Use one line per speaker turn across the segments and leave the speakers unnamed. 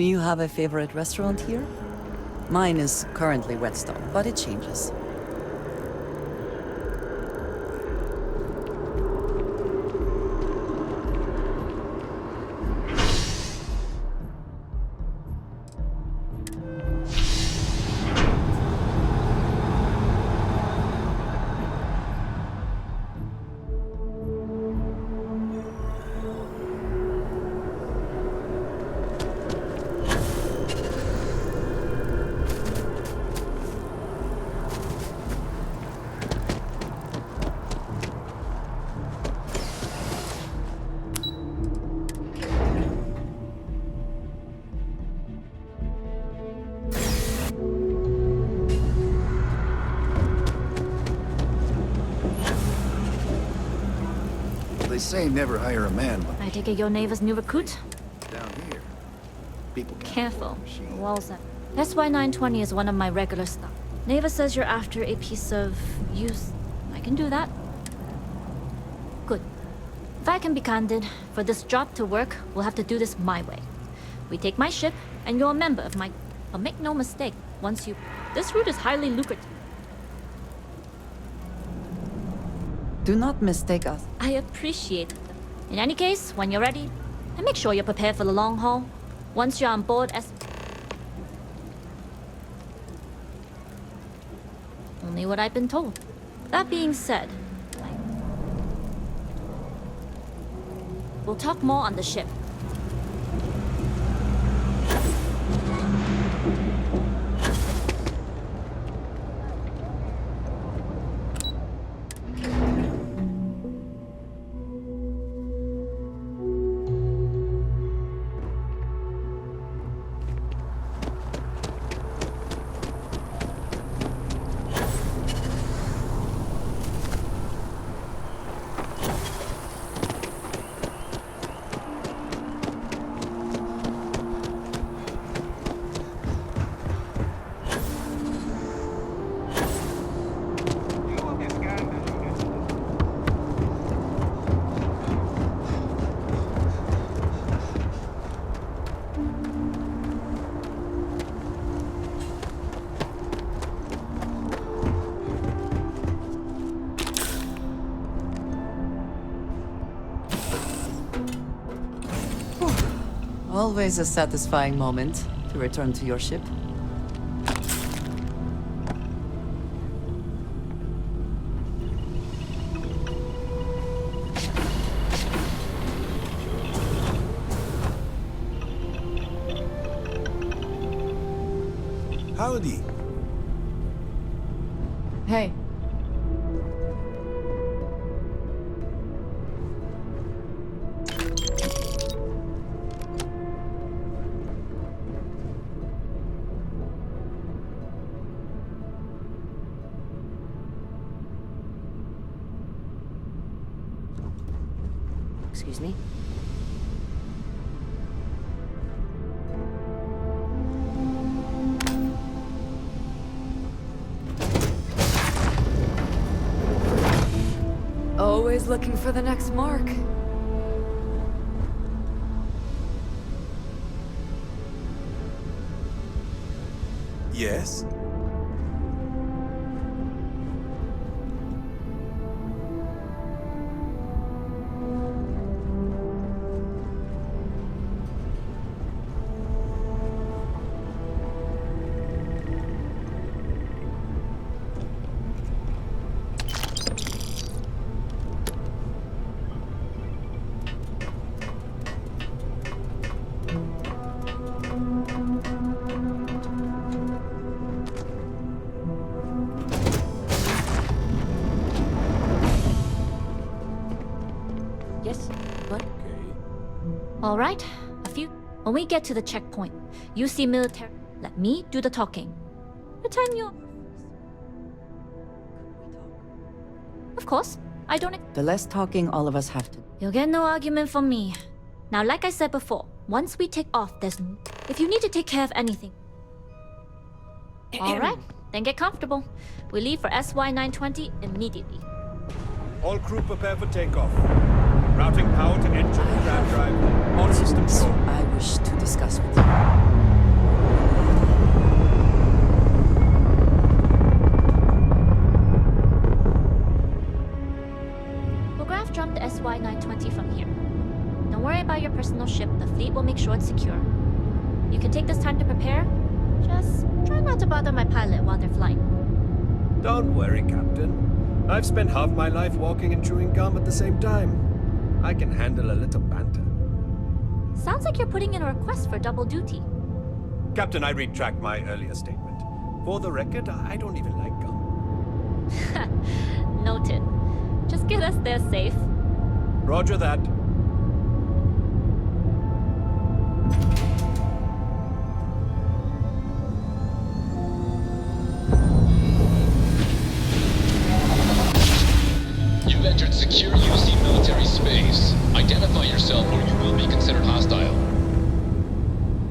Do you have a favorite restaurant here? Mine is currently Whetstone, but it changes.
They say never hire a man, but
I take it your neighbor's new recruit?
down here, people can't
Careful.
afford machines.
Walls up. SY920 is one of my regular stuff. Neva says you're after a piece of use. I can do that. Good. If I can be candid, for this job to work, we'll have to do this my way. We take my ship, and you're a member of my... But make no mistake, once you... This route is highly lucrative.
Do not mistake us.
I appreciate it. In any case, when you're ready, and make sure you're prepared for the long haul. Once you're on board Only what I've been told. That being said, we'll talk more on the ship.
Always a satisfying moment to return to your ship.
Howdy.
Hey.
Excuse me?
Always looking for the next mark.
Yes?
Yes? What?
All right, When we get to the checkpoint, you see military. Let me do the talking. Pretend you're... Of course, I don't...
The less talking all of us have to.
You'll get no argument from me. Now, like I said before, once we take off, if you need to take care of anything... Alright, then get comfortable. We leave for SY-920 immediately.
All crew prepare for takeoff. Routing power to engine and ram drive. All systems go.
I wish to discuss with you.
We'll graph jump the SY-920 from here. Don't worry about your personal ship. The fleet will make sure it's secure. You can take this time to prepare. Just try not to bother my pilot while they're flying.
Don't worry, Captain. I've spent half my life walking and chewing gum at the same time. I can handle a little banter.
Sounds like you're putting in a request for double duty.
Captain, I retract my earlier statement. For the record, I don't even like gum.
Noted. Just get us there safe.
Roger that.
You've entered secure UC military space. Identify yourself or you will be considered hostile.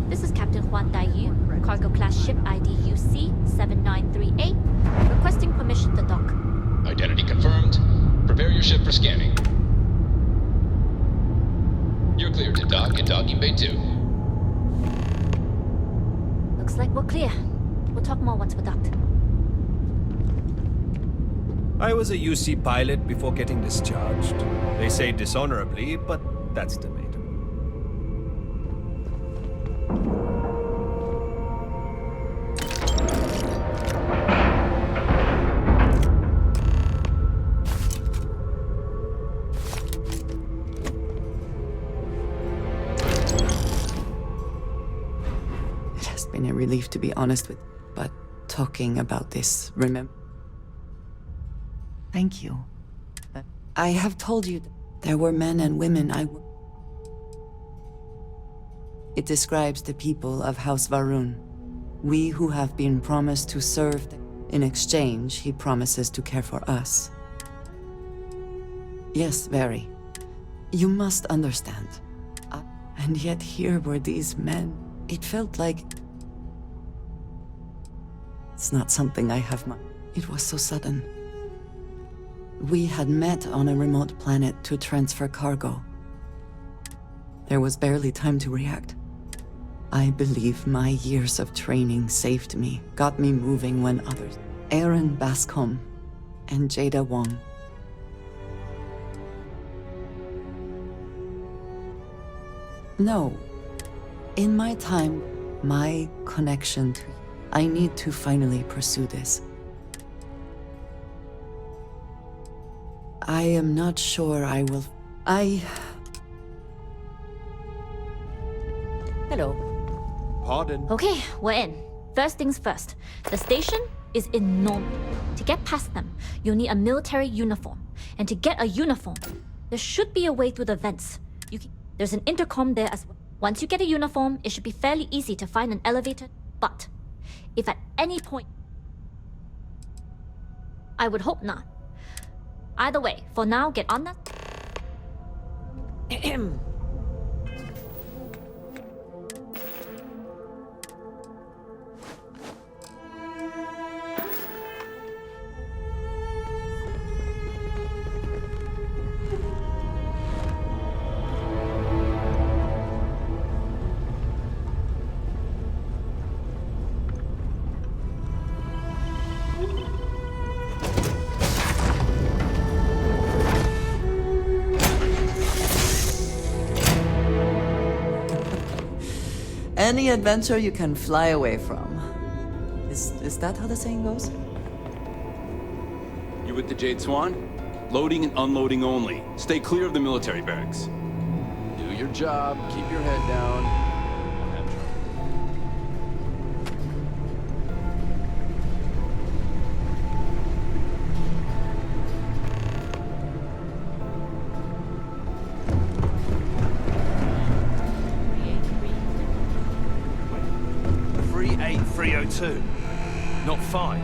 This is Captain Huan Daiyu, cargo class ship ID UC-7938, requesting permission to dock.
Identity confirmed. Prepare your ship for scanning. You're cleared to dock in docking bay 2.
Looks like we're clear. We'll talk more once we're docked.
I was a UC pilot before getting discharged. They say dishonorably, but that's debatable.
It has been a relief to be honest with, but talking about this, remember? Thank you. I have told you there were men and women It describes the people of House Varun. We who have been promised to serve. In exchange, he promises to care for us. Yes, very. You must understand. And yet here were these men. It felt like... It's not something I have It was so sudden. We had met on a remote planet to transfer cargo. There was barely time to react. I believe my years of training saved me, got me moving when others... Aaron Bascom and Jada Wong. No. In my time, my connection to... I need to finally pursue this. I am not sure I will...
Hello.
Pardon?
Okay, we're in. First things first. The station is enormous. To get past them, you'll need a military uniform. And to get a uniform, there should be a way through the vents. There's an intercom there as well. Once you get a uniform, it should be fairly easy to find an elevator. But if at any point... I would hope not. Either way, for now, get on that.
Any adventure you can fly away from. Is that how the saying goes?
You with the Jade Swan? Loading and unloading only. Stay clear of the military barracks.
Do your job, keep your head down.
Not 5.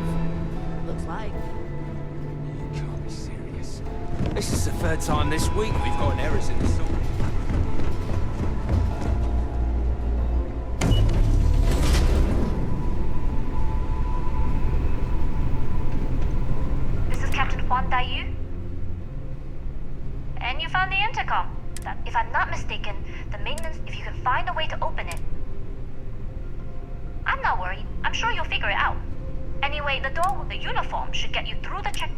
Looks like.
You can't be serious. This is the third time this week we've got errors in the software.
This is Captain Huan Daiyu. And you found the intercom. That, if I'm not mistaken, the maintenance, if you can find a way to open it. I'm not worried. I'm sure you'll figure it out. Anyway, the door with the uniform should get you through the check.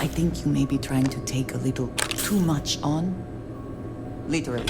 I think you may be trying to take a little too much on. Literally.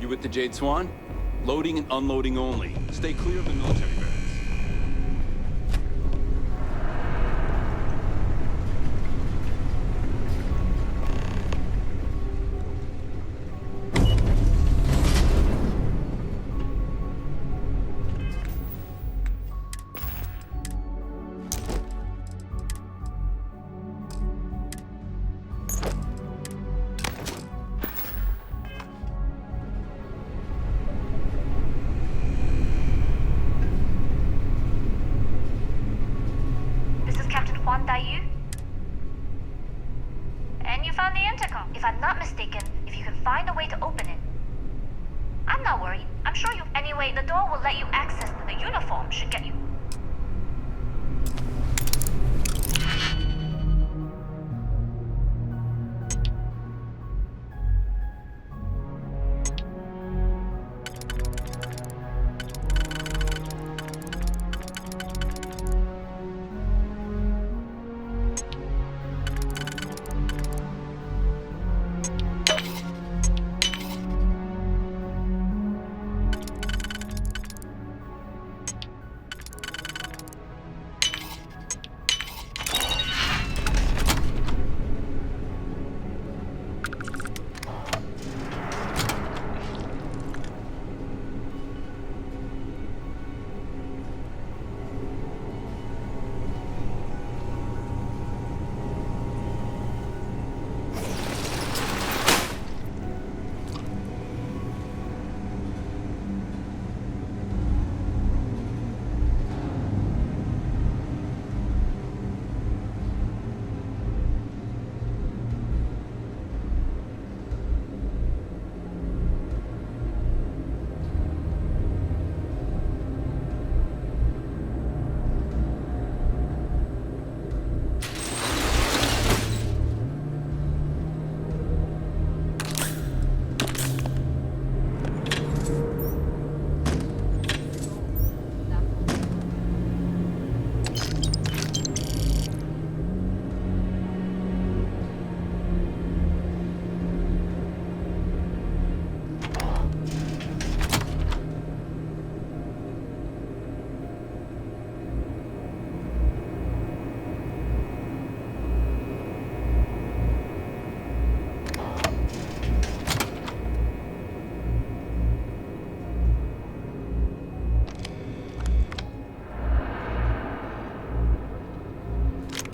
You with the Jade Swan? Loading and unloading only. Stay clear of the military barracks.
And you found the intercom. If I'm not mistaken, if you can find a way to open it. I'm not worried. I'm sure you... Anyway, the door will let you access the uniform should get you...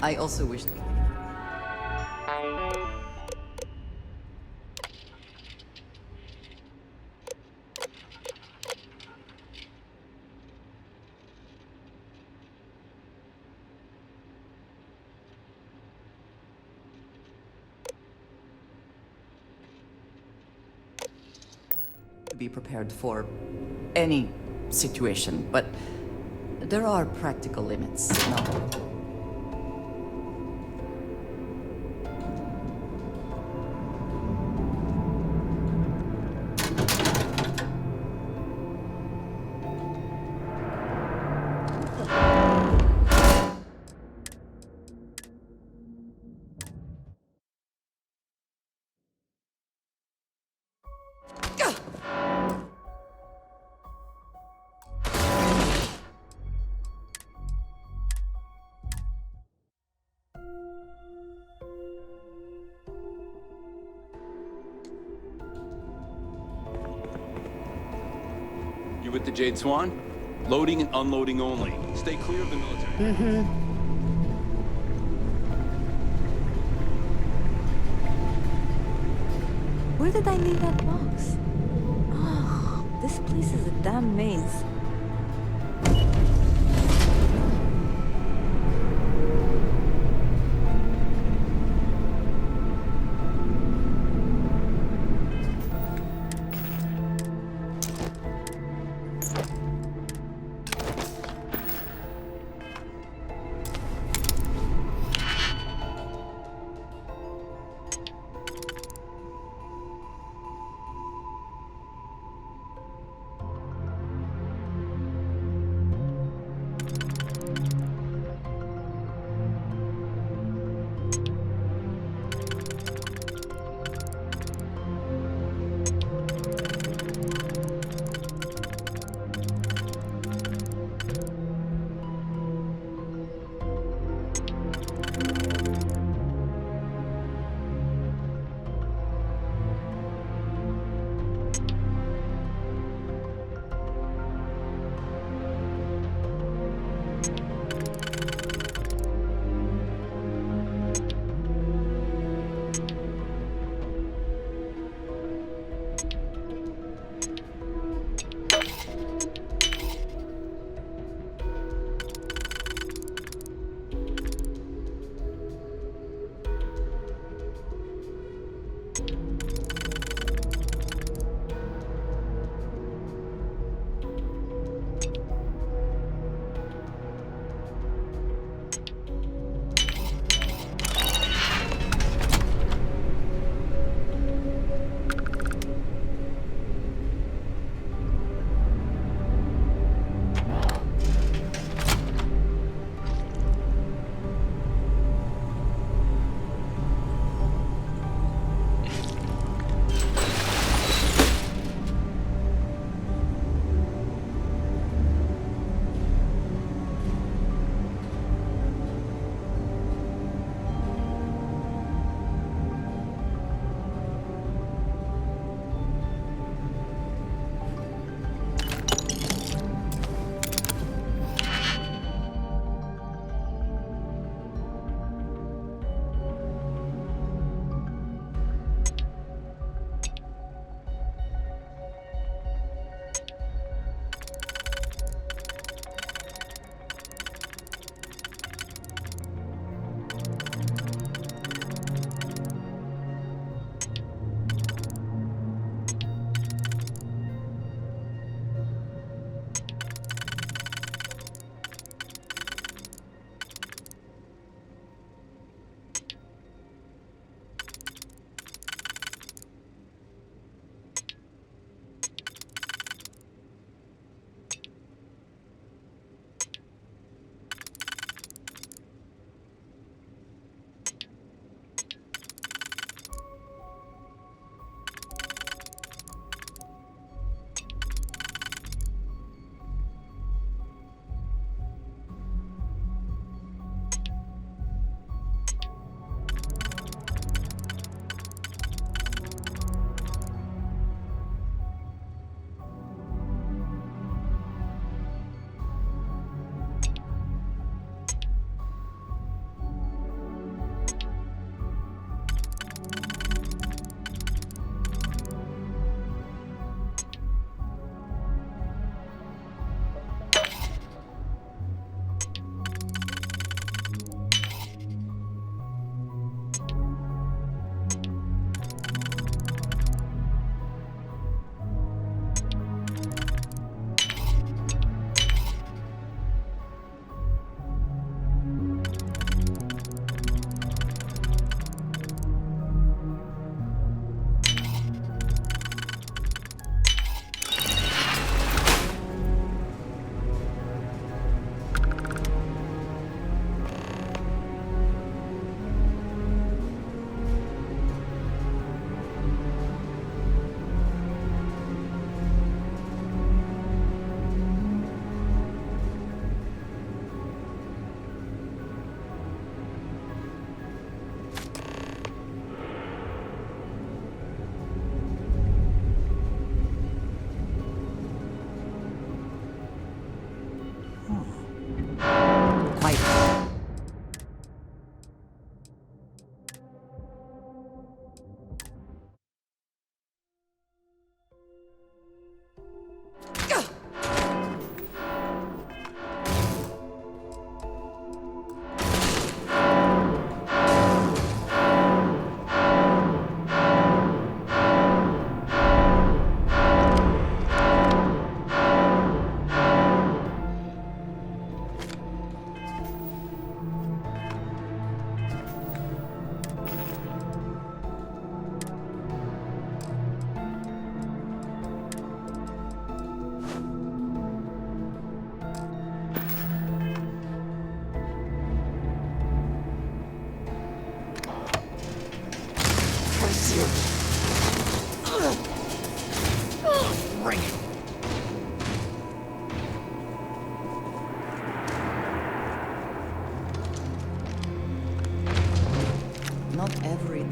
I also wish... to be prepared for any situation, but there are practical limits. No.
You with the Jade Swan? Loading and unloading only. Stay clear of the military.
Where did I leave that box? Oh, this place is a damn maze.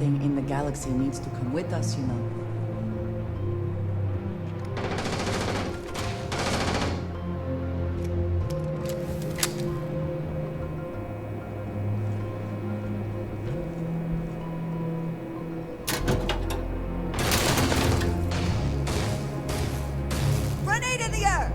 everything in the galaxy needs to come with us, you know.
Grenade in the air!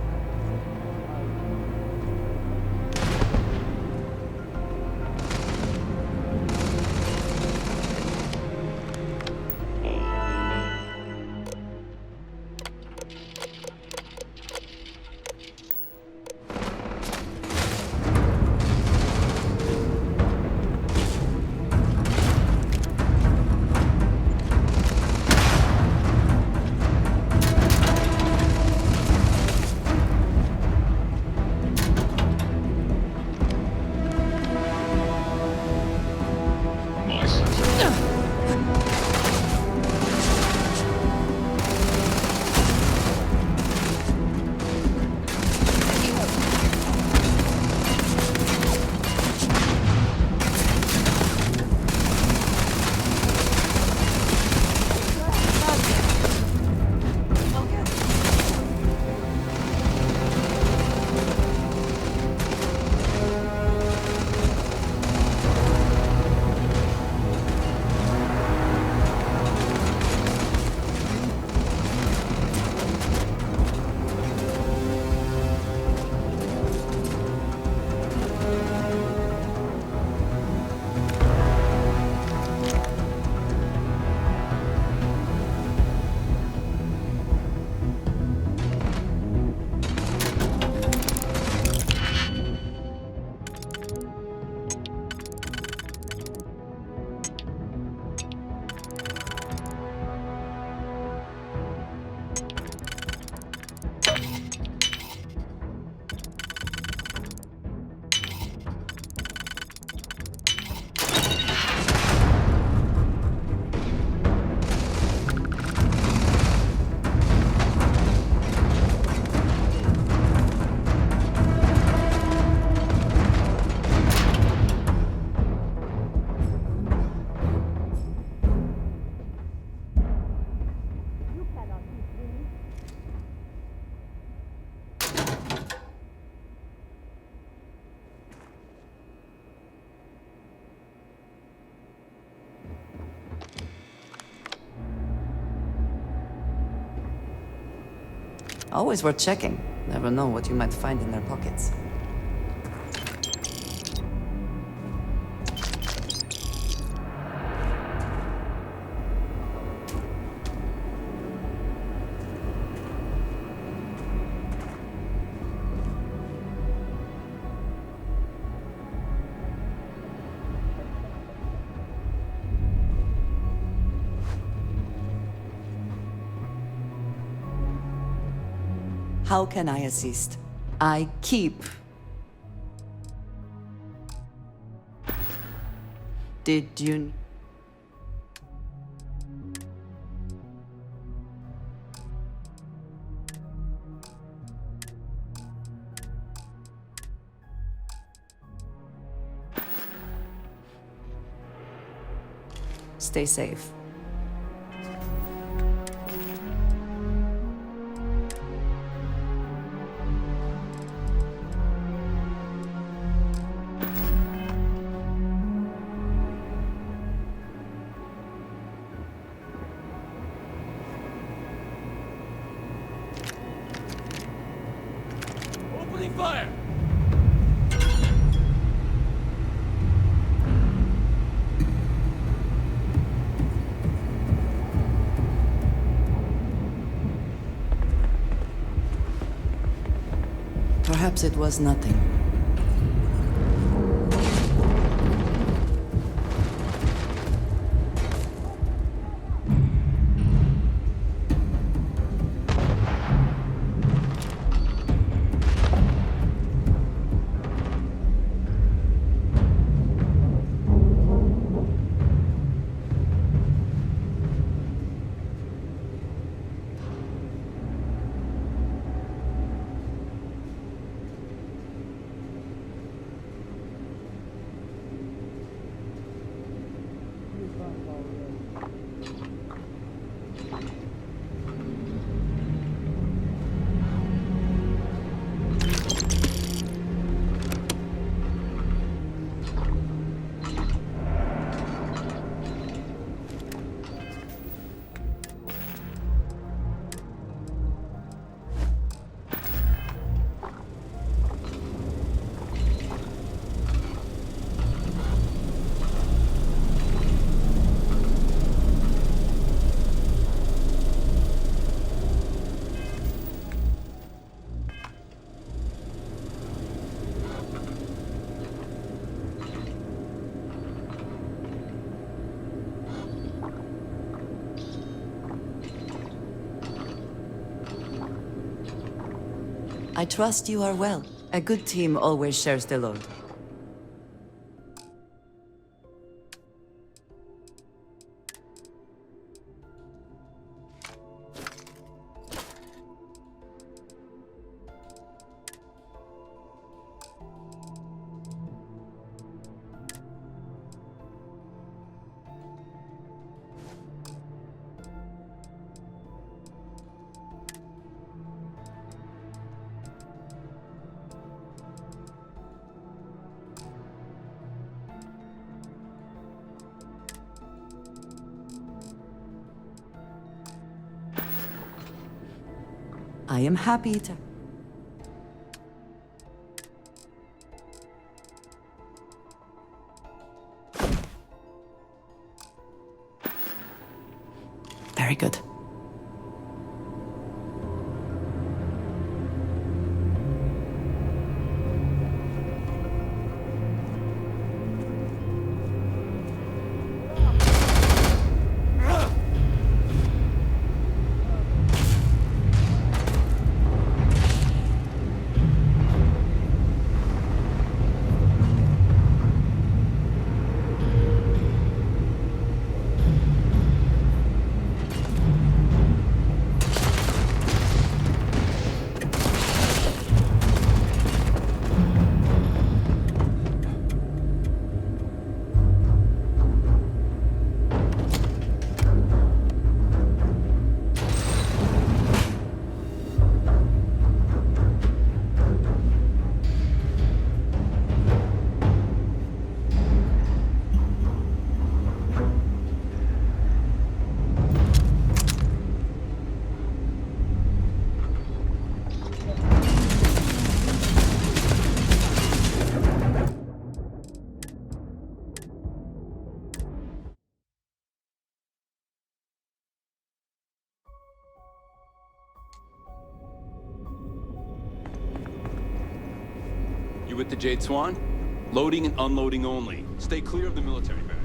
My sensor.
Always worth checking. Never know what you might find in their pockets. How can I assist? I keep. Did you... Stay safe.
Opening fire!
Perhaps it was nothing. I trust you are well. A good team always shares the load. I am happy to... Very good.
You with the Jade Swan? Loading and unloading only. Stay clear of the military barracks.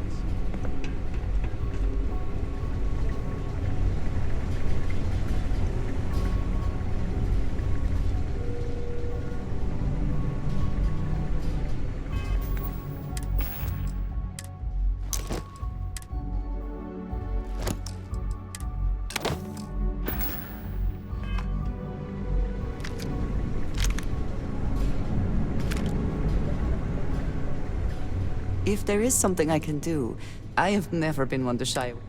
If there is something I can do, I have never been one to shy away.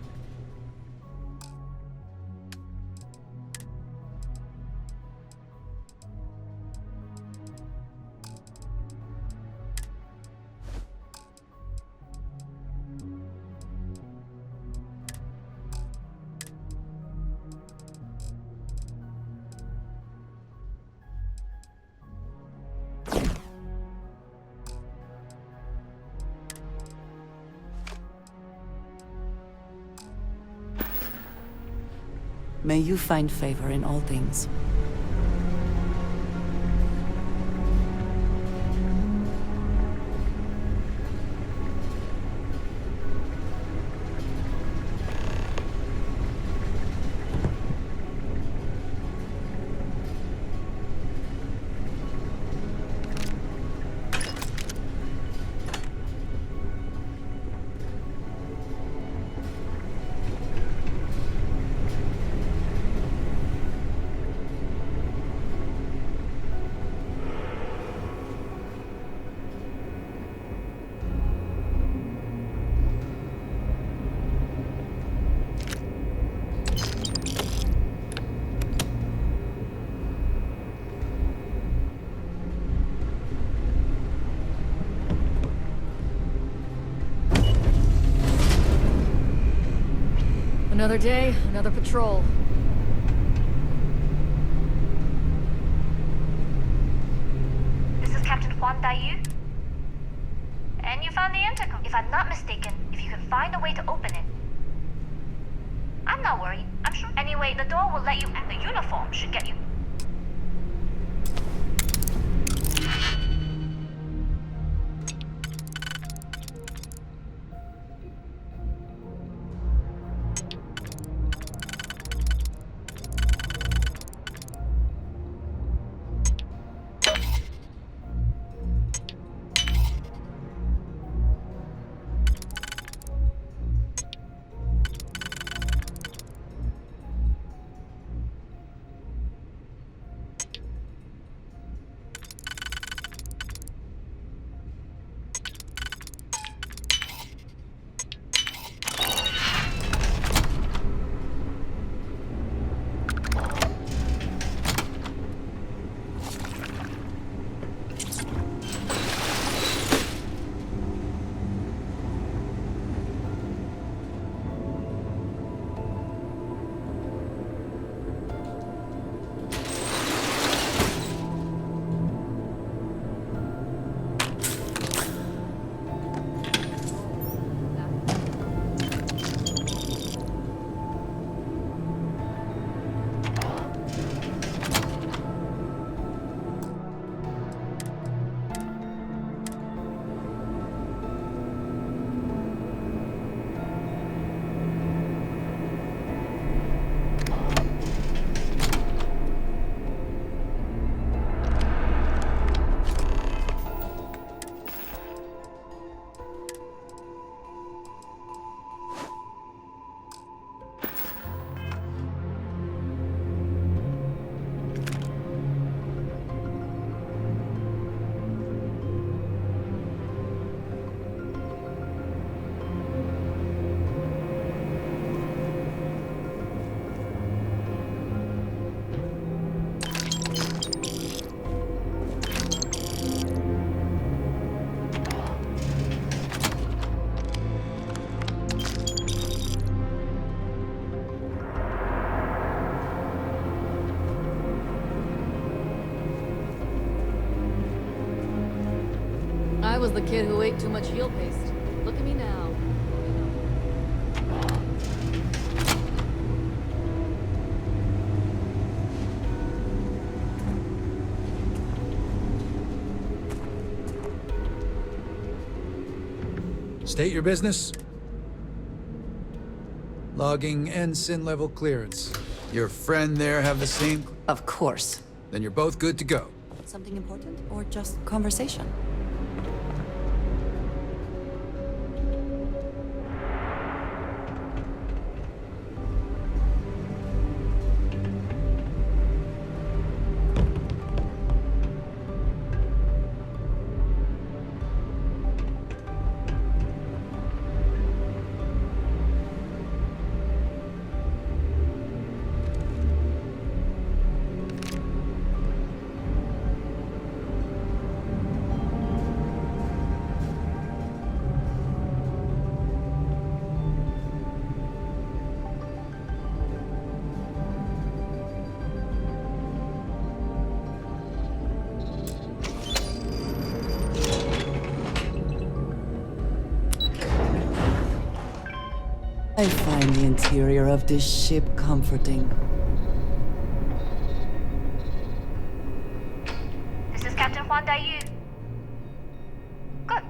May you find favor in all things.
Another day, another patrol.
This is Captain Huan Daiyu. And you found the intercom. If I'm not mistaken, if you can find a way to open it. I'm not worried. I'm sure. Anyway, the door will let you, and the uniform should get you.
I was the kid who ate too much heel paste. Look at me now.
State your business. Logging ensign level clearance. Your friend there have the same?
Of course.
Then you're both good to go.
Something important or just conversation? I find the interior of this ship comforting.
This is Captain Huan Daiyu. Good.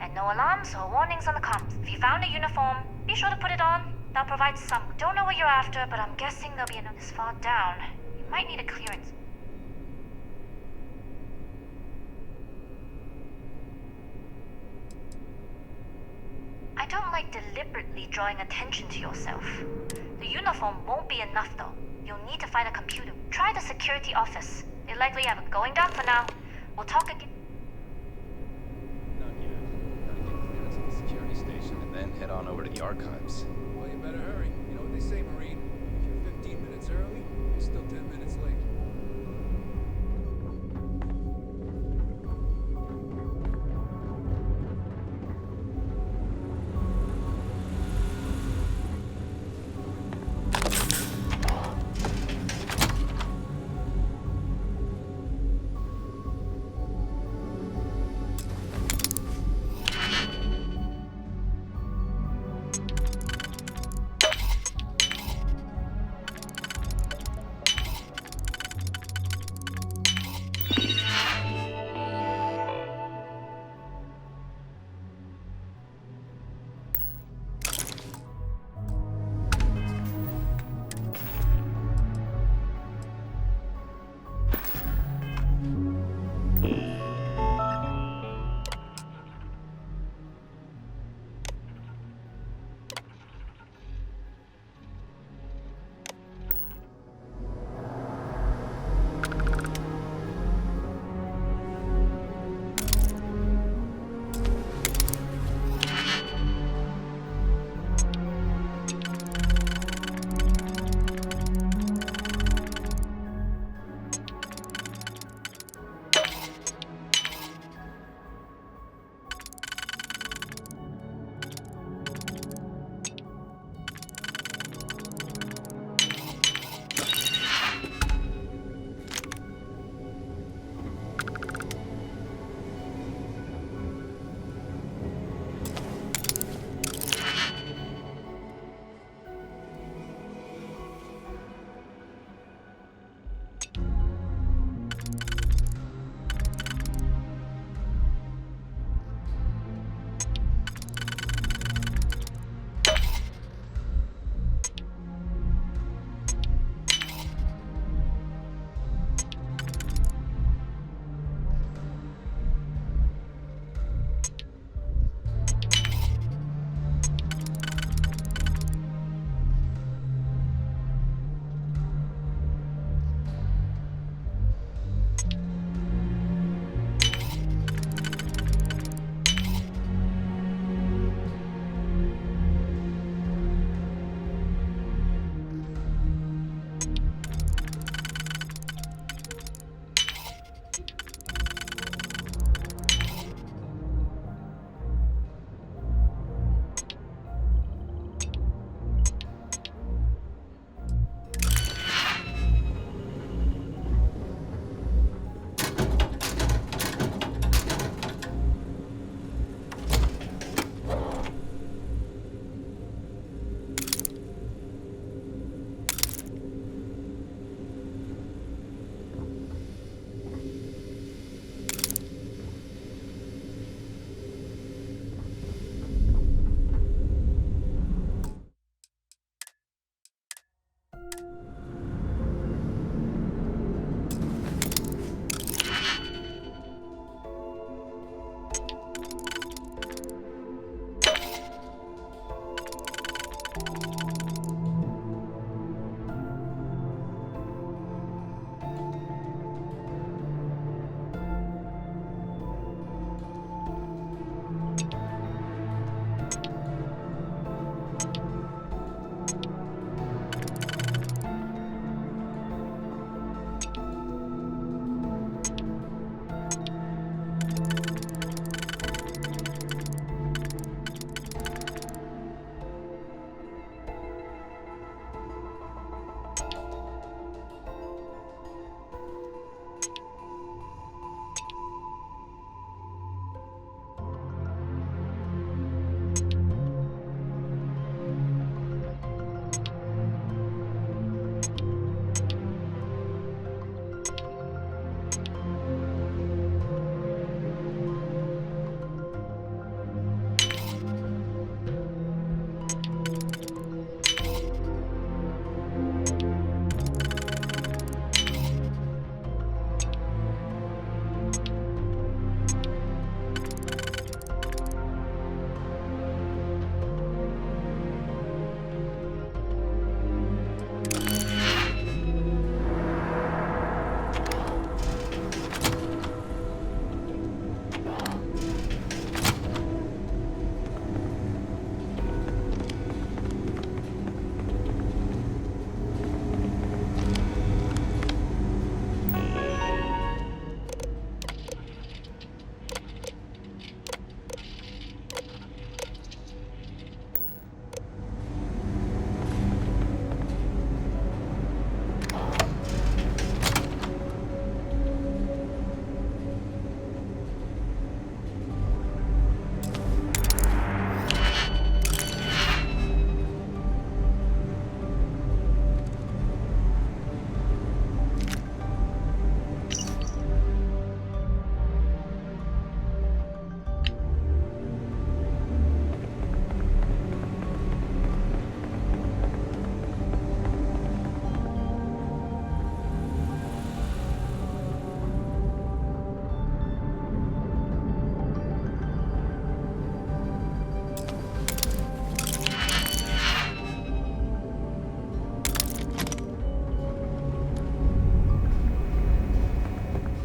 And no alarms or warnings on the comms. If you found a uniform, be sure to put it on. They'll provide some. Don't know what you're after, but I'm guessing there'll be another this far down. You might need a clearance. I don't like deliberately drawing attention to yourself. The uniform won't be enough though. You'll need to find a computer. Try the security office. They likely have it going down for now. We'll talk again.
Not yet. Gotta get clearance at the security station and then head on over to the archives.
Well, you better hurry. You know what they say, Marine? If you're 15 minutes early, you're still 10 minutes late.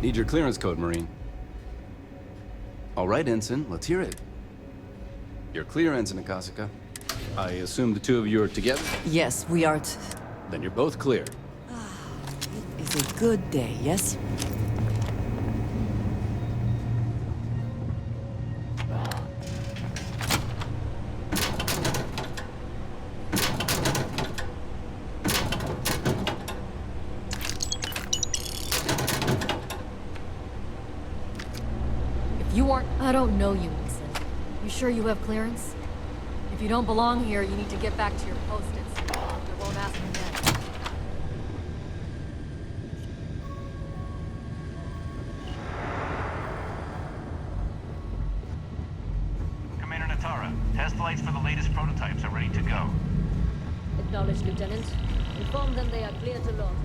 Need your clearance code, Marine. All right, Ensign, let's hear it. You're clear, Ensign Akasaka. I assume the two of you are together?
Yes, we are.
Then you're both clear.
It's a good day, yes?
You aren't... I don't know you, Mason. You sure you have clearance? If you don't belong here, you need to get back to your post. I won't ask again.
Commander Natara, test flights for the latest prototypes are ready to go.
Acknowledged, Lieutenant. Inform them they are clear to launch.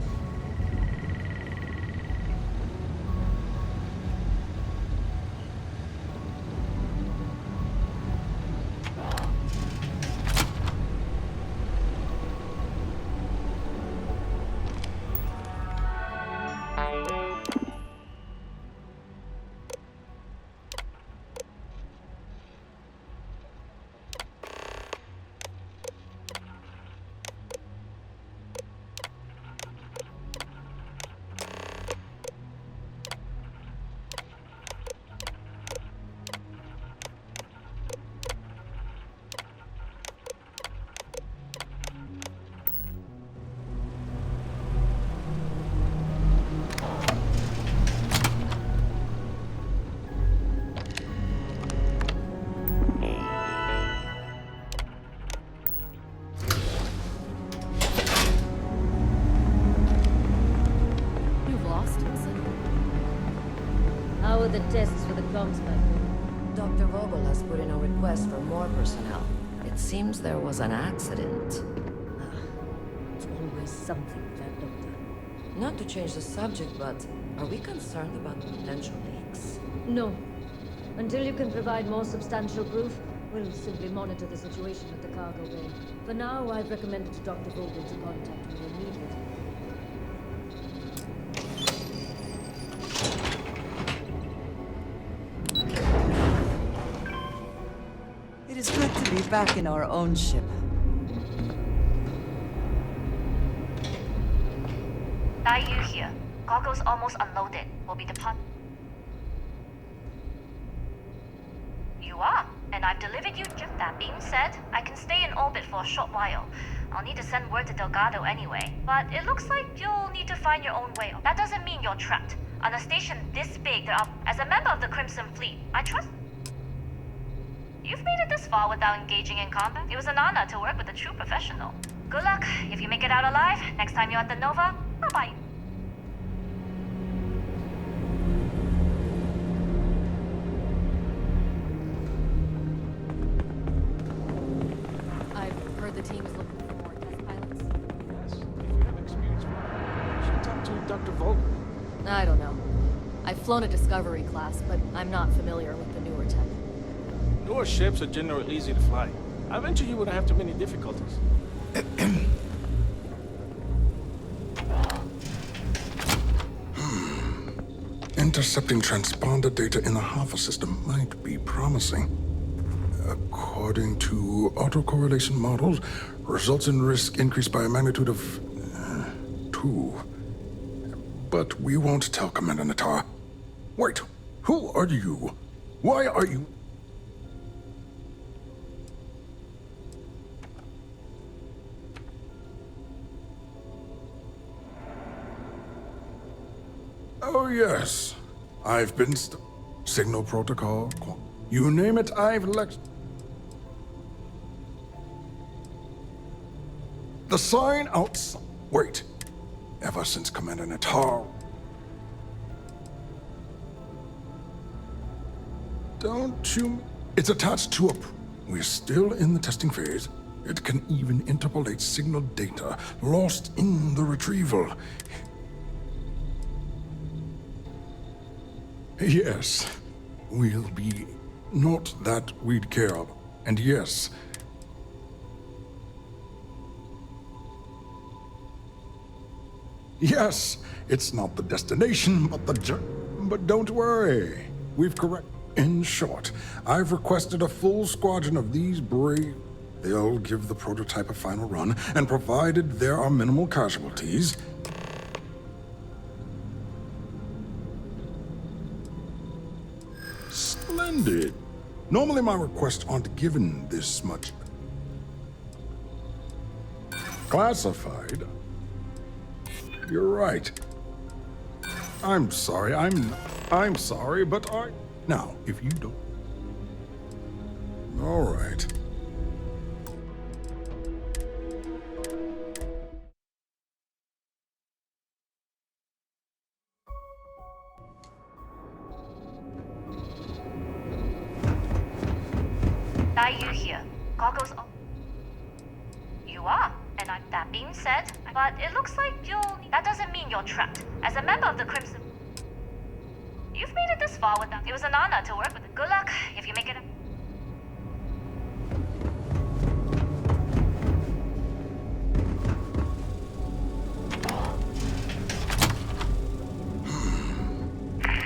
How are the tests for the comms back?
Dr. Vogel has put in a request for more personnel. It seems there was an accident.
It's always something with that doctor.
Not to change the subject, but are we concerned about potential leaks?
No. Until you can provide more substantial proof, we'll simply monitor the situation at the cargo bay. For now, I've recommended to Dr. Vogel to contact you immediately.
It is good to be back in our own ship.
Yu here. Cargo's almost unloaded. We'll be departing. You are, and I've delivered you. That being said, I can stay in orbit for a short while. I'll need to send word to Delgado anyway, but it looks like you'll need to find your own way. That doesn't mean you're trapped. On a station this big, as a member of the Crimson Fleet, I trust... You've made it this far without engaging in combat. It was an honor to work with a true professional. Good luck. If you make it out alive, next time you're at the Nova, I'll buy you.
I've heard the team is looking for more test pilots.
Yes, if you have experience, you should talk to Dr. Vogel.
I don't know. I've flown a Discovery class, but I'm not familiar with the newer tech.
Newer ships are generally easy to fly. I venture you wouldn't have too many difficulties.
Intercepting transponder data in the Alpha system might be promising. According to autocorrelation models, results in risk increased by a magnitude of 2. But we won't tell Commander Natara. Wait, who are you? Why are you... Oh, yes. I've been signal protocol. You name it, I've The sign outside. Wait. Ever since Commander Natara. Don't you... It's attached to a... We're still in the testing phase. It can even interpolate signal data lost in the retrieval. Yes, we'll be not that we'd care of. And yes, it's not the destination, but the journey. But don't worry. We've correct. In short, I've requested a full squadron of these brave. They'll give the prototype a final run, and provided there are minimal casualties. Splendid. Normally my requests aren't given this much. Classified? You're right. I'm sorry, I'm sorry, but Now, if you don't... All right.
Are you here? Goggles on. You are, and that being said, but it looks like that doesn't mean you're trapped. As a member of the Crimson, you've made it this far with them. It was an honor to work with them. Good luck if you make it.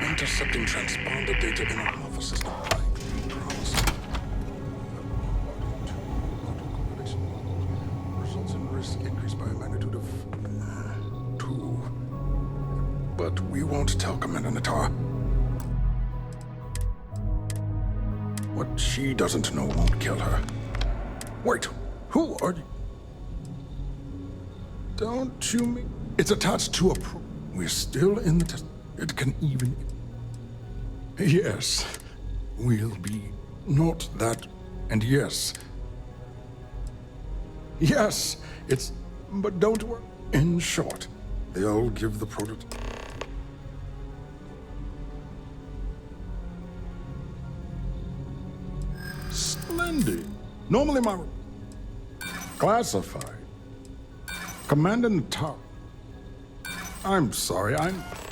Intercepting transponder data in a Alpha system might be promising. Results in risk increased by a magnitude of 2. But we won't tell Commander Natar. What she doesn't know won't kill her. Wait, who are you? Don't you mean... It's attached to a We're still in the test. It can even... Yes, we'll be not that, and yes. Yes, it's, but don't worry. In short, they'll give the prototype. Splendid. Normally my... Classified. Commander Natar. I'm sorry,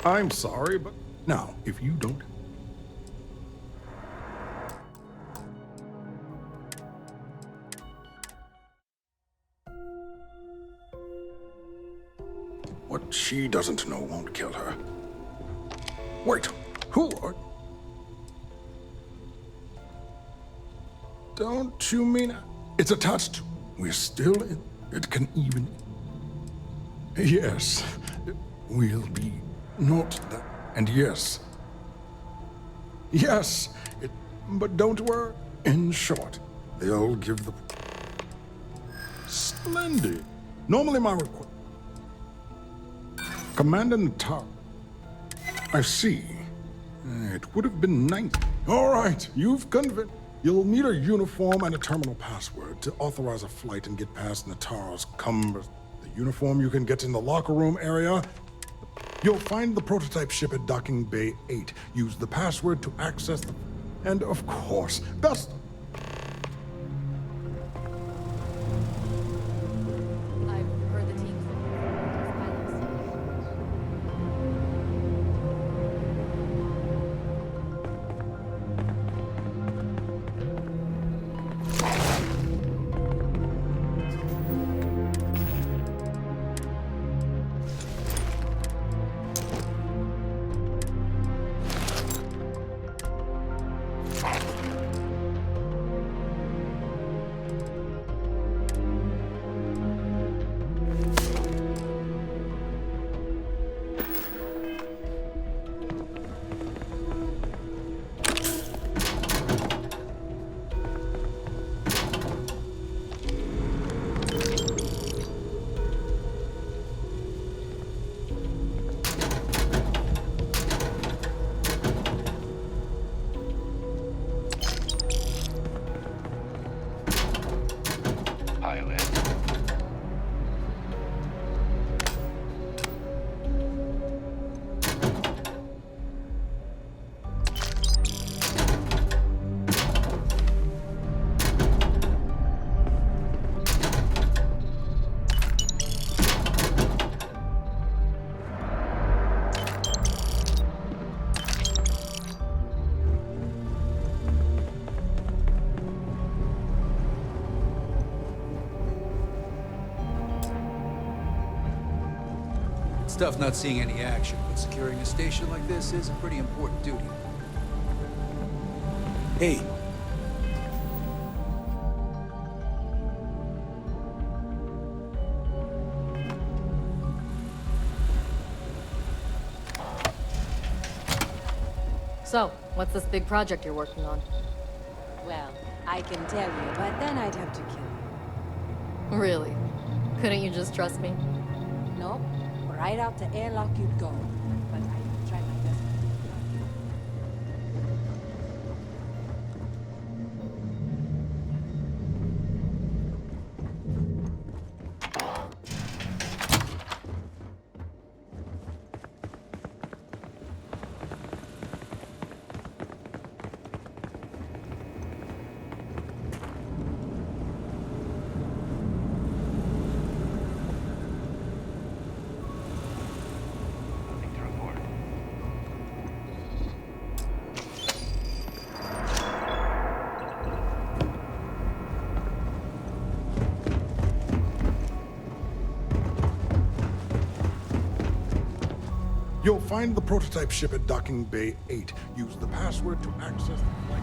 I'm sorry, but now, if you don't... What she doesn't know won't kill her. Wait, who are... Don't you mean... It's attached to... We're still in... It can even... Yes, we'll be not that... And yes. Yes, but don't worry. In short, they'll give the... Splendid. Normally my request... Commander Natar. I see. It would have been nice. All right, you've convinced. You'll need a uniform and a terminal password to authorize a flight and get past Natar's cumber. The uniform you can get in the locker room area. You'll find the prototype ship at Docking Bay 8. Use the password to access the... And of course, best...
tough not seeing any action, but securing a station like this is a pretty important duty. Hey.
So, what's this big project you're working on?
Well, I can tell you, but then I'd have to kill you.
Really? Couldn't you just trust me?
Nope. Right out the airlock you'd go. But I try my best.
You'll find the prototype ship at Docking Bay 8. Use the password to access the flight.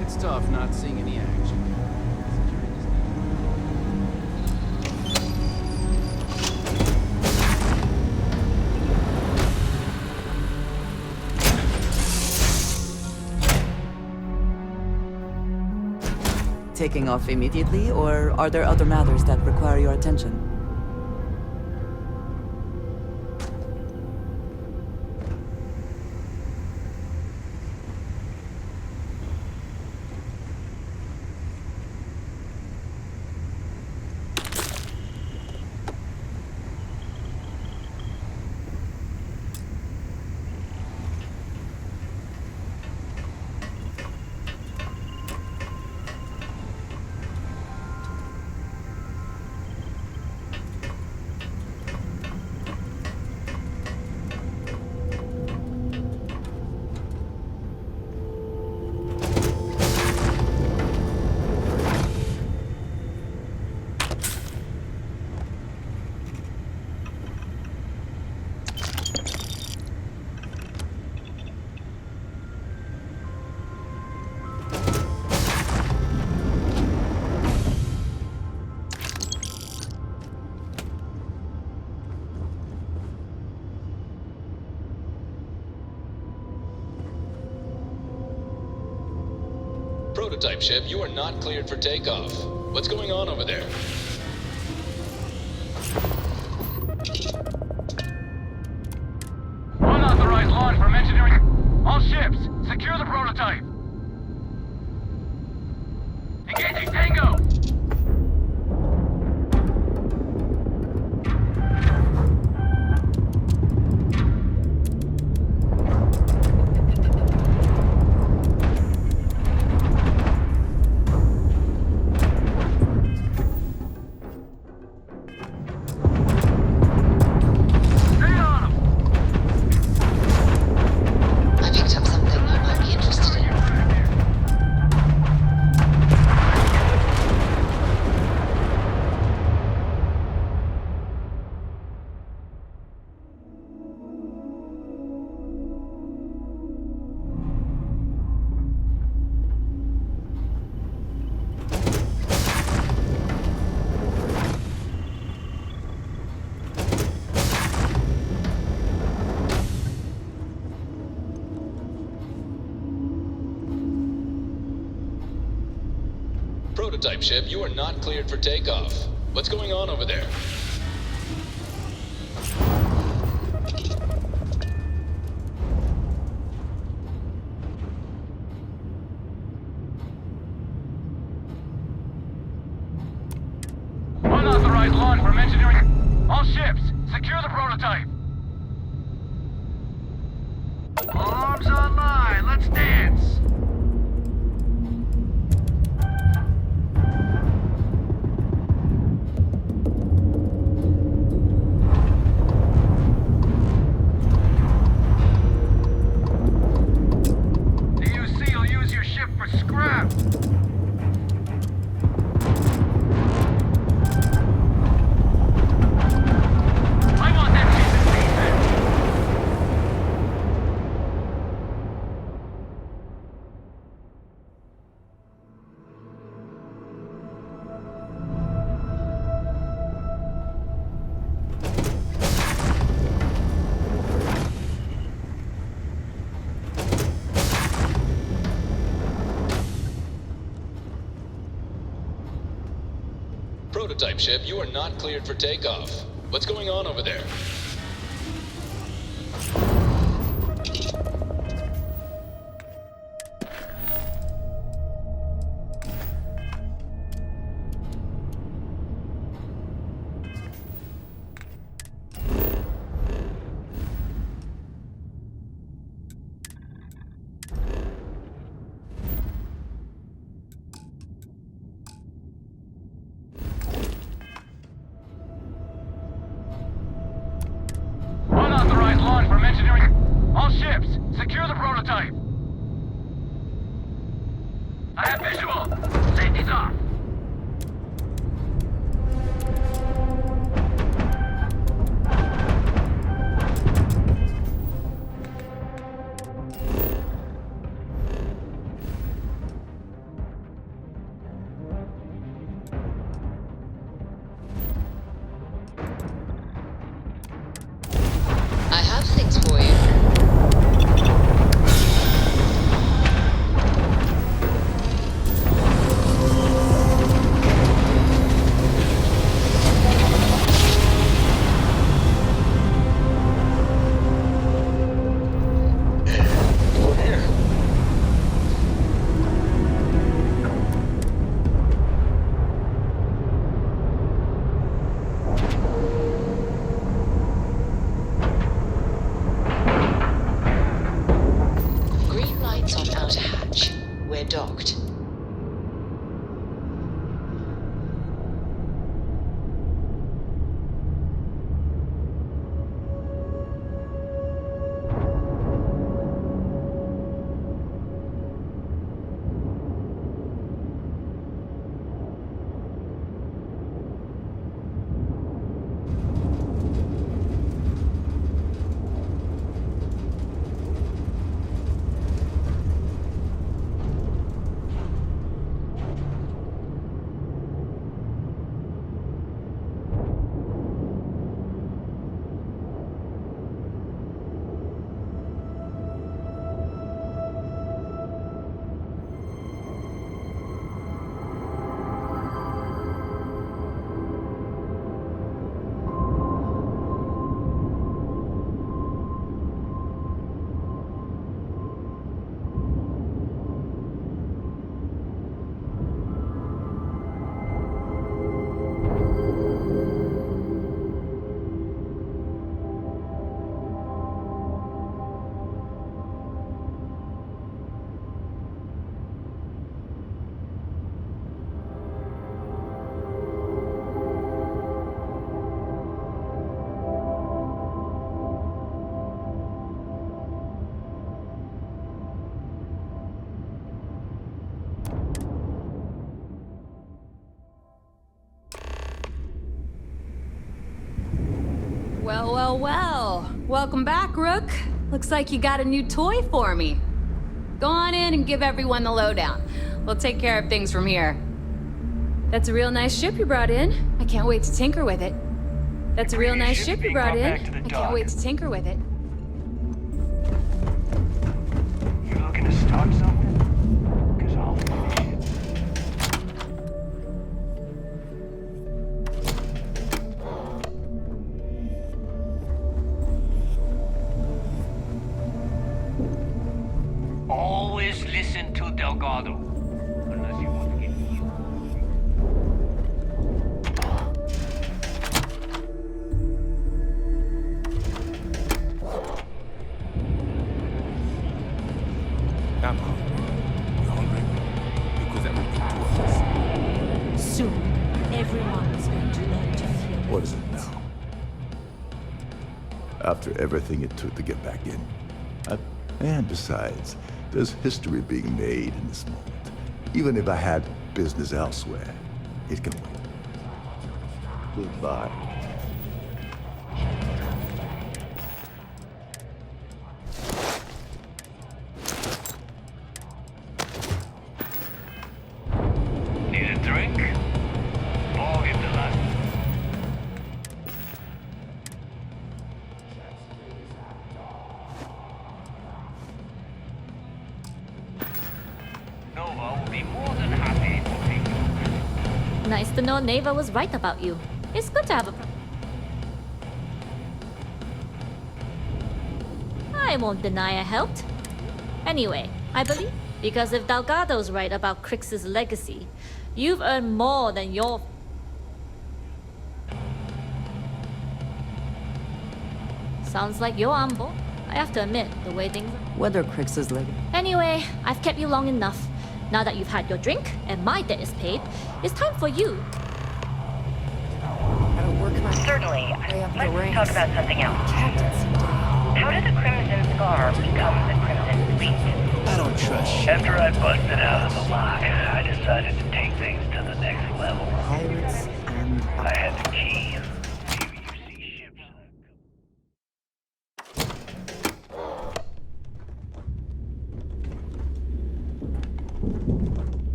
It's tough not seeing any action.
Taking off immediately, or are there other matters that require your attention?
Prototype ship, you are not cleared for takeoff. What's going on over there?
Unauthorized launch from engineering. All ships, secure the prototype. Engaging Tango.
I picked up something you might be interested in.
Prototype ship, you are not cleared for takeoff. What's going on over there?
Unauthorized launch from engineering. All ships, secure the prototype. Arms online, let's dance. DUC will use your ship for scrap. I want that ship in pieces.
Prototype ship, you are not cleared for takeoff. What's going on over there?
Unauthorized launch from engineering. All ships, secure the prototype. I have visual. Safety's off.
I have things for you. Green lights on outer hatch. We're docked.
Well, well, well. Welcome back, Rook. Looks like you got a new toy for me. Go on in and give everyone the lowdown. We'll take care of things from here. That's a real nice ship you brought in. I can't wait to tinker with it. That's a real nice ship you brought in. I can't wait to tinker with it.
You looking to start something? Because I'll finish it. Always listen to Delgado. Unless you want to get
Soon, everyone's going to learn to fear it.
What is it now? After everything it took to get back in. And besides, there's history being made in this moment. Even if I had business elsewhere, it can wait. Goodbye.
Need a drink? I'll get the last. Nova will be more than happy to take you.
Nice to know Neva was right about you. It's good to have a... I won't deny I helped. Anyway, I believe, because if Delgado's right about Crix's legacy, you've earned more than your... Sounds like you're on board. I have to admit, the way things are...
Whether Crix's legacy...
Anyway, I've kept you long enough. Now that you've had your drink, and my debt is paid, it's time for you.
Certainly. Let's talk about something else. How did the Crimson Scar become the Crimson Fleet?
I don't trust you.
After I busted out of the lock, I decided to take things to the next level.
Pirates and...
I had the key.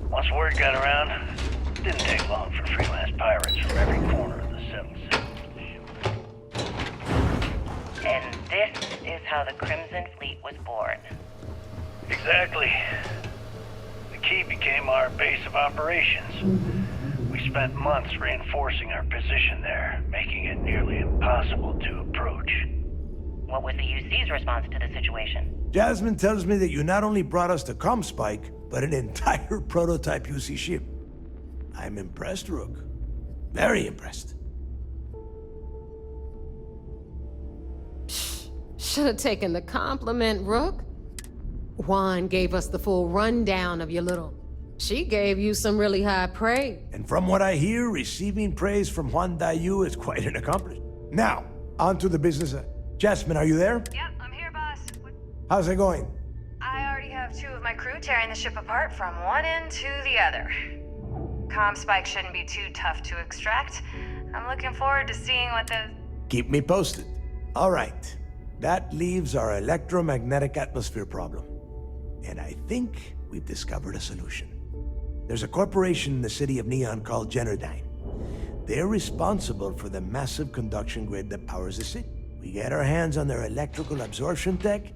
Once word got around, it didn't take long for freelance pirates from every corner of the settled city.
And this is how the Crimson Fleet was born.
Exactly. The key became our base of operations. We spent months reinforcing our position there, making it nearly impossible to approach.
What was the UC's response to the situation?
Jasmine tells me that you not only brought us the Comspike, but an entire prototype UC ship. I'm impressed, Rook. Very impressed.
Should have taken the compliment, Rook. Juan gave us the full rundown of your little... She gave you some really high praise.
And from what I hear, receiving praise from Juan Dayu is quite an accomplishment. Now, on to the business. Jasmine, are you there?
Yep, I'm here, boss.
How's it going?
I already have 2 of my crew tearing the ship apart from one end to the other. Comspike shouldn't be too tough to extract. I'm looking forward to seeing what those...
Keep me posted. All right. That leaves our electromagnetic atmosphere problem. And I think we've discovered a solution. There's a corporation in the city of Neon called Generdyne. They're responsible for the massive conduction grid that powers the city. We get our hands on their electrical absorption tech,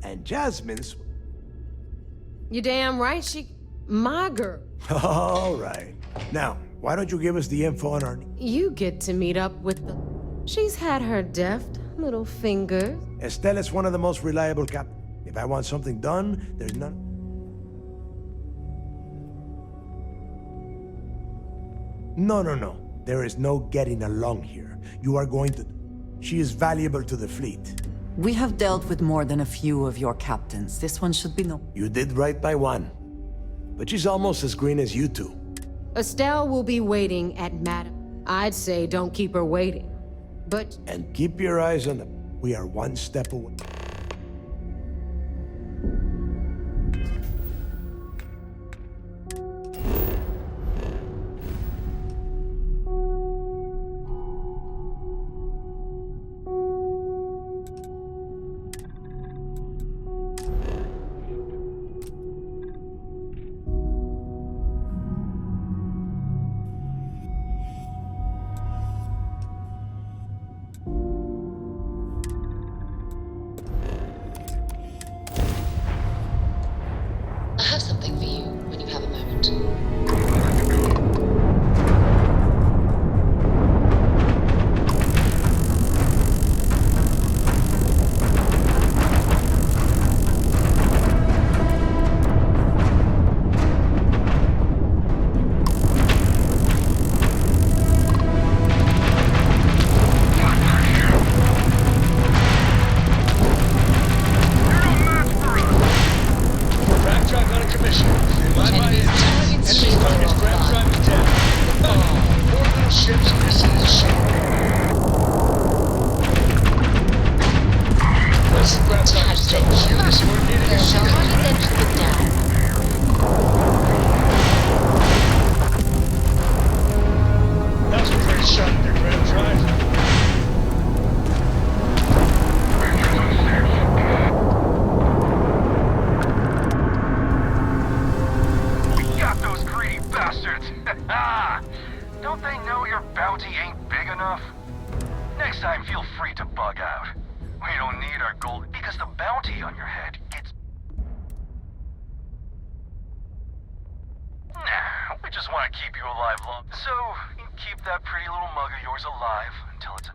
and Jasmine's...
You damn right, she... My girl.
All right. Now, why don't you give us the info on our...
You get to meet up with the... She's had her deft little fingers.
Estelle is one of the most reliable cap... If I want something done, there's none... No. There is no getting along here. You are going to... She is valuable to the fleet.
We have dealt with more than a few of your captains. This one should be no...
You did right by one. But she's almost as green as you two.
Estelle will be waiting at Madam. I'd say don't keep her waiting. But...
And keep your eyes on them. We are one step away.
Fantastic. So how do you get to the dam?
That's a great shot at the ground, right?
We got those greedy bastards! Don't they know your bounty ain't big enough? Next time, feel free to bug out. We don't need our gold because the bounty on your head gets... Nah, we just want to keep you alive long. So, you keep that pretty little mug of yours alive until it's...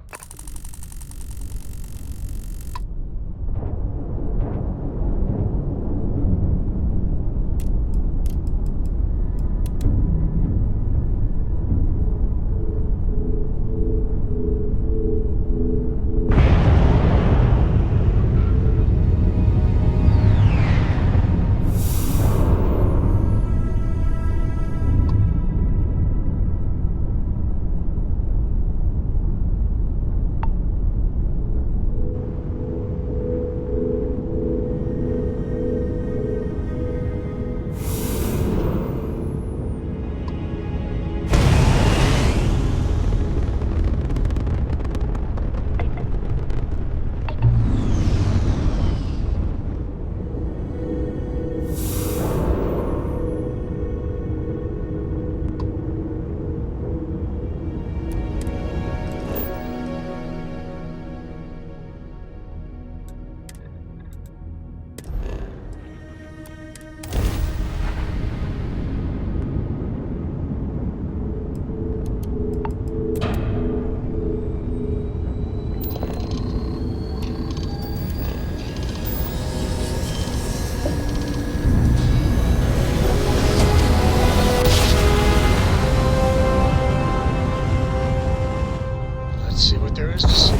Let's see what there is to see.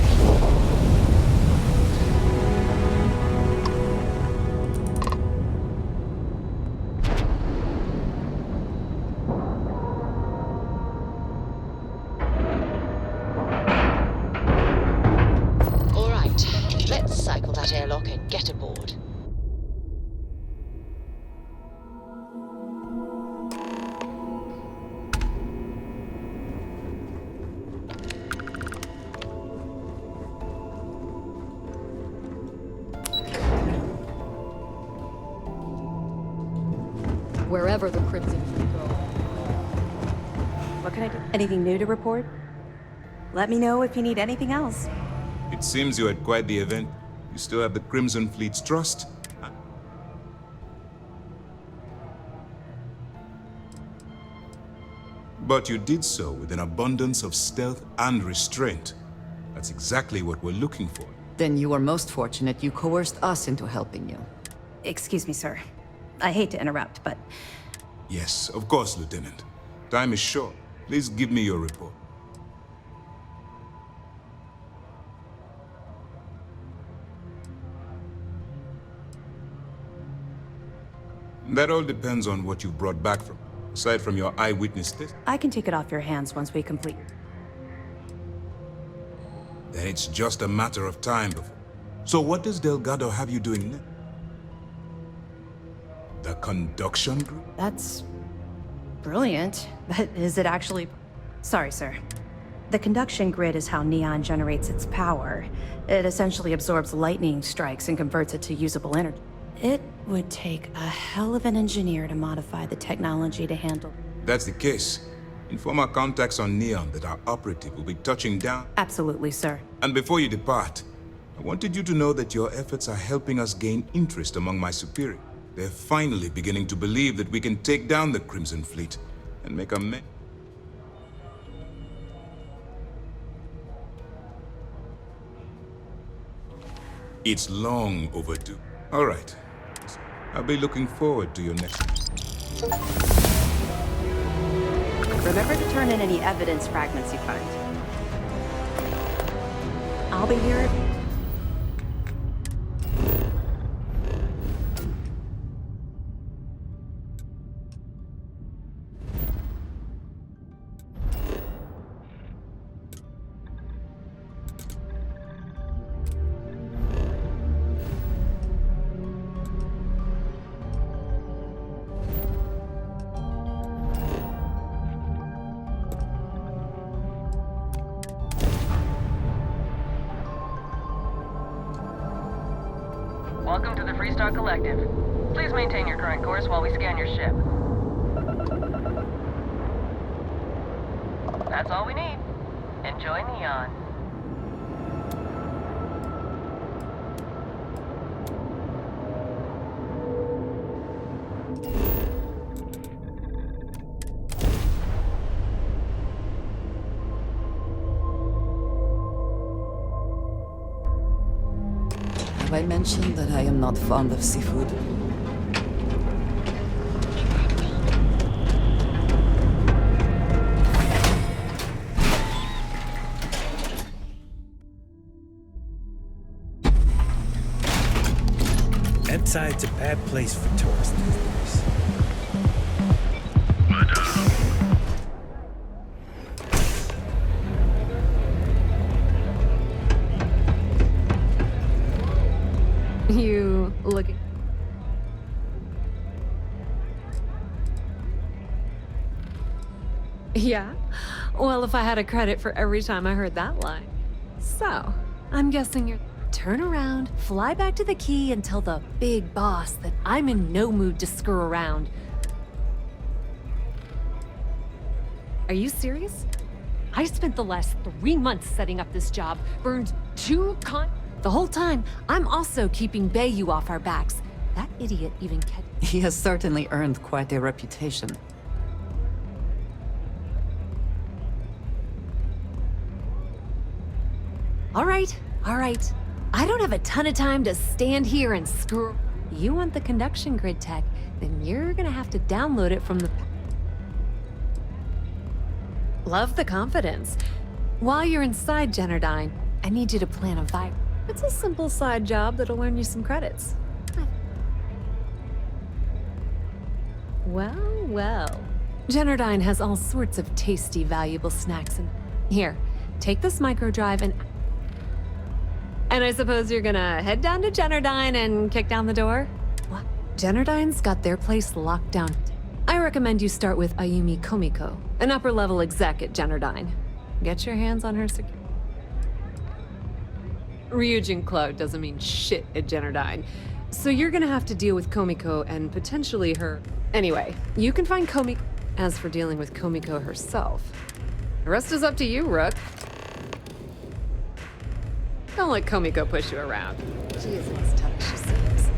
All right, let's cycle that airlock and get aboard.
Wherever the Crimson Fleet go.
What can I do? Anything new to report? Let me know if you need anything else.
It seems you had quite the event. You still have the Crimson Fleet's trust? But you did so with an abundance of stealth and restraint. That's exactly what we're looking for.
Then you are most fortunate you coerced us into helping you.
Excuse me, sir. I hate to interrupt, but...
Yes, of course, Lieutenant. Time is short. Please give me your report. That all depends on what you brought back from, aside from your eyewitness test.
I can take it off your hands once we complete.
Then it's just a matter of time before. So what does Delgado have you doing next? The conduction group?
That's... brilliant. But is it actually... Sorry, sir. The conduction grid is how Neon generates its power. It essentially absorbs lightning strikes and converts it to usable energy. It would take a hell of an engineer to modify the technology to handle...
That's the case. Inform our contacts on Neon that our operative will be touching down.
Absolutely, sir.
And before you depart, I wanted you to know that your efforts are helping us gain interest among my superiors. They're finally beginning to believe that we can take down the Crimson Fleet and make amends. It's long overdue. All right. I'll be looking forward to your next...
Remember to turn in any evidence fragments you find. I'll be here...
Welcome to the Freestar Collective. Please maintain your current course while we scan your ship. That's all we need. Enjoy Neon.
Have I mentioned that I am not fond of seafood?
Emside's a bad place for tourists these days.
You looking? Yeah? Well, if I had a credit for every time I heard that line. So, I'm guessing you're... Turn around, fly back to the key, and tell the big boss that I'm in no mood to screw around. Are you serious? I spent the last 3 months setting up this job, burned 2 The whole time, I'm also keeping Bayou off our backs. That idiot even kept...
He has certainly earned quite a reputation.
All right. I don't have a ton of time to stand here and screw... You want the conduction grid tech, then you're gonna have to download it from the... Love the confidence. While you're inside Generdyne, I need you to plan a virus. It's a simple side job that'll earn you some credits. Well. Generdyne has all sorts of tasty, valuable snacks in... Here, take this microdrive and I suppose you're gonna head down to Generdyne and kick down the door? What? Generdyne's got their place locked down. I recommend you start with Ayumi Komiko, an upper-level exec at Generdyne. Get your hands on her Ryujin Cloud doesn't mean shit at Generdyne. So you're gonna have to deal with Komiko and potentially her... Anyway, you can find Komiko. As for dealing with Komiko herself, the rest is up to you, Rook. Don't let Komiko push you around. She isn't as tough as she seems.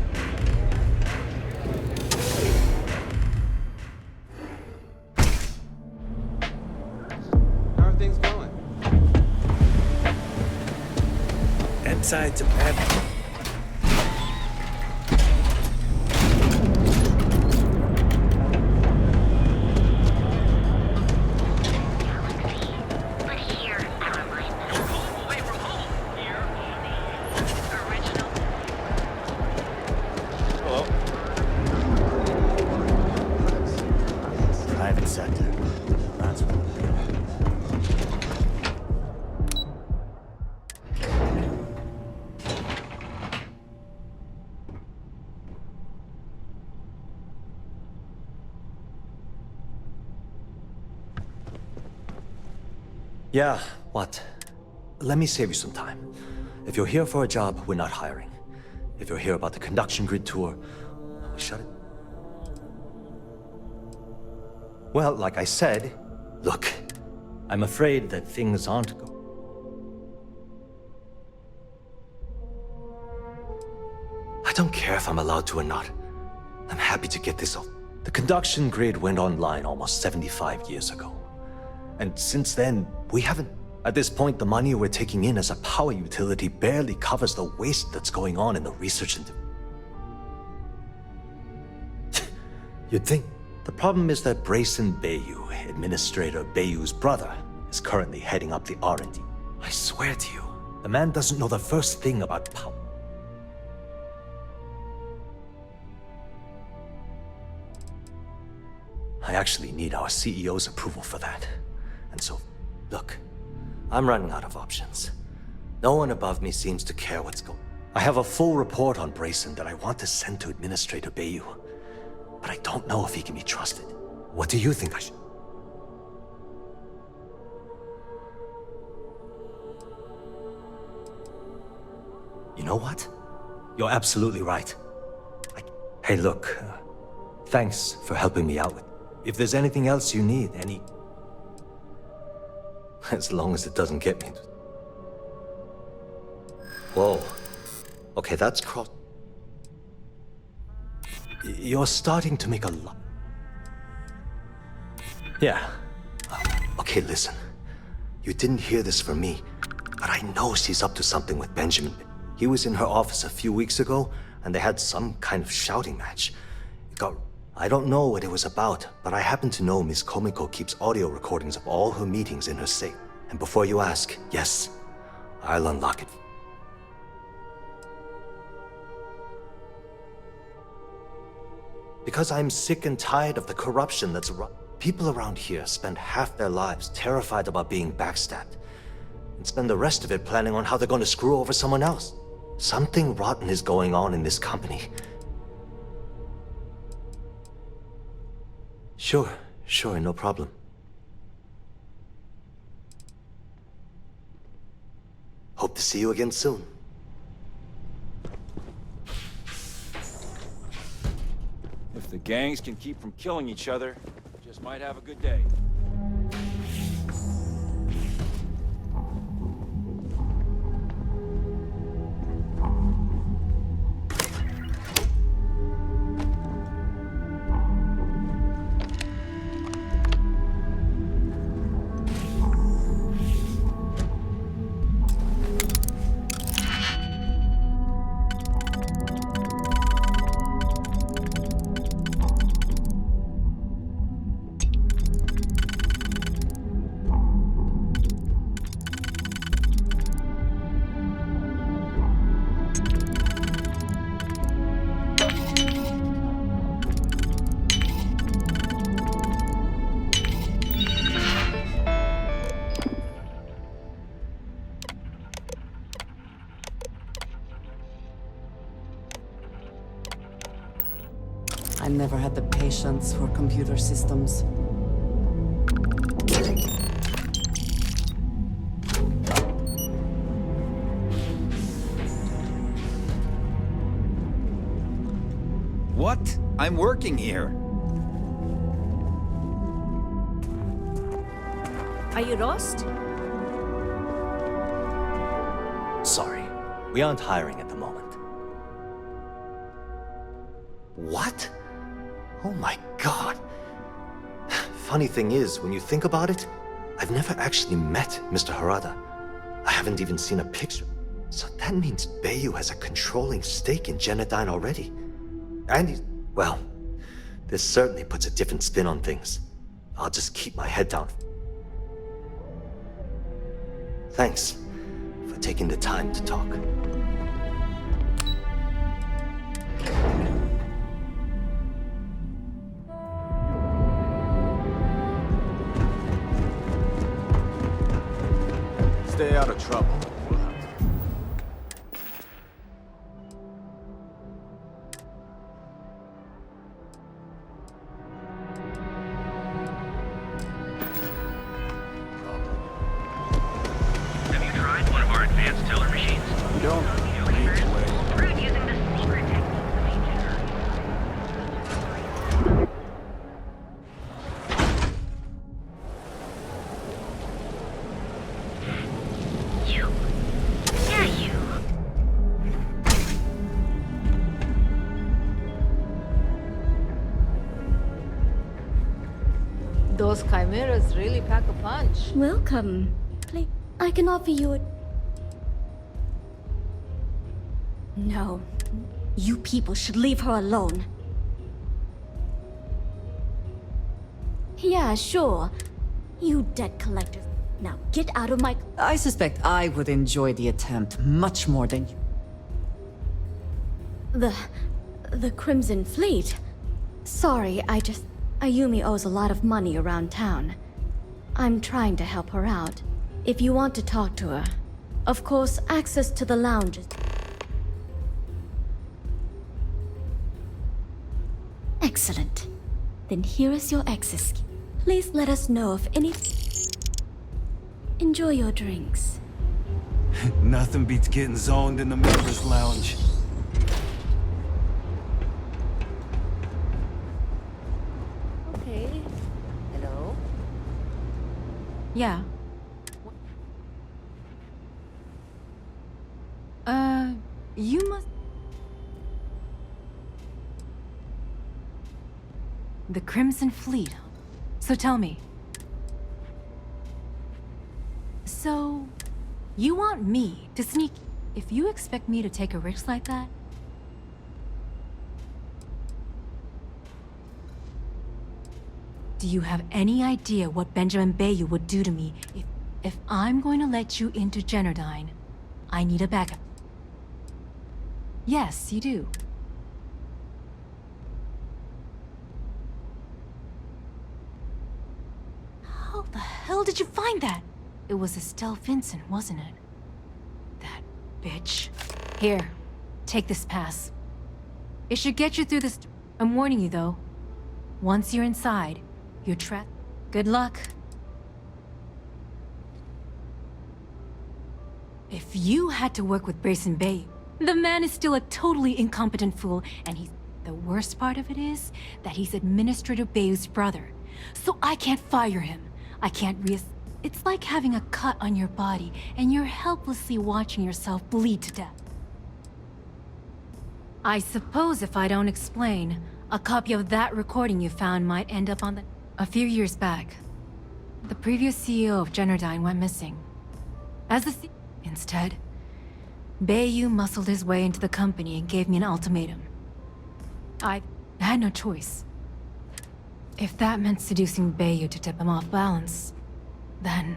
How are things going?
Emside's a bad...
Yeah, what? Let me save you some time. If you're here for a job, we're not hiring. If you're here about the conduction grid tour, we shut it. Well, like I said, look, I'm afraid that things aren't going. I don't care if I'm allowed to or not. I'm happy to get this off. The conduction grid went online almost 75 years ago. And since then, we haven't... At this point, the money we're taking in as a power utility barely covers the waste that's going on in the research and... You'd think. The problem is that Brayson Bayou, Administrator Bayou's brother, is currently heading up the R&D. I swear to you, the man doesn't know the first thing about power. I actually need our CEO's approval for that. And so, look, I'm running out of options. No one above me seems to care what's going on. I have a full report on Brayson that I want to send to Administrator Bayou, but I don't know if he can be trusted. What do you think I should... You know what? You're absolutely right. Hey, look, thanks for helping me out with. If there's anything else you need, as long as it doesn't get me. Whoa. Okay, that's cross. You're starting to make a lot. Yeah. Okay, listen. You didn't hear this from me, but I know she's up to something with Benjamin. He was in her office a few weeks ago, and they had some kind of shouting match. I don't know what it was about, but I happen to know Miss Komiko keeps audio recordings of all her meetings in her safe. And before you ask, yes, I'll unlock it. Because I'm sick and tired of the corruption that's people around here spend half their lives terrified about being backstabbed, and spend the rest of it planning on how they're going to screw over someone else. Something rotten is going on in this company. Sure, no problem. Hope to see you again soon.
If the gangs can keep from killing each other, just might have a good day.
I never had the patience for computer systems.
What? I'm working here.
Are you lost?
Sorry, we aren't hiring at the moment. What? Oh my god. Funny thing is, when you think about it, I've never actually met Mr. Harada. I haven't even seen a picture. So that means Bayu has a controlling stake in Genodyne already. And well, this certainly puts a different spin on things. I'll just keep my head down. Thanks for taking the time to talk.
Stay out of trouble.
Have you tried one of our advanced teller machines?
You don't.
Rude using this secret
Those chimeras really pack a punch.
Welcome. Please, I can offer you a... No. You people should leave her alone. Yeah, sure. You debt collectors. Now get out of my...
I suspect I would enjoy the attempt much more than you.
The Crimson Fleet. Sorry, Ayumi owes a lot of money around town. I'm trying to help her out. If you want to talk to her, of course, access to the lounge is... Excellent. Then here is your access key. Please let us know if any... Enjoy your drinks.
Nothing beats getting zoned in the members' lounge.
Yeah. You must... The Crimson Fleet. So tell me. So, you want me to sneak... If you expect me to take a risk like that... Do you have any idea what Benjamin Bayou would do to me if I'm going to let you into Generdyne? I need a backup. Yes, you do. How the hell did you find that? It was Estelle Vincent, wasn't it? That bitch. Here, take this pass. It should get you through this... I'm warning you, though. Once you're inside, you're trapped. Good luck. If you had to work with Grayson Bay, the man is still a totally incompetent fool, and he's... The worst part of it is that he's Administrator Bayou's brother. So I can't fire him. I can't It's like having a cut on your body, and you're helplessly watching yourself bleed to death. I suppose if I don't explain, a copy of that recording you found might end up on the... A few years back, the previous CEO of Generdyne went missing. As the Instead, Bayou muscled his way into the company and gave me an ultimatum. I had no choice. If that meant seducing Bayou to tip him off balance, then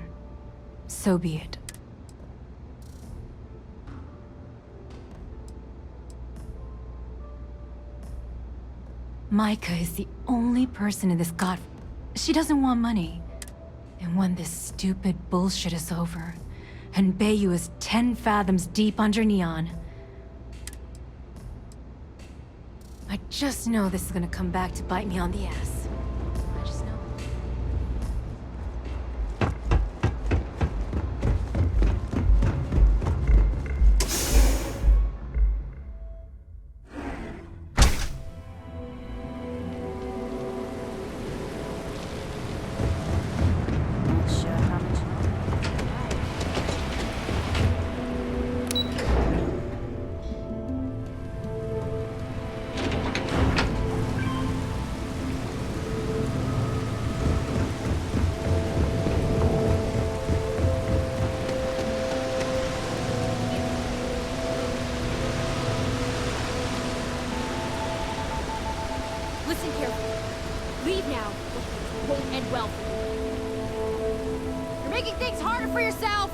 so be it. Micah is the only person in this She doesn't want money. And when this stupid bullshit is over, and Bayou is 10 fathoms deep under Neon, I just know this is gonna come back to bite me on the ass. I just know.
Listen carefully. Leave now. It won't end well for you. You're making things harder for yourself!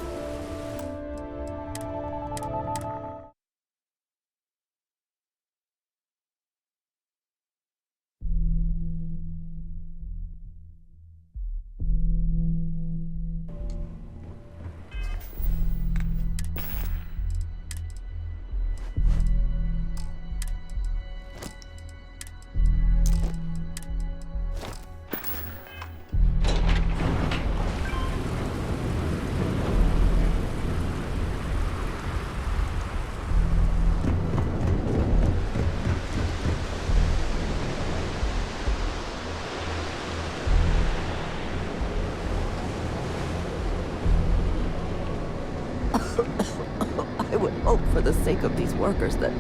I would hope for the sake of these workers that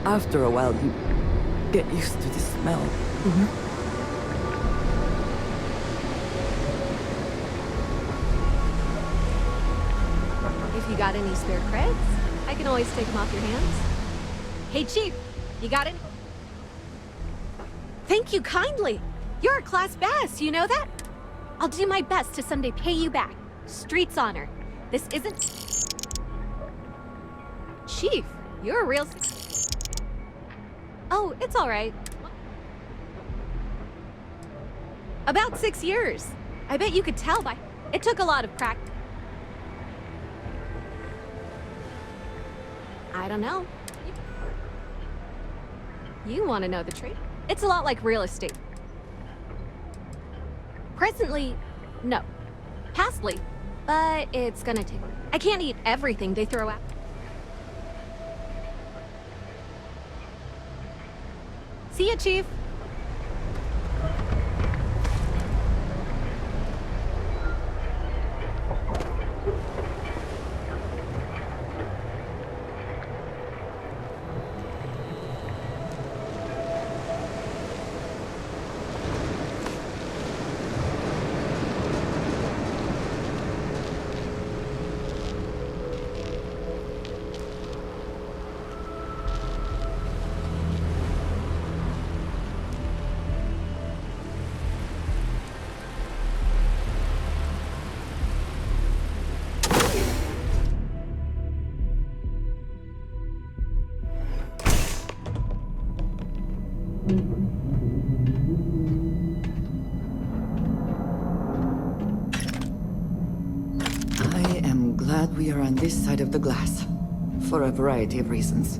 after a while you get used to the smell.
If you got any spare creds, I can always take them off your hands. Hey, Chief, you got any?
Thank you kindly. You're a class bass, you know that? I'll do my best to someday pay you back. Street's honor. This isn't...
Chief, you're a real... Oh, it's all right. About 6 years. I bet you could tell by... It took a lot of practice. I don't know. You want to know the truth? It's a lot like real estate. Presently, no. Pastly, but it's gonna take... I can't eat everything they throw out. See ya, Chief.
I am glad we are on this side of the glass. For a variety of reasons.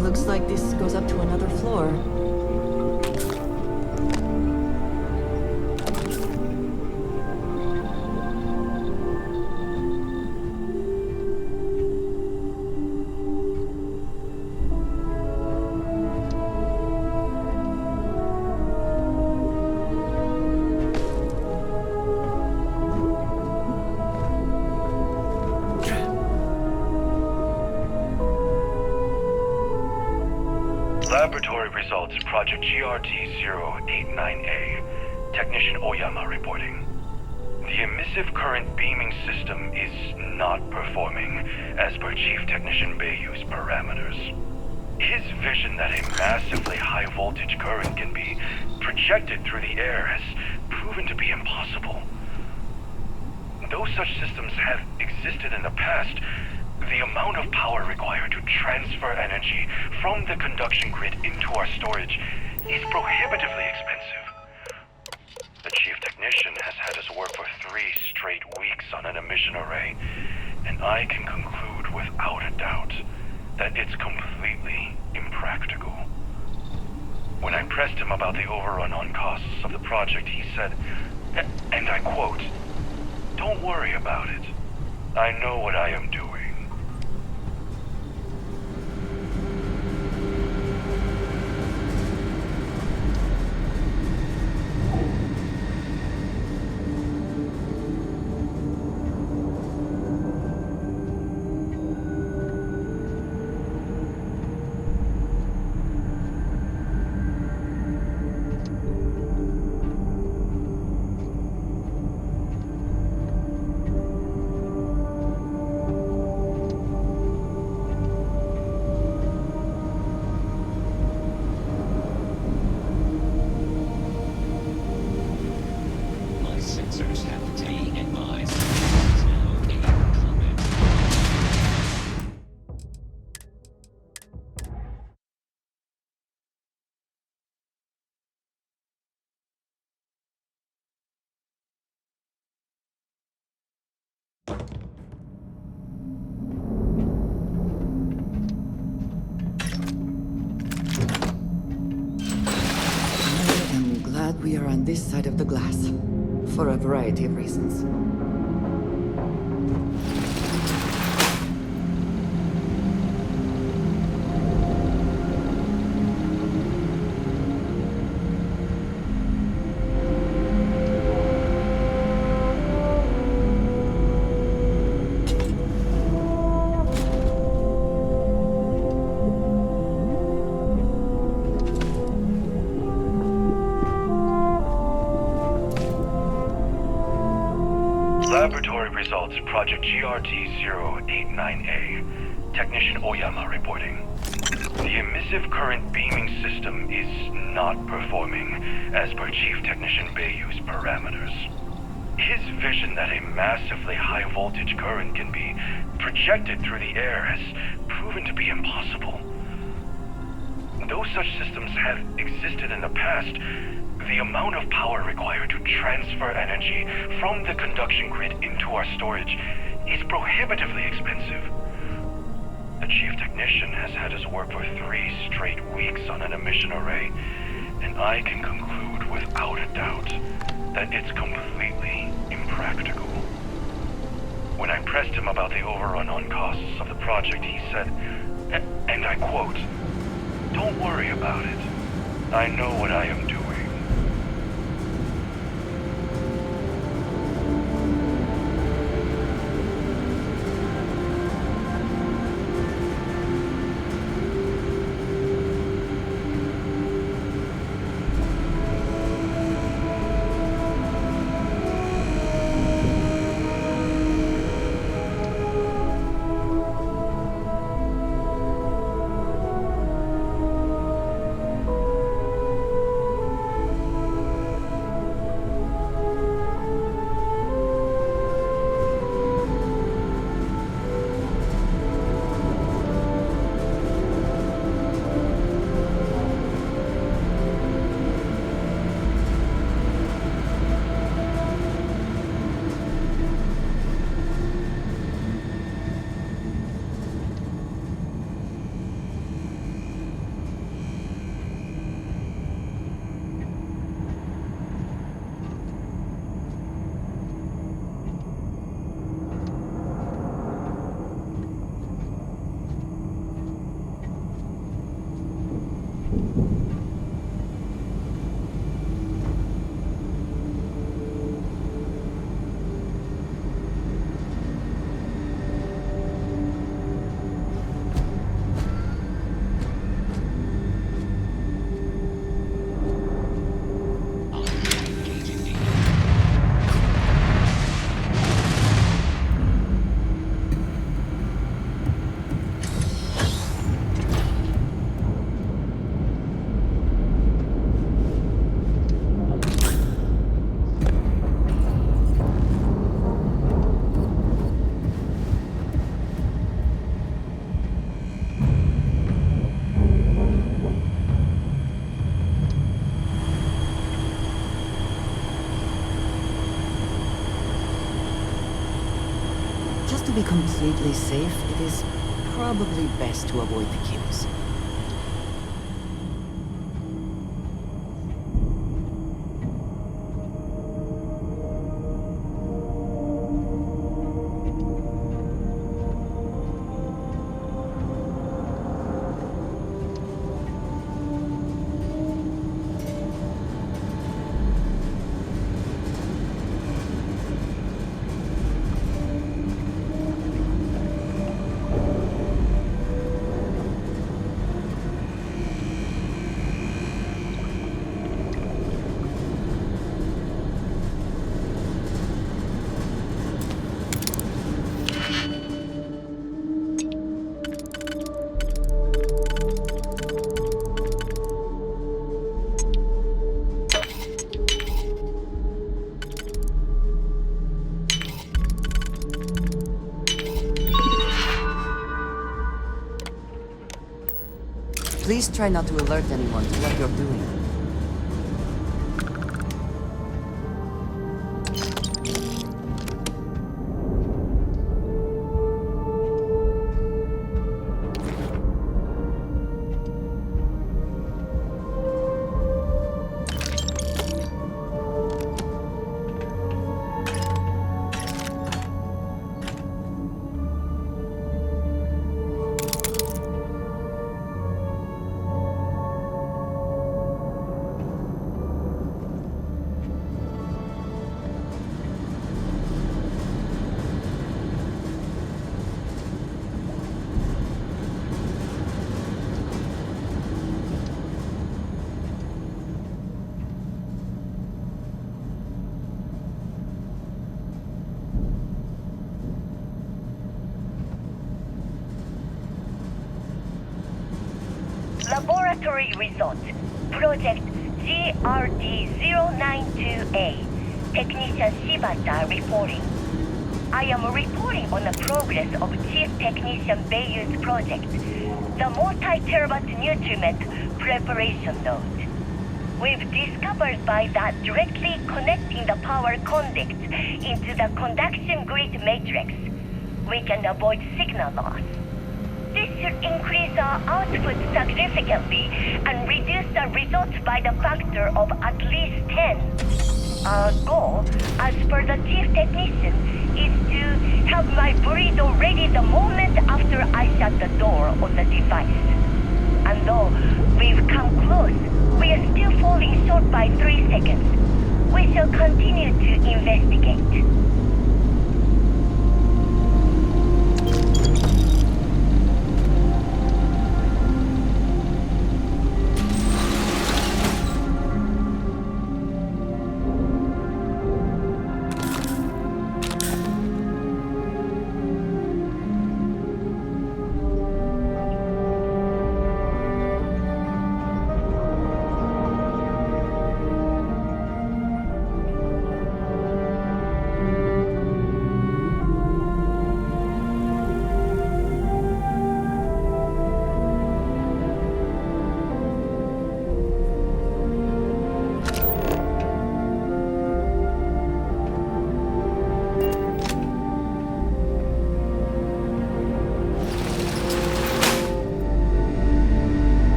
Looks like this goes up to another floor.
Laboratory results, Project GRT-089A. Technician Oyama reporting. The emissive current beaming system is not performing as per Chief Technician Bayou's parameters. His vision that a massively high voltage current can be projected through the air has proven to be impossible. Though such systems have existed in the past, the amount of power required to transfer energy from the conduction grid into our storage is prohibitively expensive. The Chief Technician has had us work for 3 straight weeks on an emission array, and I can conclude without a doubt that it's completely impractical. When I pressed him about the overrun on costs of the project, he said, and I quote, "Don't worry about it. I know what I am doing."
We are on this side of the glass, for a variety of reasons.
Laboratory results, Project GRT-089A. Technician Oyama reporting. The emissive current beaming system is not performing as per Chief Technician Beiyu's parameters. His vision that a massively high voltage current can be projected through the air has proven to be impossible. Though such systems have existed in the past, the amount of power required to transfer energy from the conduction grid into our storage is prohibitively expensive. The Chief Technician has had us work for 3 straight weeks on an emission array, and I can conclude without a doubt that it's completely impractical. When I pressed him about the overrun on costs of the project, he said, and I quote, "Don't worry about it. I know what I am doing."
Just to be completely safe, it is probably best to avoid the queues. Please try not to alert anyone to what you're doing.
Laboratory results. Project GRD-092A. Technician Shibata reporting. I am reporting on the progress of Chief Technician Beiyu's project, the multi-terabyte nutriment preparation node. We've discovered by that directly connecting the power conducts into the conduction grid matrix, we can avoid signal loss. This should increase our output significantly and reduce the results by the factor of at least 10. Our goal, as per the chief technician, is to have my burrito ready the moment after I shut the door on the device. And though we've come close, we are still falling short by 3 seconds. We shall continue to investigate.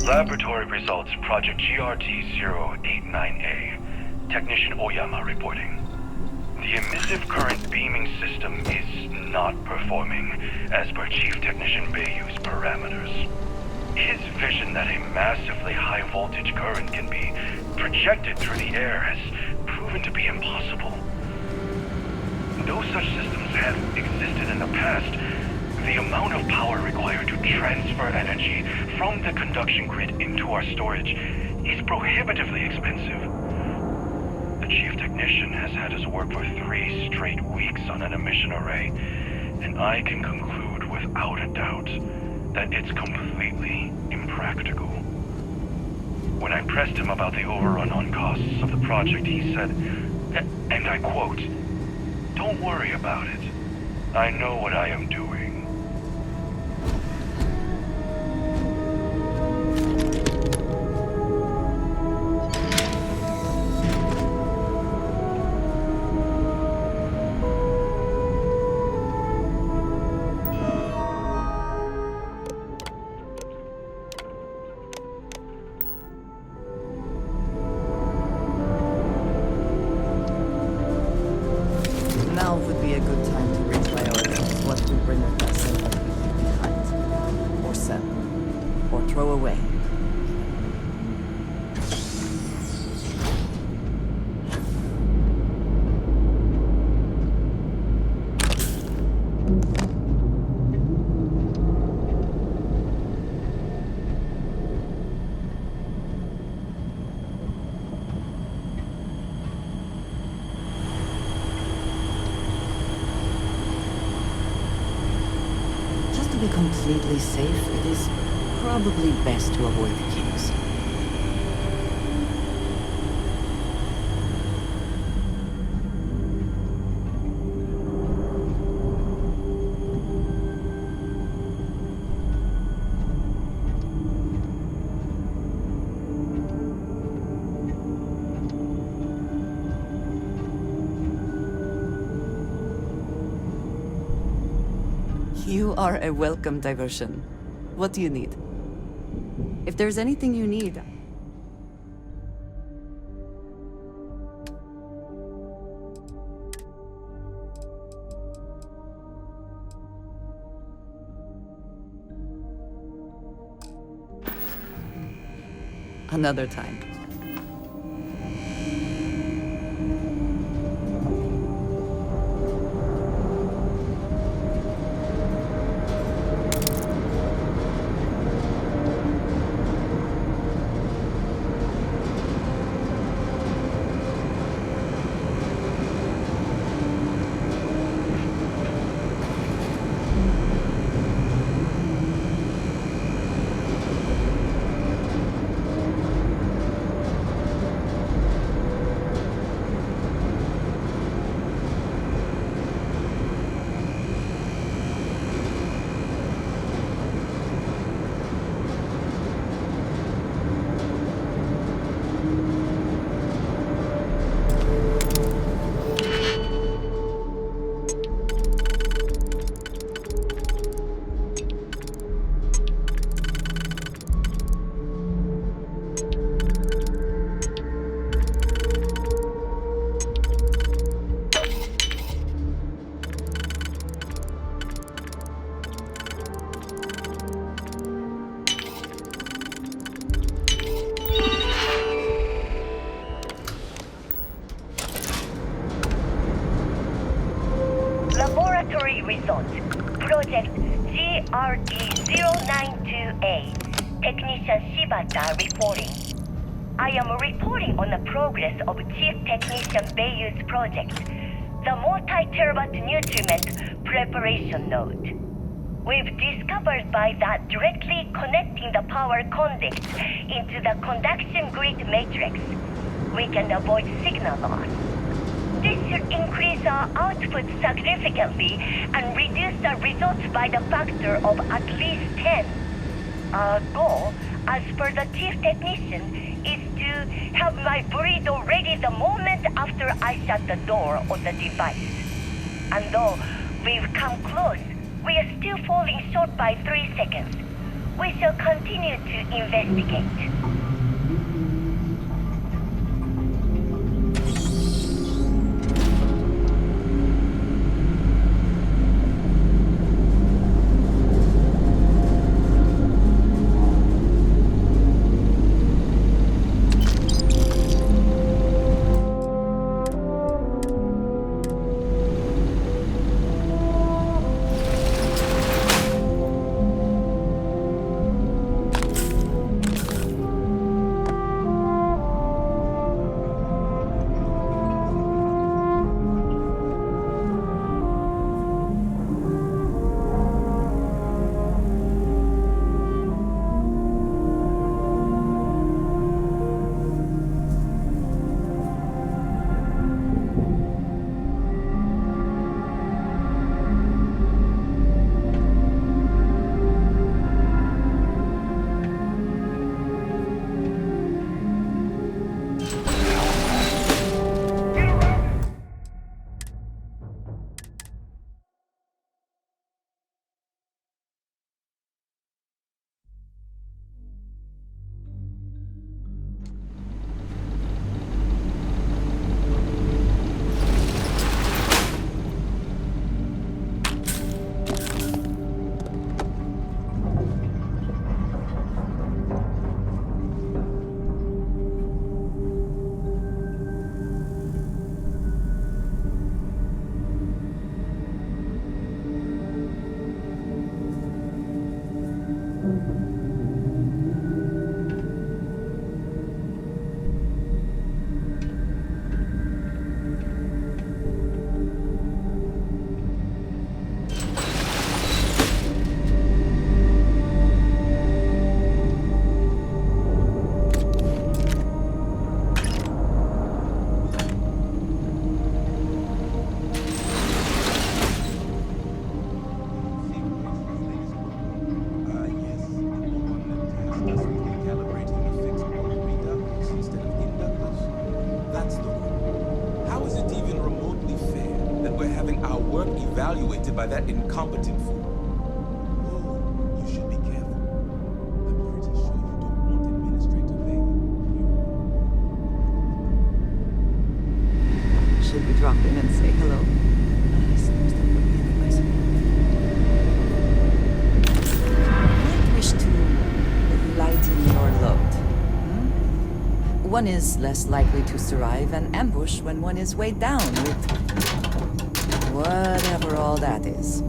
Laboratory results, Project GRT-089A. Technician Oyama reporting. The emissive current beaming system is not performing as per Chief Technician Beiyu's parameters. His vision that a massively high voltage current can be projected through the air has proven to be impossible. Though such systems have existed in the past, the amount of power required to transfer energy from the conduction grid into our storage is prohibitively expensive. The Chief Technician has had us work for 3 straight weeks on an emission array, and I can conclude without a doubt that it's completely impractical. When I pressed him about the overrun on costs of the project, he said, and I quote, "Don't worry about it. I know what I am doing."
Now would be a good time to reprioritize what we bring completely safe, it is probably best to avoid the queues. You are a welcome diversion. What do you need? If there's anything you need... Another time.
Laboratory results. Project GRD-092A. Technician Shibata reporting. I am reporting on the progress of Chief Technician Beiyu's project, the multi-terabyte nutriment preparation node. We've discovered by that directly connecting the power conducts into the conduction grid matrix, we can avoid signal loss. This should increase our output significantly and reduce the results by the factor of at least 10. Our goal, as per the chief technician, is to have my burrito ready the moment after I shut the door on the device. And though we've come close, we are still falling short by 3 seconds. We shall continue to investigate.
evaluated by that incompetent fool. Oh, you should be careful. I'm pretty sure you don't want Administrator Vale.
Should we drop in and say hello? Seems that would be the place. Might wish to lighten your load. One is less likely to survive an ambush when one is weighed down with whatever all that is.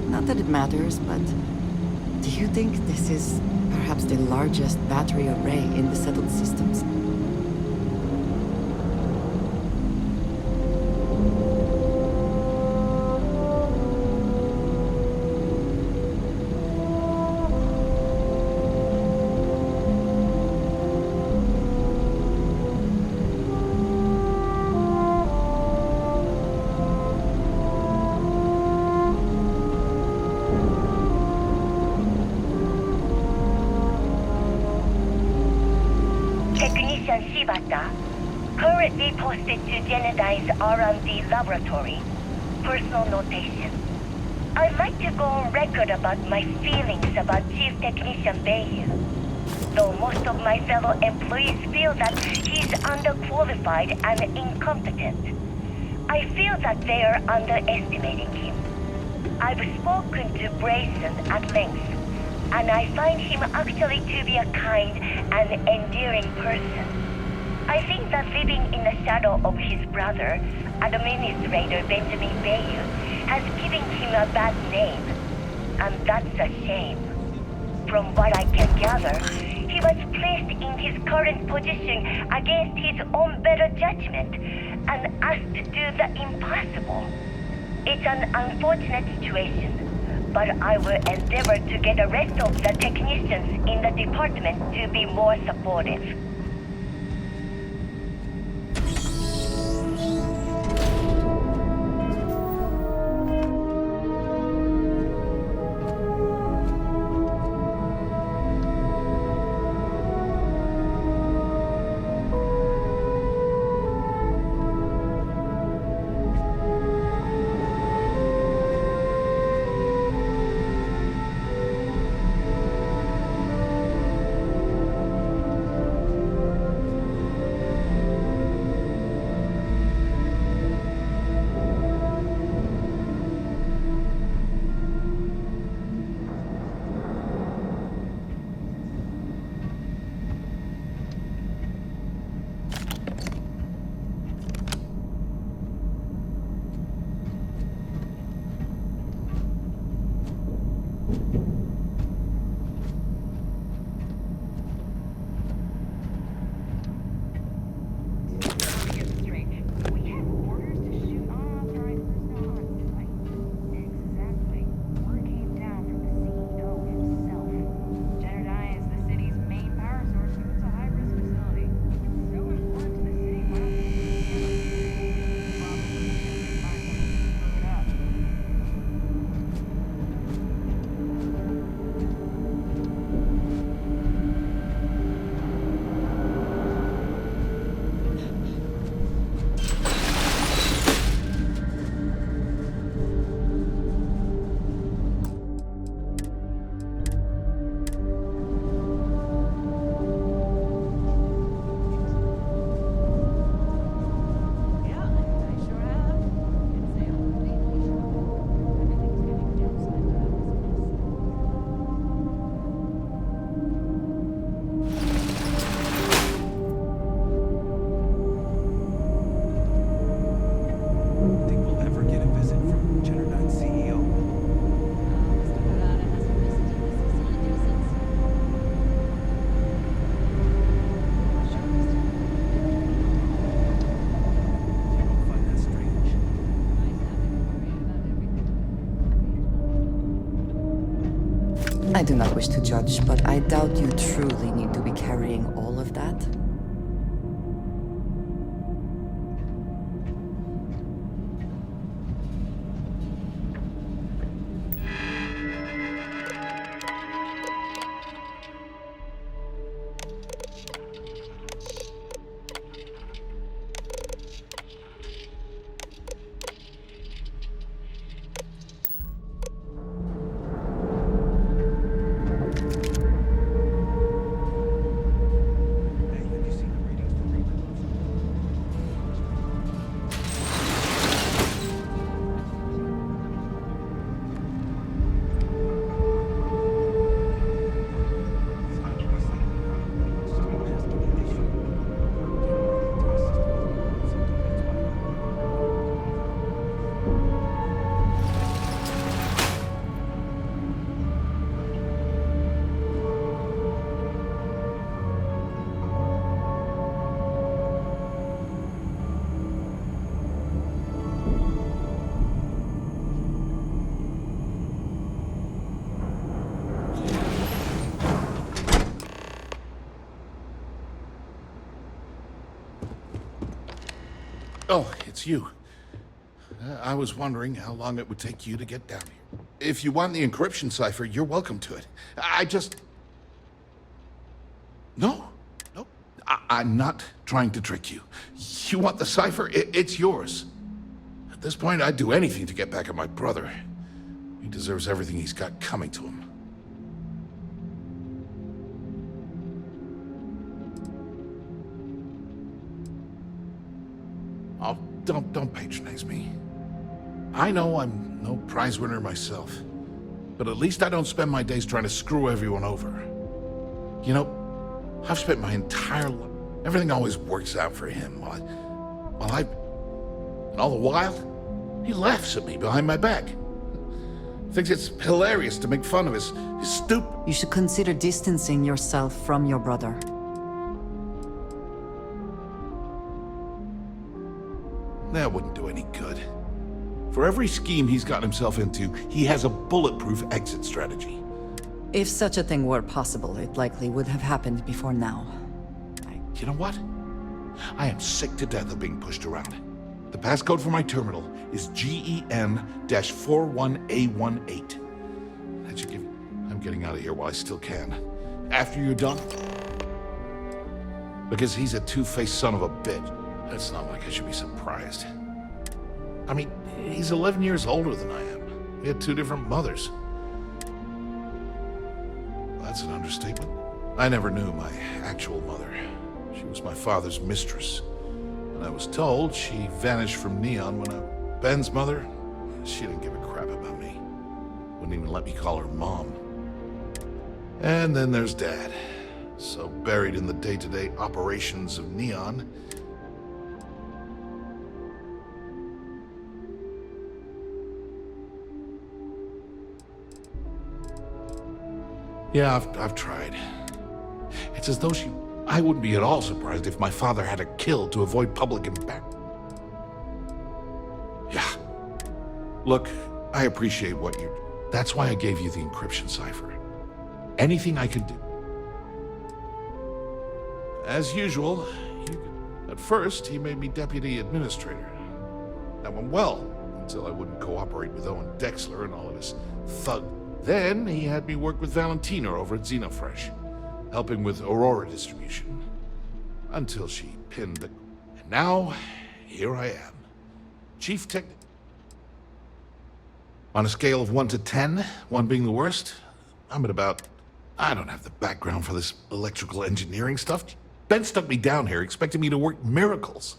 Not that it matters, but do you think this is perhaps the largest battery array in the settled systems?
Currently posted to Genodyne's R&D laboratory. Personal notation. I'd like to go on record about my feelings about Chief Technician Bayou. Though most of my fellow employees feel that he's underqualified and incompetent, I feel that they are underestimating him. I've spoken to Brayson at length, and I find him actually to be a kind and endearing person. I think that living in the shadow of his brother, Administrator Benjamin Bayou, has given him a bad name, and that's a shame. From what I can gather, he was placed in his current position against his own better judgment and asked to do the impossible. It's an unfortunate situation, but I will endeavor to get the rest of the technicians in the department to be more supportive.
I do not wish to judge, but I doubt you truly need to be carrying all of that.
Oh, it's you. I was wondering how long it would take you to get down here. If you want the encryption cipher, you're welcome to it. No. I'm not trying to trick you. You want the cipher? It's yours. At this point, I'd do anything to get back at my brother. He deserves everything he's got coming to him. Oh, don't patronize me. I know I'm no prize winner myself, but at least I don't spend my days trying to screw everyone over. You know, I've spent my entire life. Everything always works out for him, and all the while, he laughs at me behind my back. Thinks it's hilarious to make fun of his stupid...
You should consider distancing yourself from your brother.
That wouldn't do any good. For every scheme he's gotten himself into, he has a bulletproof exit strategy.
If such a thing were possible, it likely would have happened before now.
You know what? I am sick to death of being pushed around. The passcode for my terminal is GEN-41A18. That should give... I'm getting out of here while I still can. After you're done... Because he's a two-faced son of a bitch. It's not like I should be surprised. I mean, he's 11 years older than I am. We had two different mothers. That's an understatement. I never knew my actual mother. She was my father's mistress. And I was told she vanished from Neon when Ben's mother, she didn't give a crap about me. Wouldn't even let me call her Mom. And then there's Dad. So buried in the day-to-day operations of Neon. Yeah, I've tried. It's as though I wouldn't be at all surprised if my father had her killed to avoid public embarrassment. Yeah. Look, I appreciate what you... That's why I gave you the encryption cipher. Anything I could do. As usual, at first, he made me deputy administrator. That went well, until I wouldn't cooperate with Owen Dexler and all of his thug. Then he had me work with Valentina over at Xenofresh, helping with Aurora distribution, until she pinned the... And now, here I am, Chief Tech... On a scale of 1 to 10, 1 being the worst, I'm at about... I don't have the background for this electrical engineering stuff. Ben stuck me down here expecting me to work miracles.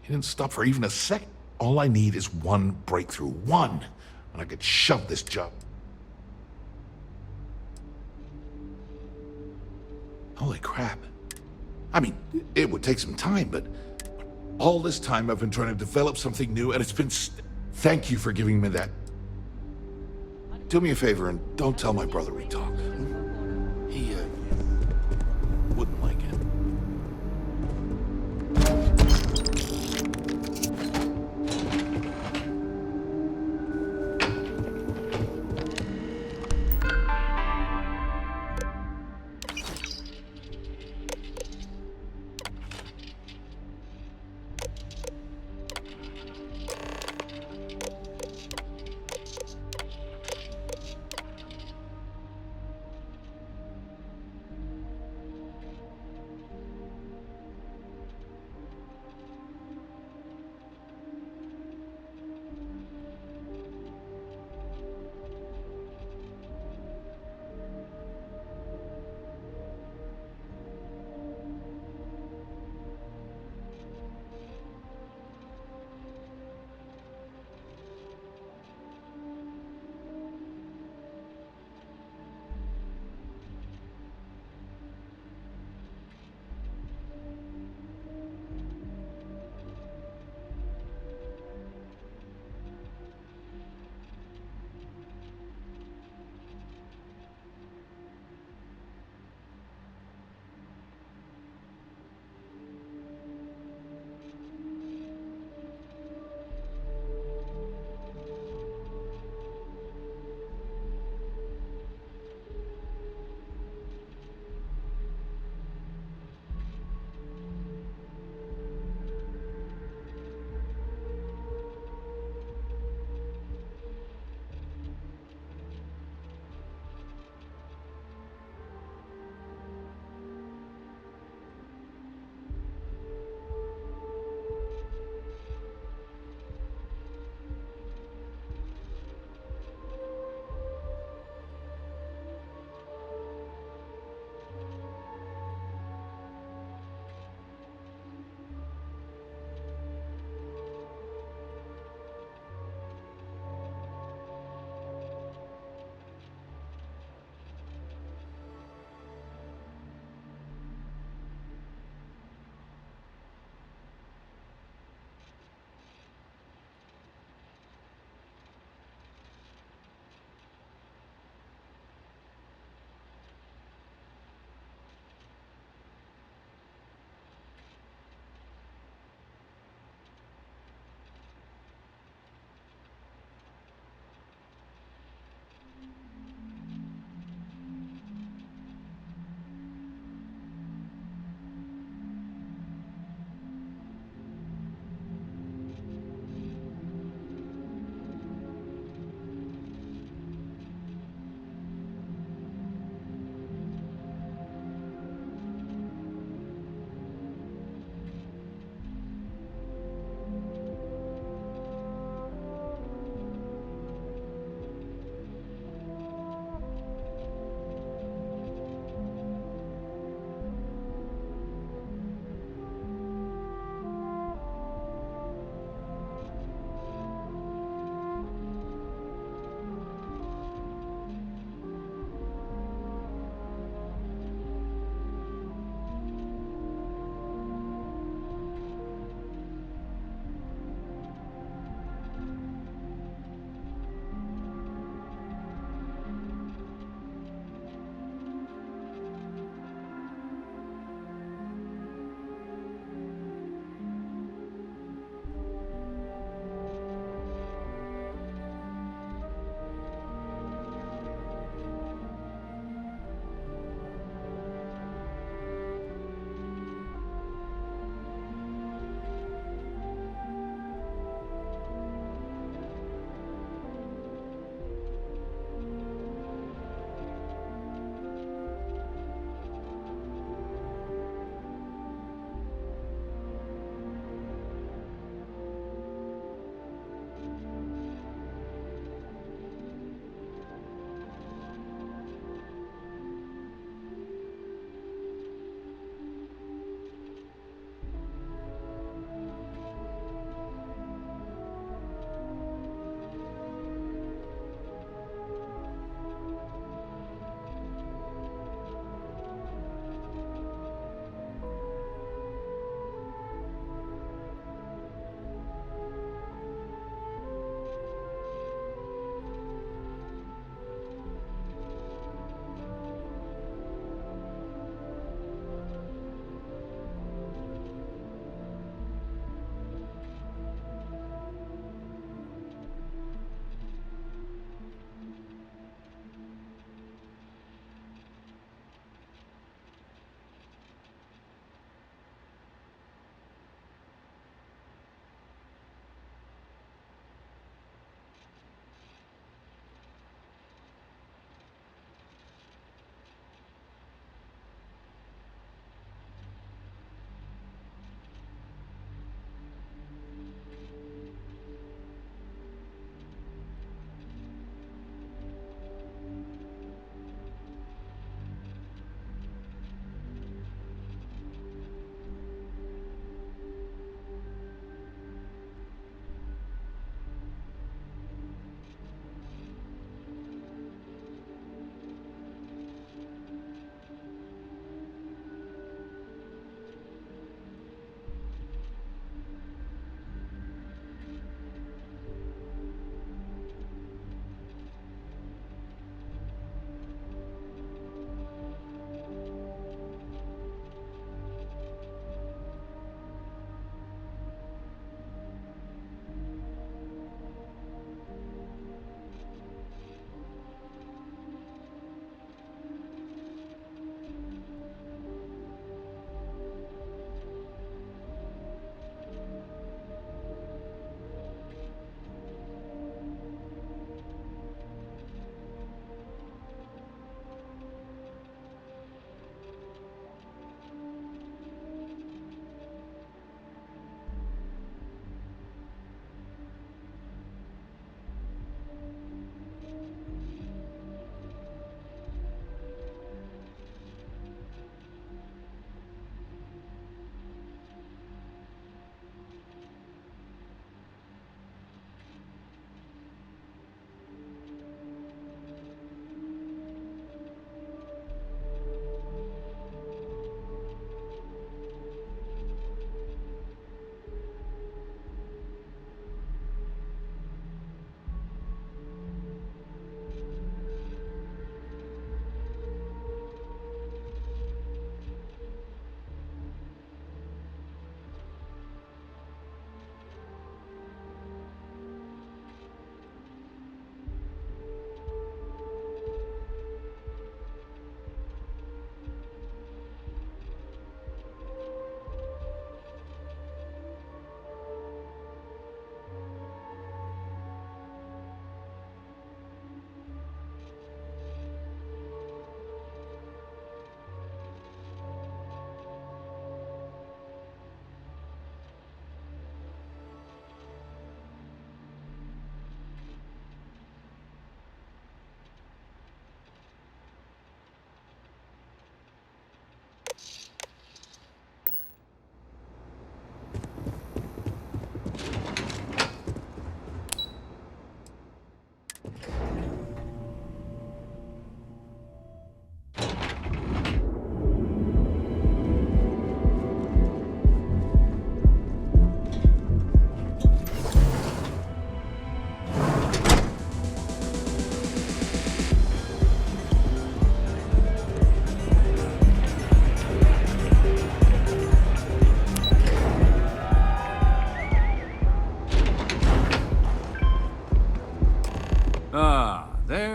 He didn't stop for even a second. All I need is one breakthrough, one, and I could shove this job. Holy crap. I mean, it would take some time, but all this time I've been trying to develop something new, and it's been... Thank you for giving me that. Do me a favor and don't tell my brother we talked. He, wouldn't like it.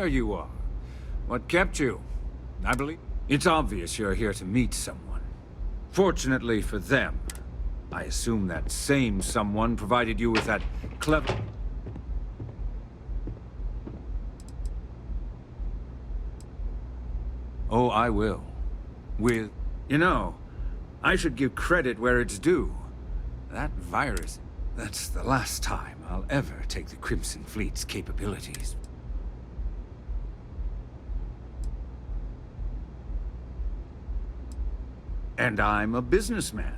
you are. What kept you? I believe it's obvious you're here to meet someone. Fortunately for them, I assume that same someone provided you with that clever... Oh, I will. With... You know, I should give credit where it's due. That virus... That's the last time I'll ever take the Crimson Fleet's capabilities. And I'm a businessman.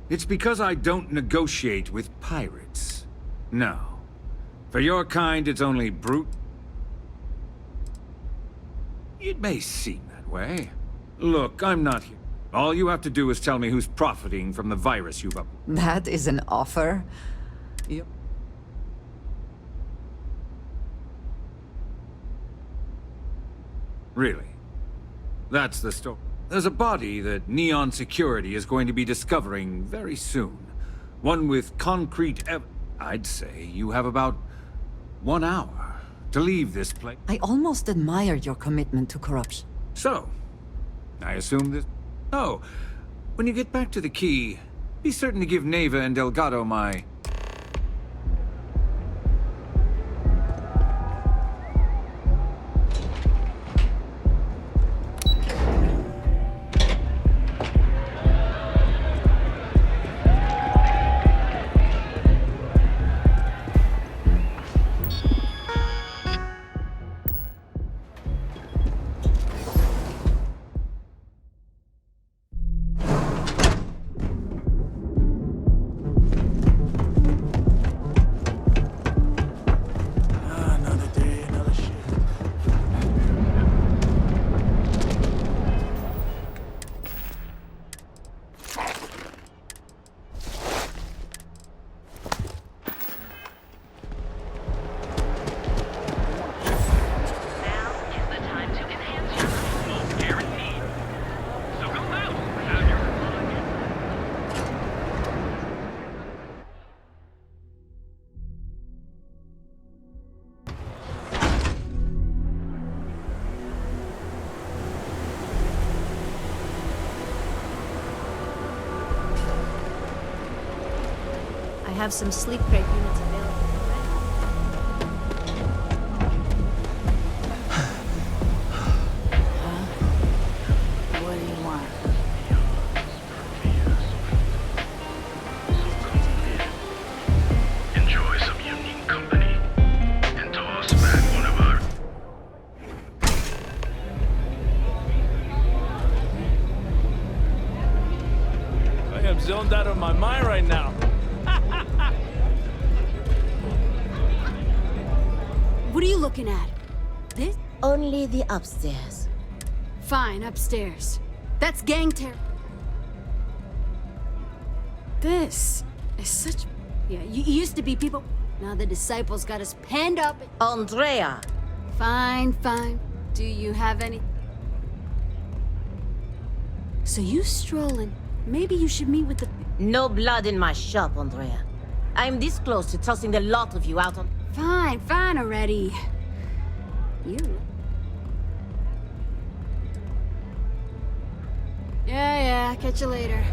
It's because I don't negotiate with pirates. No. For your kind, it's only brute... It may seem that way. Look, I'm not here. All you have to do is tell me who's profiting from the virus you've up...
That is an offer? Yep.
Really? That's the story. There's a body that Neon Security is going to be discovering very soon. One with concrete I'd say you have about 1 hour to leave this place.
I almost admire your commitment to corruption.
So, I assume this... Oh, when you get back to the key, be certain to give Neva and Delgado my...
I have some sleep crate units available.
What do you want?
Enjoy some unique company and toss back one of our...
I am zoned out of my mind right now.
What are you looking at? This?
Only the upstairs.
Fine, upstairs. That's gang terror. This is such... Yeah, you used to be people... Now the disciples got us penned up...
Andrea!
Fine, fine. Do you have any... So you strolling. Maybe you should meet with the...
No blood in my shop, Andrea. I'm this close to tossing the lot of you out on...
Fine, fine already. You... Yeah, catch you later.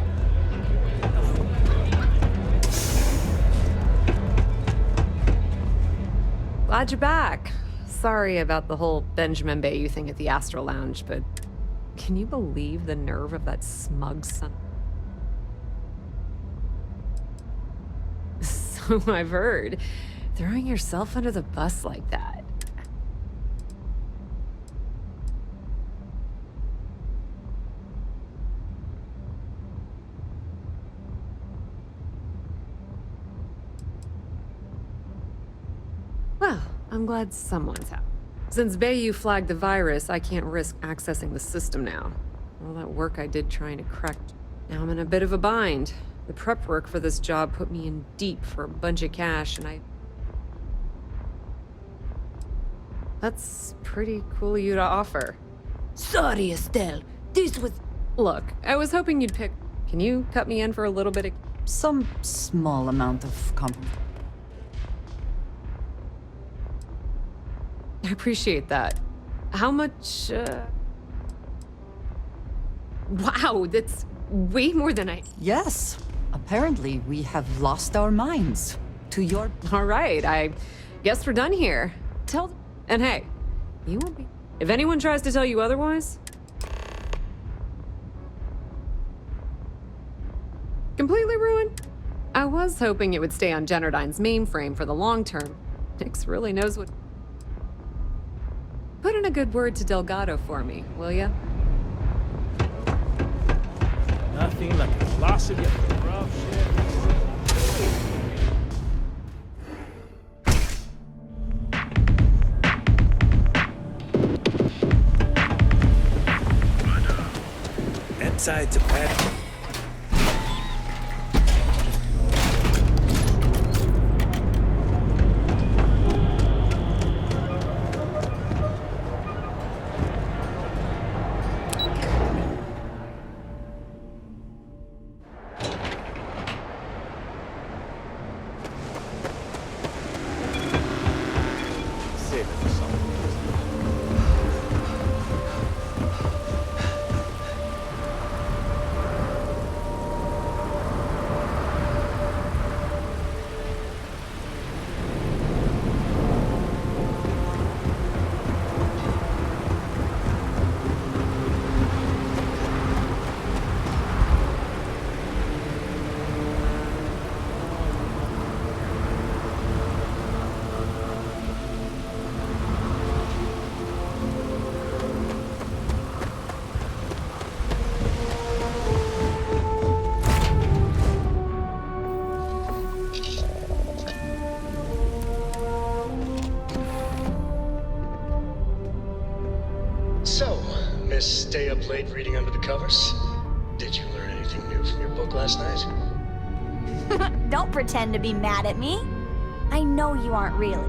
Glad you're back. Sorry about the whole Benjamin Bayou thing at the Astro Lounge, but can you believe the nerve of that smug son? So I've heard. Throwing yourself under the bus like that. Well, I'm glad someone's happy. Since Bayou flagged the virus, I can't risk accessing the system now. All that work I did trying to crack... Now I'm in a bit of a bind. The prep work for this job put me in deep for a bunch of cash, and That's pretty cool of you to offer.
Sorry, Estelle. This was...
Look, I was hoping you'd pick... Can you cut me in for a little bit of...
Some small amount of
I appreciate that. How much, Wow, that's way more than I...
Yes. Apparently, we have lost our minds. To your...
All right, I guess we're done here. And hey, you won't be... If anyone tries to tell you otherwise... Completely ruined? I was hoping it would stay on Generdyne's mainframe for the long term. Nix really knows what... Put in a good word to Delgado for me, will ya?
Nothing like a glass of your rough shit. That side's a bad.
Stay up late reading under the covers? Did you learn anything new from your book last night?
Don't pretend to be mad at me. I know you aren't really.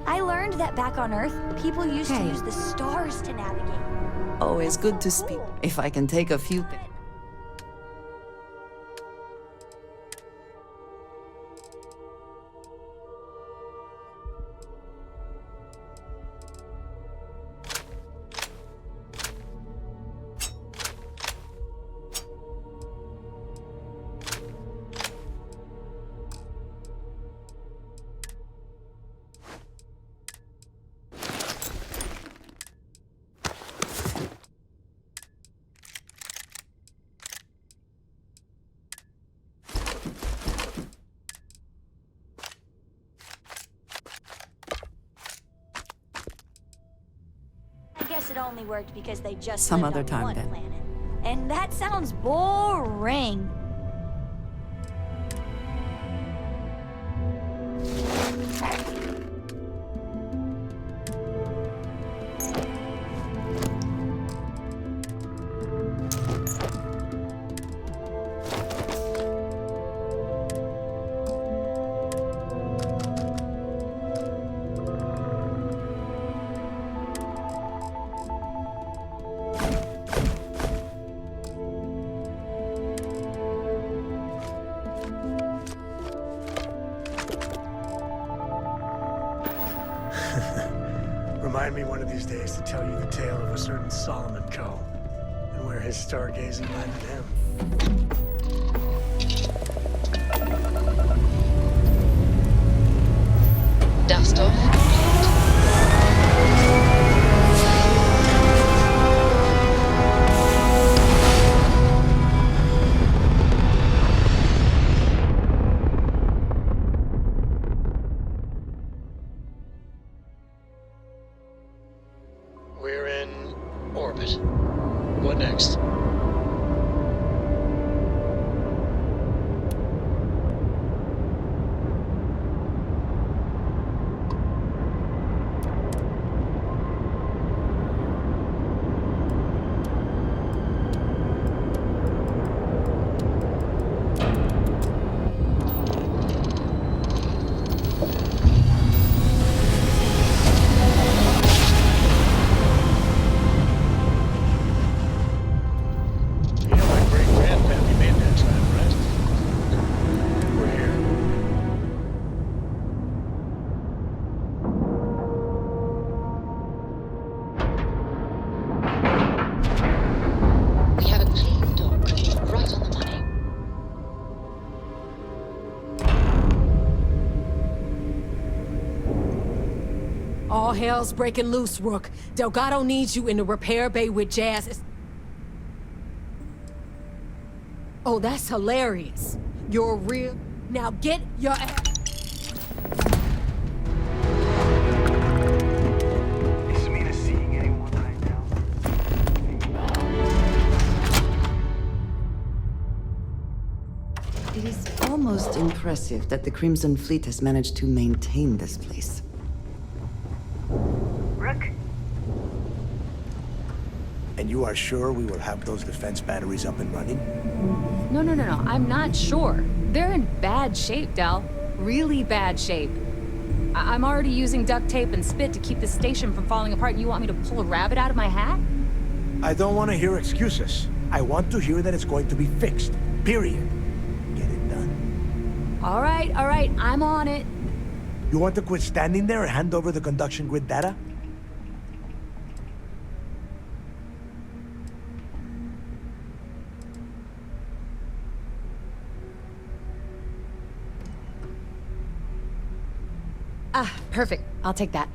I learned that back on Earth, people used to use the stars to navigate.
Always good to speak. If I can take a few things.
I guess it only worked because they just
Some
lived
other
on
time
one
then.
planet. And that sounds boring.
remind me one of these days to tell you the tale of a certain Solomon Coe, and where his stargazing landed him.
Dust off.
We're in orbit. What next?
We have a clean dock, right on the money.
All hell's breaking loose, Rook. Delgado needs you in the repair bay with Jazz. Oh, that's hilarious. You're real. Now get your ass.
Is Mina seeing anyone right now?
It is almost impressive that the Crimson Fleet has managed to maintain this place.
Rook,
And you are sure we will have those defense batteries up and running?
No. I'm not sure. They're in bad shape, Del. Really bad shape. I'm already using duct tape and spit to keep the station from falling apart, and you want me to pull a rabbit out of my hat?
I don't want to hear excuses. I want to hear that it's going to be fixed. Period. Get it done.
All right. I'm on it.
You want to quit standing there and hand over the conduction grid data?
Ah, perfect. I'll take that.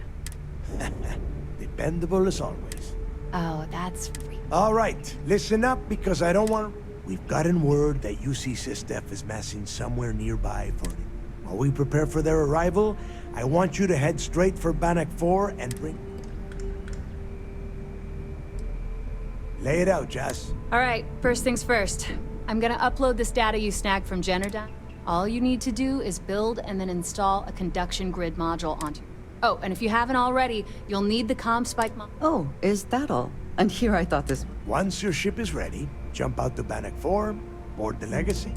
Dependable as always.
Oh, that's free.
All right, listen up because I don't want... We've gotten word that UC SysDef is massing somewhere nearby for... While we prepare for their arrival, I want you to head straight for Bannock 4 and bring... Lay it out, Jazz.
All right, first things first. I'm gonna upload this data you snagged from Generdyne. All you need to do is build and then install a conduction grid module onto... Oh, and if you haven't already, you'll need the comm spike
Oh, is that all? And here I thought this...
Once your ship is ready, jump out to Bannock 4, board the Legacy.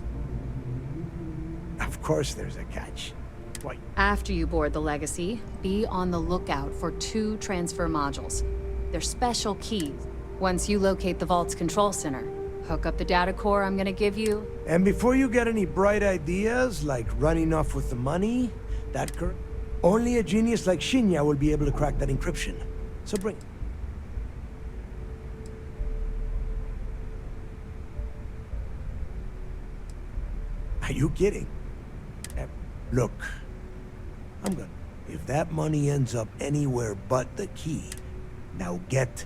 Of course there's a catch. Why?
After you board the Legacy, be on the lookout for 2 transfer modules. They're special keys. Once you locate the Vault's control center, hook up the data core I'm gonna give you.
And before you get any bright ideas, like running off with the money, only a genius like Shinya will be able to crack that encryption. So bring it. Are you kidding? Look, I'm gonna... If that money ends up anywhere but the key, now get...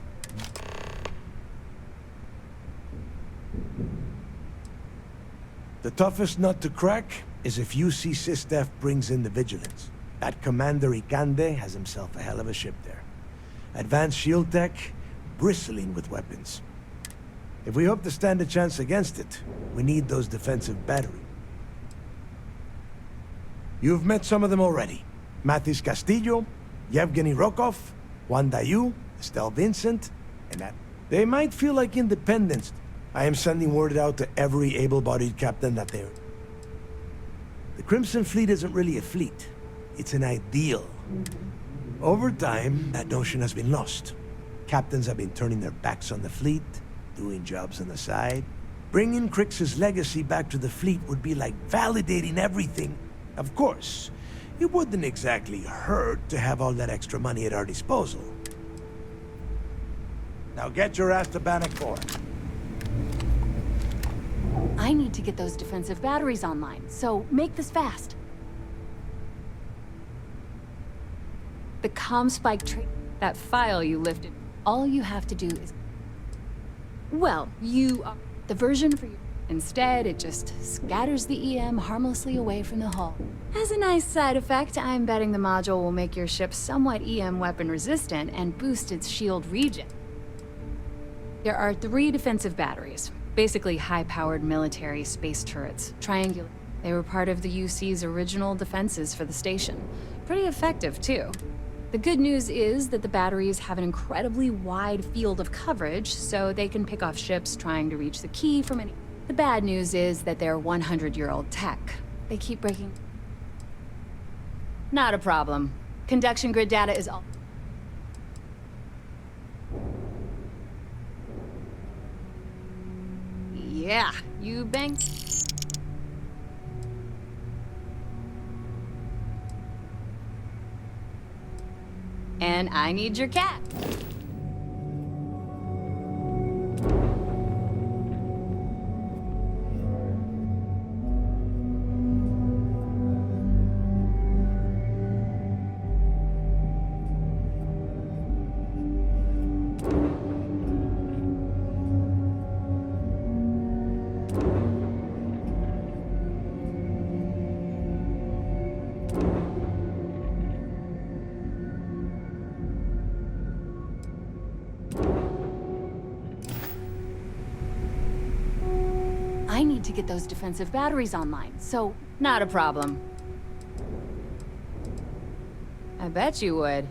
The toughest nut to crack is if UC SysDef brings in the Vigilance. That Commander Ikande has himself a hell of a ship there. Advanced shield tech, bristling with weapons. If we hope to stand a chance against it, we need those defensive batteries. You've met some of them already. Mathis Castillo, Yevgeny Rokov, Juan Dayu, Estelle Vincent, and that. They might feel like independents. I am sending word out to every able-bodied captain that they're... The Crimson Fleet isn't really a fleet. It's an ideal. Over time, that notion has been lost. Captains have been turning their backs on the fleet, doing jobs on the side. Bringing Crix's legacy back to the fleet would be like validating everything. Of course, it wouldn't exactly hurt to have all that extra money at our disposal. Now get your ass to Bannock 4.
I need to get those defensive batteries online, so make this fast. The ComSpike that file you lifted, all you have to do is... Well, you are the version for you. Instead, it just scatters the EM harmlessly away from the hull. As a nice side effect, I'm betting the module will make your ship somewhat EM weapon resistant and boost its shield regen. There are 3 defensive batteries, basically high-powered military space turrets, triangular. They were part of the UC's original defenses for the station. Pretty effective, too. The good news is that the batteries have an incredibly wide field of coverage, so they can pick off ships trying to reach the key from any... The bad news is that they're 100-year-old tech. They keep breaking... Not a problem. Conduction grid data is all... Yeah, you bang... And I need your cat. I need to get those defensive batteries online, so... Not a problem. I bet you would.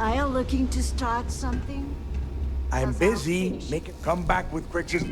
Are you looking to start something?
I'm busy. Make it come back with Crix's.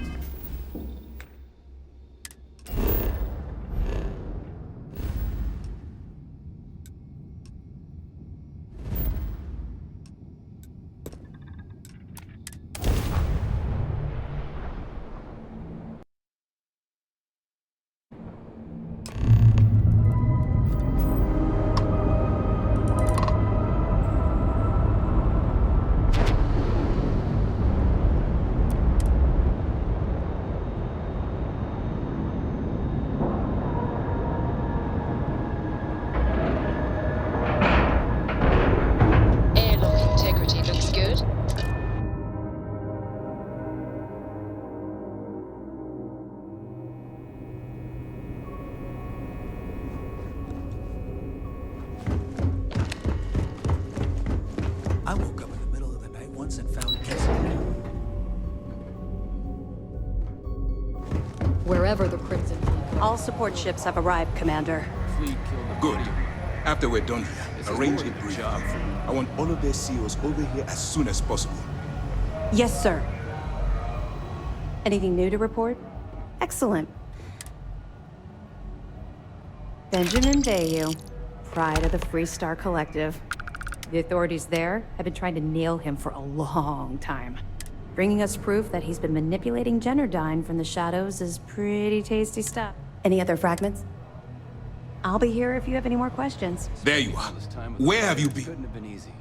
I woke up in the middle of the night once and found
Wherever the Crimson.
All support ships have arrived, Commander.
Good. After we're done here, arrange a briefing. I want all of their CEOs over here as soon as possible.
Yes, sir. Anything new to report? Excellent. Benjamin Bayou, pride of the Free Star Collective. The authorities there have been trying to nail him for a long time. Bringing us proof that he's been manipulating Generdyne from the shadows is pretty tasty stuff. Any other fragments? I'll be here if you have any more questions.
There you are. Where have you been?
Couldn't have been easy.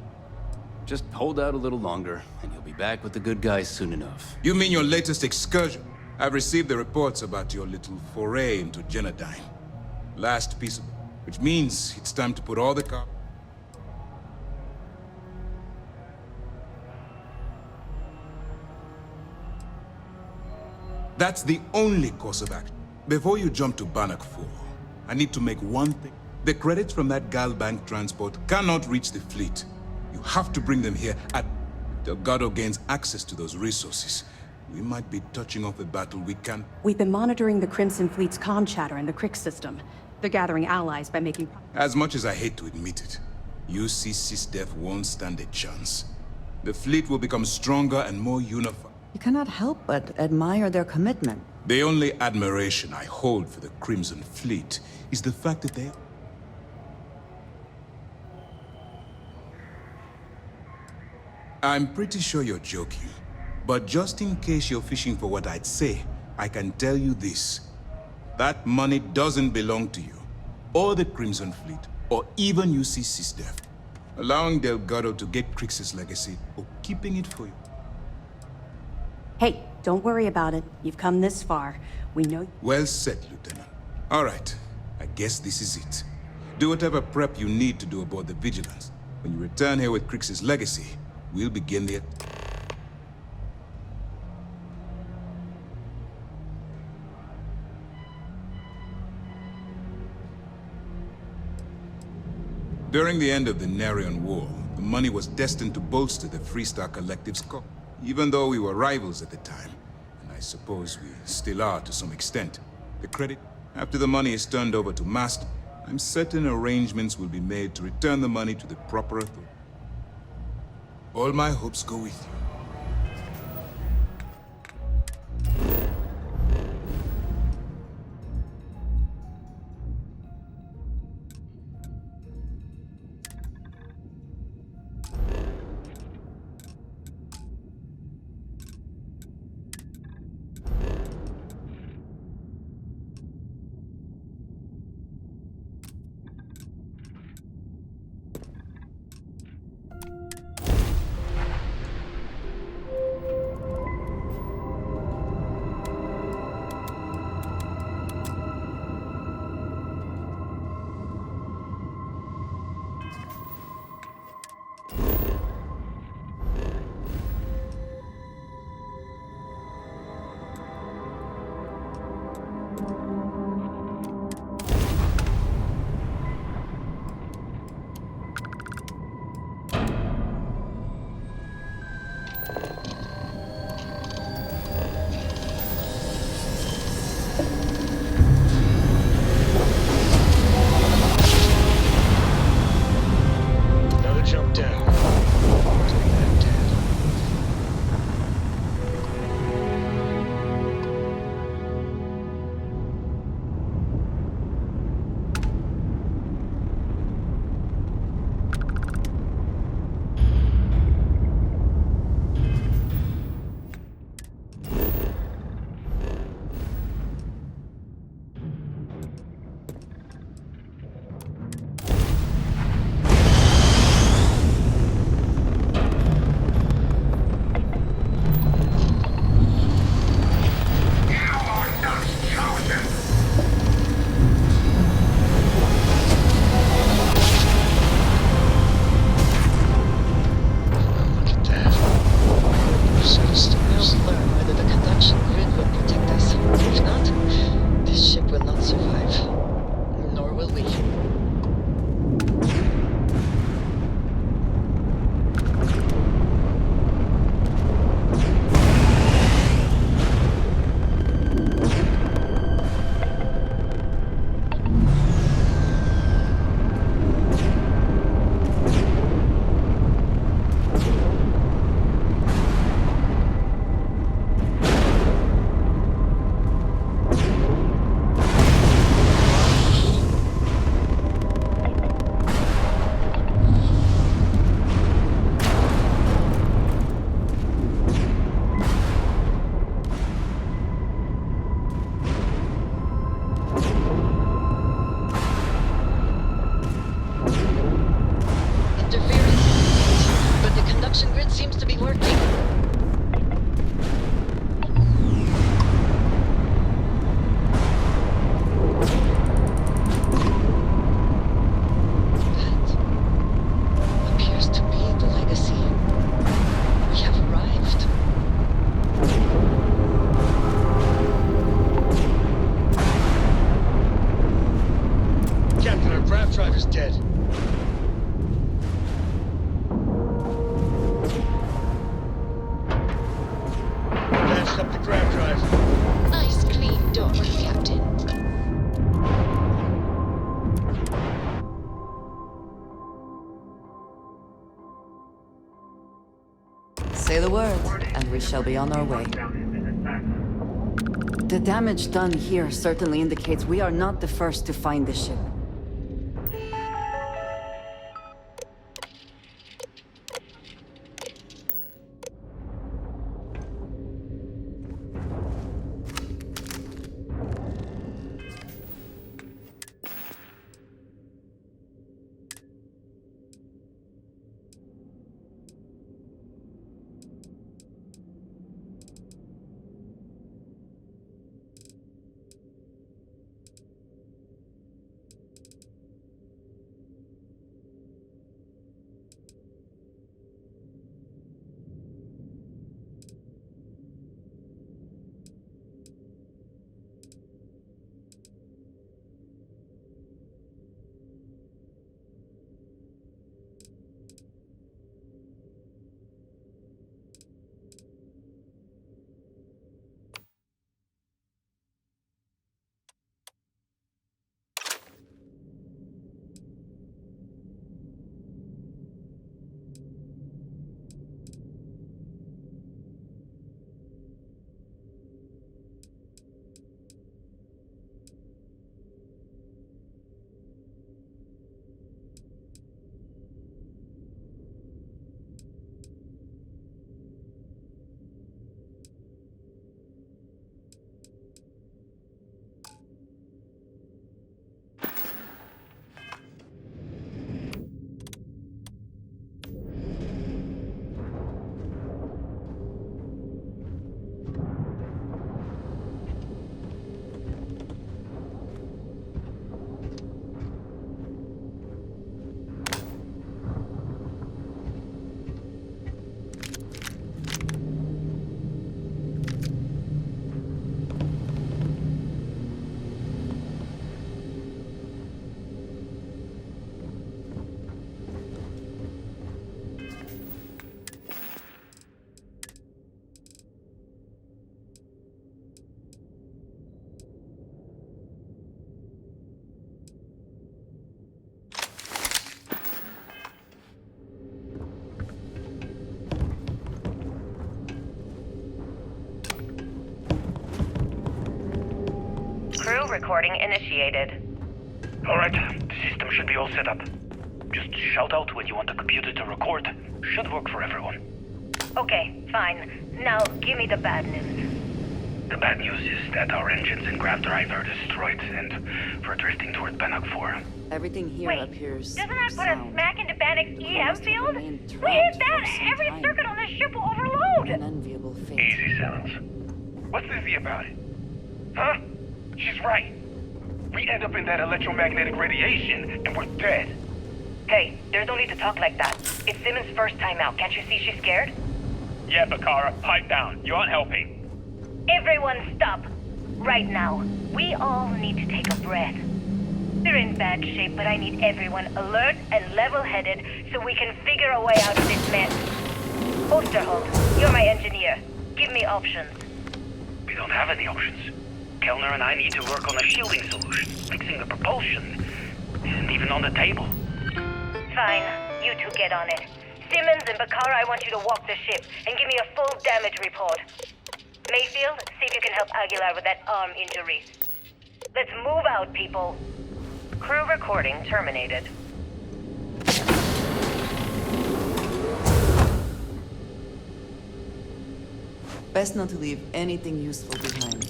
Just hold out a little longer, and you'll be back with the good guys soon enough.
You mean your latest excursion? I've received the reports about your little foray into Generdyne. Last piece of... which means it's time to put all the car... That's the only course of action. Before you jump to Bannock 4, I need to make one thing. The credits from that Galbank transport cannot reach the fleet. You have to bring them here at... Delgado gains access to those resources. We might be touching off a battle we can...
We've been monitoring the Crimson Fleet's comm chatter in the Crick system. They're gathering allies by making...
As much as I hate to admit it, UC SysDef won't stand a chance. the fleet will become stronger and more unified.
You cannot help but admire their commitment.
The only admiration I hold for the Crimson Fleet is the fact that they... I'm pretty sure you're joking, but just in case you're fishing for what I'd say, I can tell you this. That money doesn't belong to you, or the Crimson Fleet, or even UC SysDev. Allowing Delgado to get Crix's legacy, or keeping it for you.
Hey, don't worry about it. You've come this far. We know...
Well said, Lieutenant. All right, I guess this is it. Do whatever prep you need to do aboard the Vigilance. When you return here with Crix's legacy, we'll begin the... During the end of the Narion War, the money was destined to bolster the Freestar Collective's cause, even though we were rivals at the time, and I suppose we still are to some extent. The credit, after the money is turned over to Master, I'm certain arrangements will be made to return the money to the proper authority. All my hopes go with you.
Say the word, and we shall be on our way. The damage done here certainly indicates we are not the first to find the ship.
Crew recording initiated.
Alright, the system should be all set up. Just shout out when you want the computer to record. Should work for everyone.
Okay, fine. Now, give me the bad news.
The bad news is that our engines and grab drive are destroyed, and we're drifting toward Bannock 4.
Everything here
Wait,
appears
doesn't that put us
sound.
smack into Bannock's EM field? We
remained
hit
trapped
that,
for some
every
time.
circuit on this ship will overload!
An enviable fate.
Easy, Sounds. What's easy about it? Huh? She's right. We end up in that electromagnetic radiation, and we're dead.
Hey, there's no need to talk like that. It's Simmons' first time out. Can't you see she's scared?
Yeah, Bakara, pipe down. You aren't helping.
Everyone stop. Right now. We all need to take a breath. We're in bad shape, but I need everyone alert and level-headed so we can figure a way out of this mess. Osterholt, you're my engineer. Give me options.
We don't have any options. Kellner and I need to work on a shielding solution, fixing the propulsion, isn't even on the table.
Fine. You two get on it. Simmons and Bakara, I want you to walk the ship and give me a full damage report. Mayfield, see if you can help Aguilar with that arm injury. Let's move out, people. Crew recording terminated.
Best not to leave anything useful behind.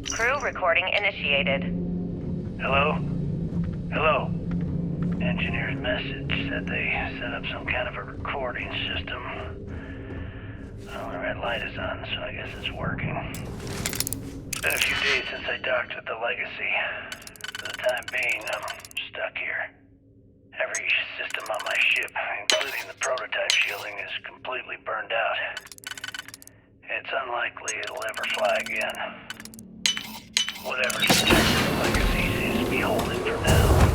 Crew recording initiated.
Hello? Hello? engineer's message said they set up some kind of a recording system. Well, the red light is on, so I guess it's working. It's been a few days since I docked with the Legacy. For the time being, I'm stuck here. Every system on my ship, including the prototype shielding, is completely burned out. It's unlikely it'll ever fly again. Whatever's protecting the Legacy seems to be holding for now.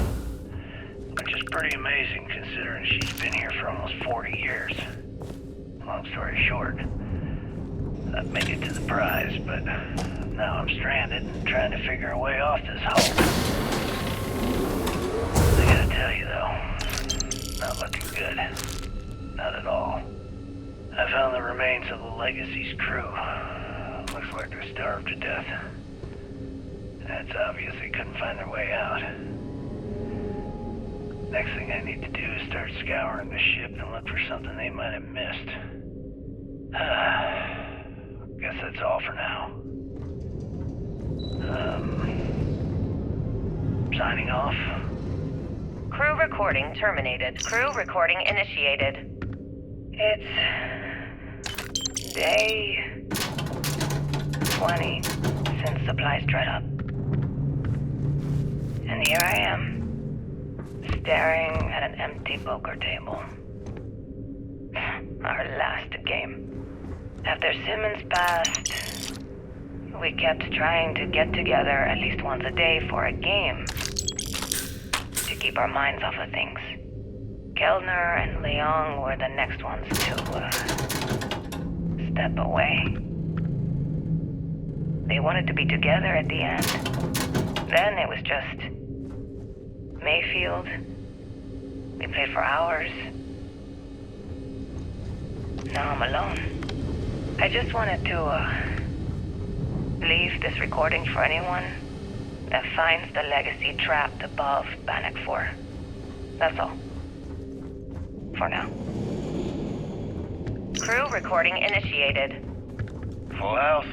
Which is pretty amazing considering she's been here for almost 40 years. Long story short, I've made it to the prize, but now I'm stranded and trying to figure a way off this hull. I gotta tell you though, not looking good. Not at all. I found the remains of the Legacy's crew. Looks like they're starved to death. It's obvious they couldn't find their way out. Next thing I need to do is start scouring the ship and look for something they might have missed. Guess that's all for now. Signing off.
Crew recording terminated. Crew recording initiated. It's day 20 since supplies dried up. And here I am, staring at an empty poker table. Our last game. After Simmons passed, we kept trying to get together at least once a day for a game. To keep our minds off of things. Kellner and Leong were the next ones to step away. They wanted to be together at the end. Then it was just Mayfield. We played for hours. Now I'm alone. I just wanted to leave this recording for anyone that finds the Legacy trapped above Bannock 4. That's all. For now. Crew recording initiated.
Full house?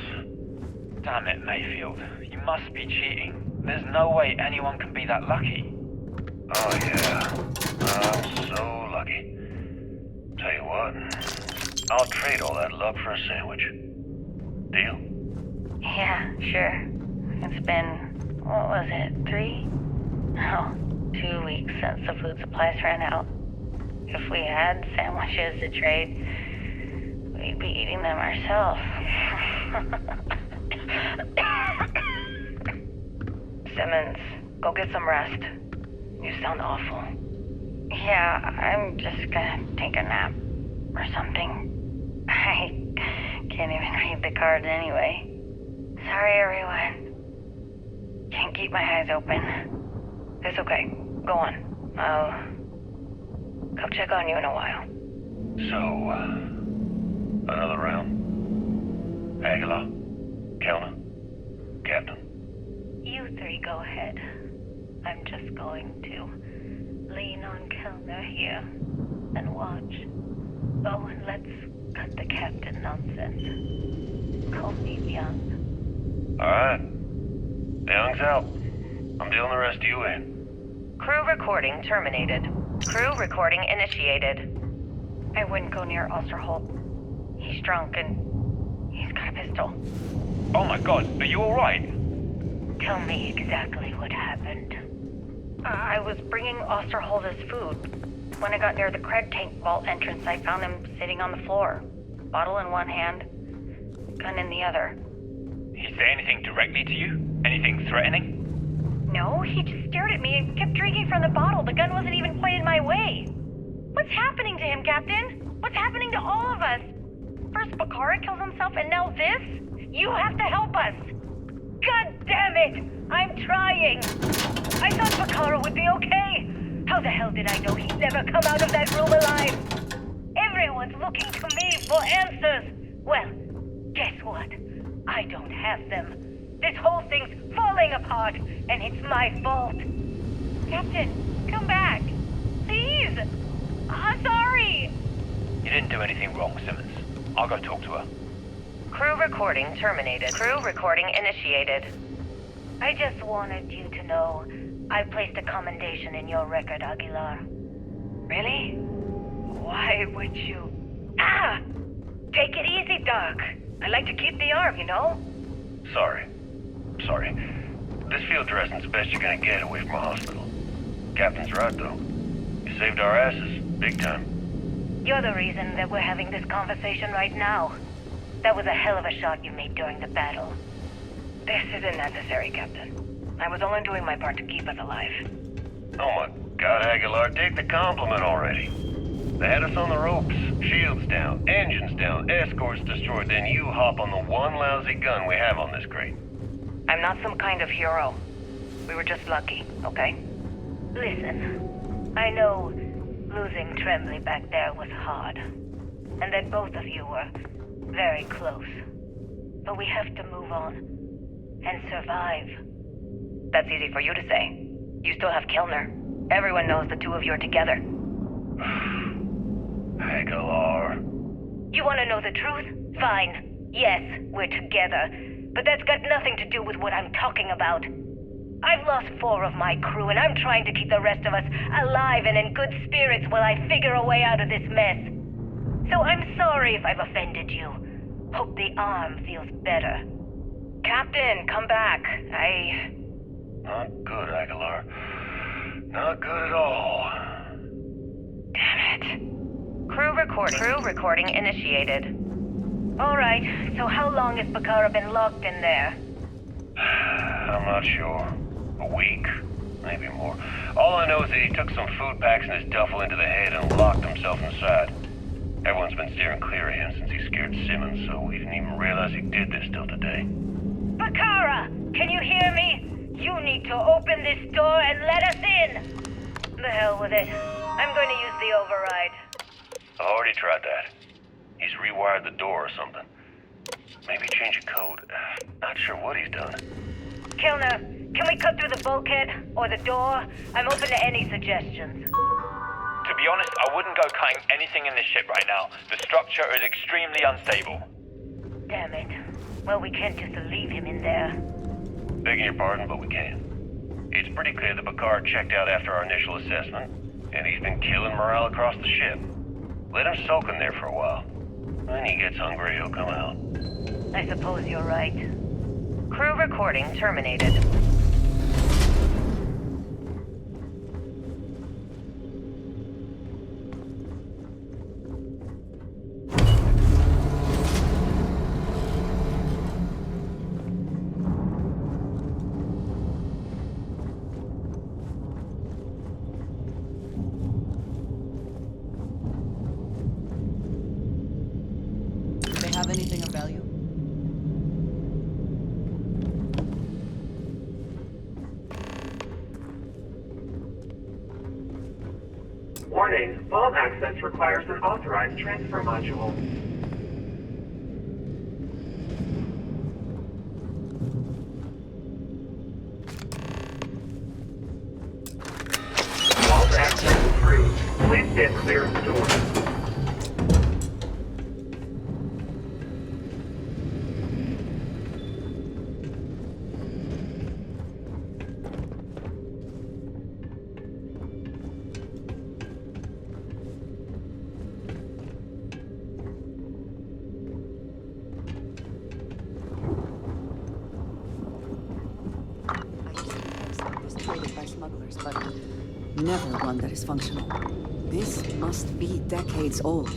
Damn it, Mayfield. You must be cheating. There's no way anyone can be that lucky.
Oh yeah. I'm so lucky. Tell you what, I'll trade all that luck for a sandwich. Deal?
Yeah, sure. It's been, what was it, 3? No, 2 weeks since the food supplies ran out. If we had sandwiches to trade, we'd be eating them ourselves. Simmons, go get some rest. You sound awful. Yeah, I'm just gonna take a nap or something. I can't even read the cards anyway. Sorry, everyone. Can't keep my eyes open. It's okay. Go on. I'll come check on you in a while.
So, another round? Aguilar? Kellner? Captain?
You three go ahead. I'm just going to lean on Kellner here and watch. Oh, and let's cut the captain nonsense. Call me Young.
Alright. Young's out. I'm dealing the rest of you in.
Crew recording terminated. Crew recording initiated. I wouldn't go near Osterholt. He's drunk and he's got a pistol.
Oh my god, are you alright?
Tell me exactly what happened. I was bringing Osterholt his food. When I got near the Craig tank vault entrance, I found him sitting on the floor. Bottle in one hand, gun in the other.
He say anything directly to you? Anything threatening?
No, he just stared at me and kept drinking from the bottle. The gun wasn't even pointed my way. What's happening to him, Captain? What's happening to all of us? First Bakara kills himself and now this? You have to help us! God damn it! I'm trying! I thought Bakara would be okay! How the hell did I know he'd never come out of that room alive? Everyone's looking to me for answers! Well, guess what? I don't have them. This whole thing's falling apart, and it's my fault. Captain, come back. Please! I'm sorry!
You didn't do anything wrong, Simmons. I'll go talk to her.
Crew recording terminated. Crew recording initiated. I just wanted you to know I placed a commendation in your record, Aguilar. Really? Why would you... Ah! Take it easy, Doc. I like to keep the arm, you know?
Sorry. This field dressing's the best you're gonna get away from a hospital. Captain's right, though. You saved our asses, big time.
You're the reason that we're having this conversation right now. That was a hell of a shot you made during the battle. This isn't necessary, Captain. I was only doing my part to keep us alive.
Oh my God, Aguilar, take the compliment already. They had us on the ropes, shields down, engines down, escorts destroyed, then you hop on the one lousy gun we have on this crate.
I'm not some kind of hero. We were just lucky, okay? Listen, I know losing Tremblay back there was hard, and that both of you were very close. But we have to move on and survive. That's easy for you to say. You still have Kilner. Everyone knows the two of you are together.
Aguilar.
You want to know the truth? Fine. Yes, we're together. But that's got nothing to do with what I'm talking about. I've lost 4 of my crew, and I'm trying to keep the rest of us alive and in good spirits while I figure a way out of this mess. So I'm sorry if I've offended you. Hope the arm feels better. Captain, come back.
Not good, Aguilar. Not good at all.
Damn it. Crew recording initiated. All right, so how long has Bakara been locked in there?
I'm not sure. A week? Maybe more. All I know is that he took some food packs in his duffel into the head and locked himself inside. Everyone's been steering clear of him since he scared Simmons, so we didn't even realize he did this till today.
Bakara, can you hear me? You need to open this door and let us in! The hell with it. I'm going to use the override.
I already tried that. He's rewired the door or something. Maybe change a code. Not sure what he's done.
Kilner, can we cut through the bulkhead? Or the door? I'm open to any suggestions.
To be honest, I wouldn't go cutting anything in this ship right now. The structure is extremely unstable.
Damn it. Well, we can't just leave him in there.
Begging your pardon, but we can. It's pretty clear that Bakar checked out after our initial assessment, and he's been killing morale across the ship. Let him soak in there for a while. When he gets hungry, he'll come out.
I suppose you're right. Crew recording terminated.
They have anything of value?
Warning, vault access requires an authorized transfer module. Vault access approved. Please stand clear of the door.
Traded by smugglers, but never one that is functional. This must be decades old.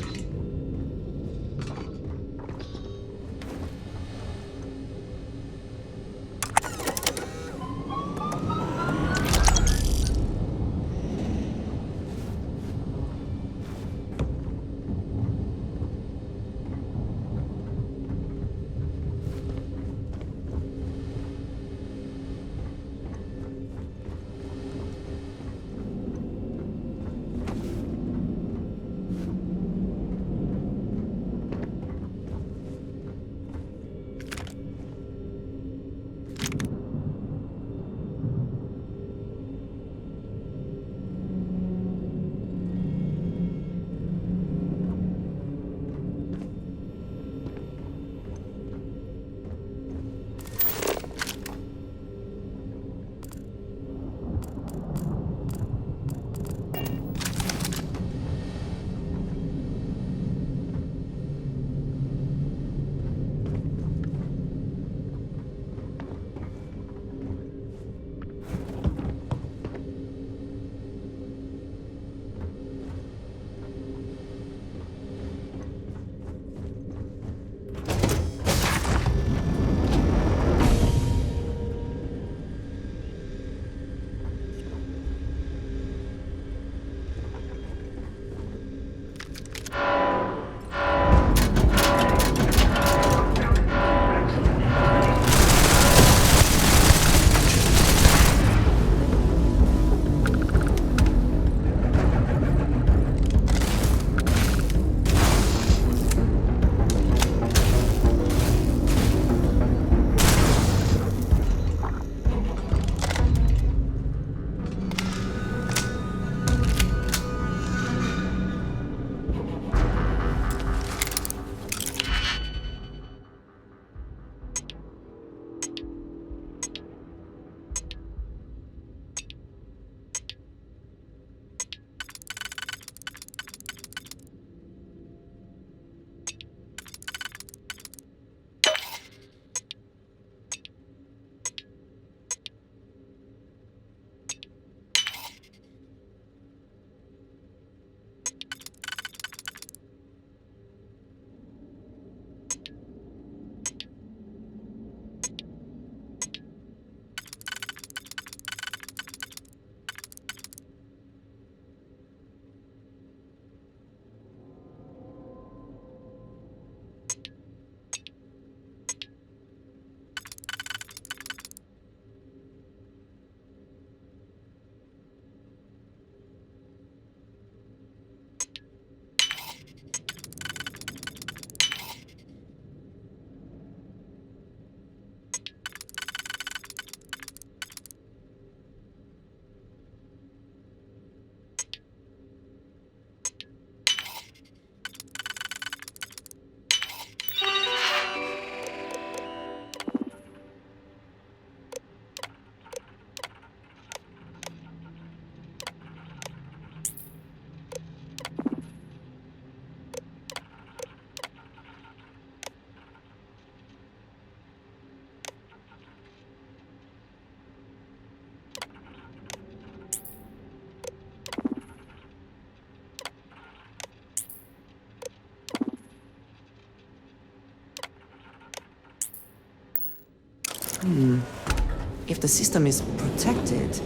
If the system is protected,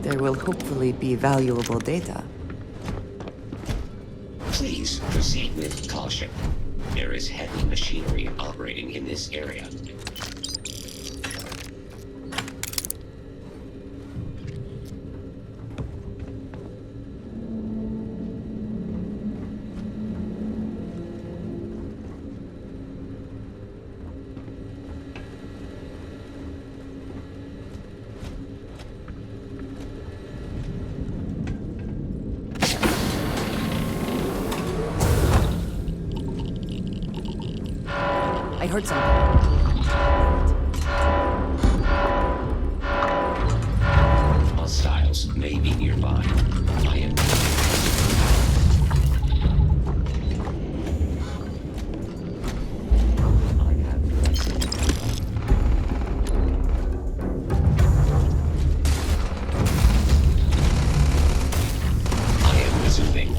there will hopefully be valuable data.
Please proceed with caution. There is heavy machinery operating in this area.
I heard something.
Hostiles may be nearby. I am... I am resuming.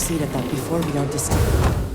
succeed at that before we are discovered.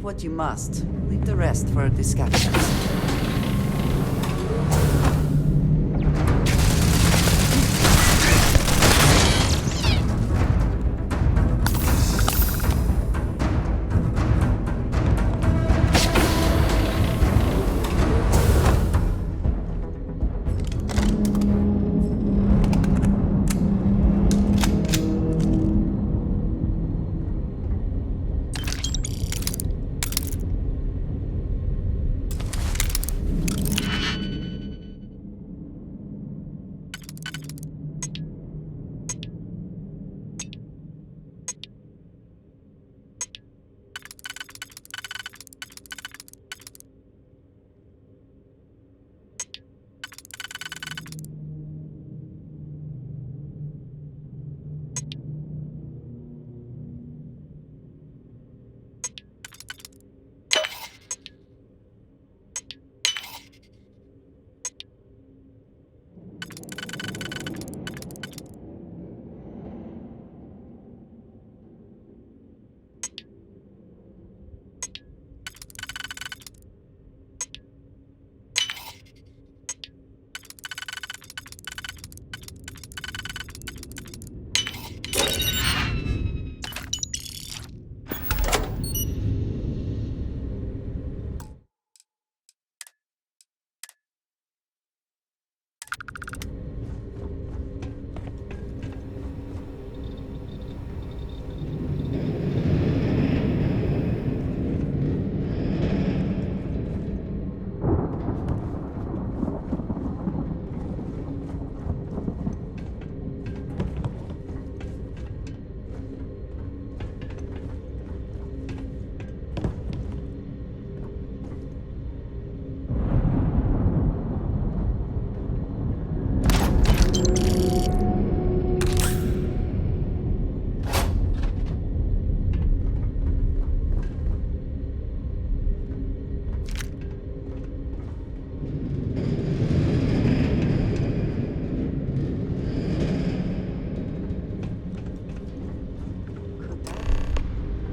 what you must. Leave the rest for discussions.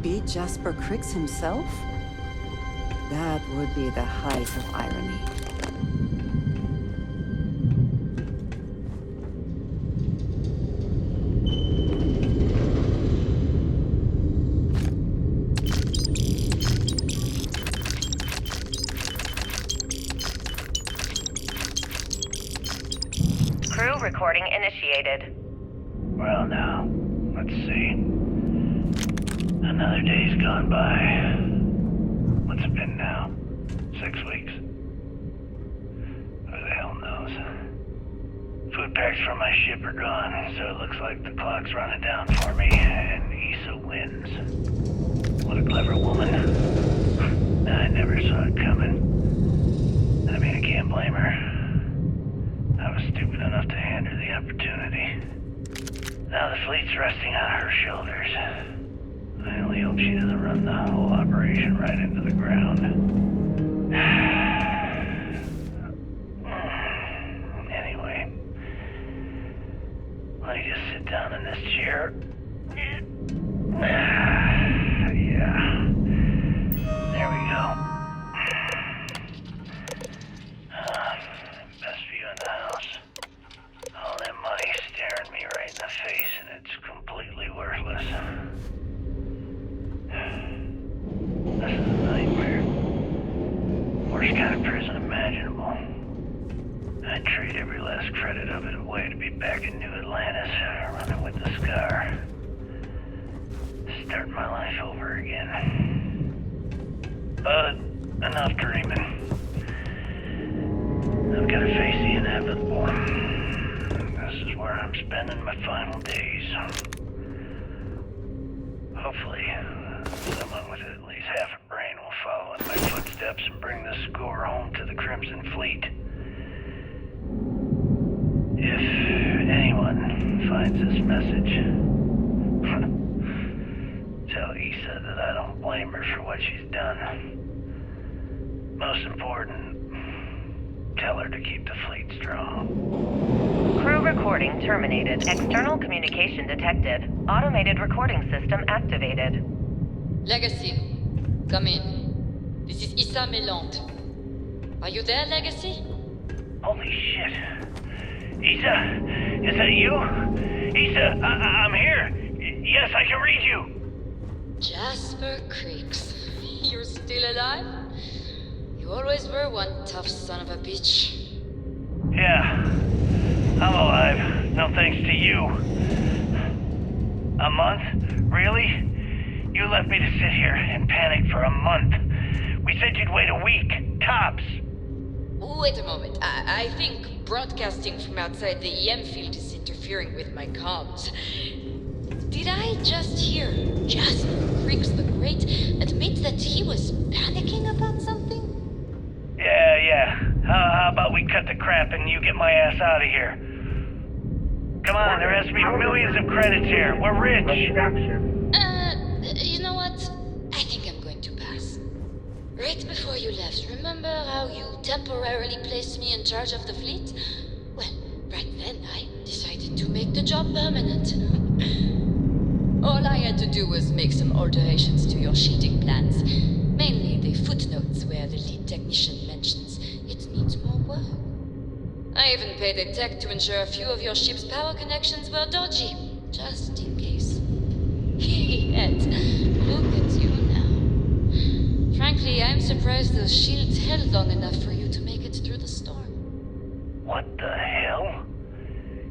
Be Jasper Cricks himself? That would be the height of irony.
Crew recording initiated.
Well, now, let's see. Another day's gone by. What's it been now? 6 weeks? Who the hell knows? Food packs from my ship are gone, so it looks like the clock's running down for me, and Issa wins. What a clever woman. I never saw it coming. I mean, I can't blame her. I was stupid enough to hand her the opportunity. Now the fleet's resting on her shoulders. I only hope she doesn't run the whole operation right into the ground. Anyway, let me just sit down in this chair. Yeah. There we go. Best view in the house. All that money staring me right in the face, and it's completely worthless. This is a nightmare. Worst kind of prison imaginable. I'd trade every last credit of it away to be back in New Atlantis, running with the Scar. Starting my life over again. But enough dreaming. I've got to face the inevitable. This is where I'm spending my final days. Hopefully, someone with at least half a brain will follow in my footsteps and bring the score home to the Crimson Fleet. If anyone finds this message, tell Issa that I don't blame her for what she's done. Most important, tell her to keep the fleet strong.
Crew recording terminated. External communication detected. Automated recording system activated.
Legacy, come in. This is Issa Meland. Are you there, Legacy?
Holy shit. Issa, is that you? Issa, I'm here. Yes, I can read you.
Jasper Creeks. You're still alive? You always were one tough son of a bitch.
Yeah, I'm alive. No thanks to you. A month? Really? You left me to sit here and panic for a month. We said you'd wait a week, tops.
Wait a moment. I think broadcasting from outside the EM field is interfering with my comms. Did I just hear Jasper Creeks the Great admit that he was panicking about something?
Yeah. How about we cut the crap and you get my ass out of here? Come on, there has to be millions of credits here. We're rich.
You know what? I think I'm going to pass. Right before you left, remember how you temporarily placed me in charge of the fleet? Well, right then I decided to make the job permanent. All I had to do was make some alterations to your shielding plans. Mainly the footnotes where the lead technician mentions it needs more work. I even paid a tech to ensure a few of your ship's power connections were dodgy, just in case. Yet, look at you now. Frankly, I'm surprised those shields held long enough for you to make it through the storm.
What the hell?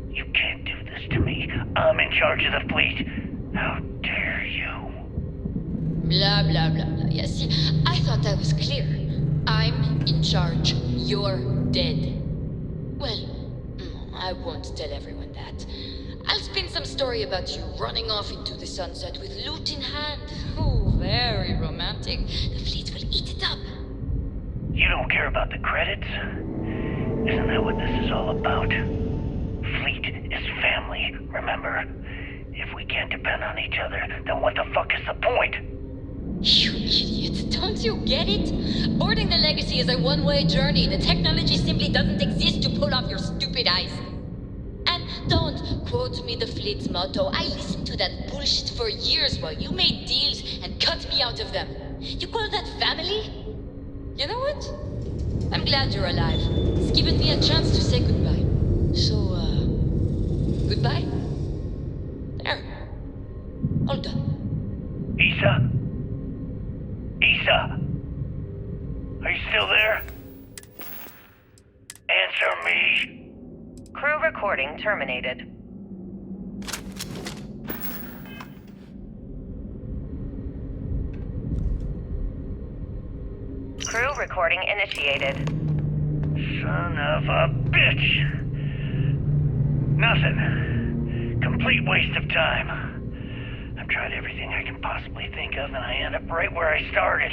You can't do this to me. I'm in charge of the fleet. How dare you?
Blah, blah, blah, blah. Yeah, see, I thought I was clear. I'm in charge. You're dead. Well, I won't tell everyone that. I'll spin some story about you running off into the sunset with loot in hand. Oh, very romantic. The fleet will eat it up.
You don't care about the credits? Isn't that what this is all about? Fleet is family, remember? If we can't depend on each other, then what the fuck is the point?
You idiot, don't you get it? Boarding the Legacy is a one-way journey. The technology simply doesn't exist to pull off your stupid eyes. And don't quote me the fleet's motto. I listened to that bullshit for years while you made deals and cut me out of them. You call that family? You know what? I'm glad you're alive. It's given me a chance to say goodbye. So, goodbye? There. All done.
Issa? Issa? Are you still there? Answer me.
Crew recording terminated. Crew recording initiated.
Son of a bitch! Nothing. Complete waste of time. I've tried everything I can possibly think of, and I end up right where I started.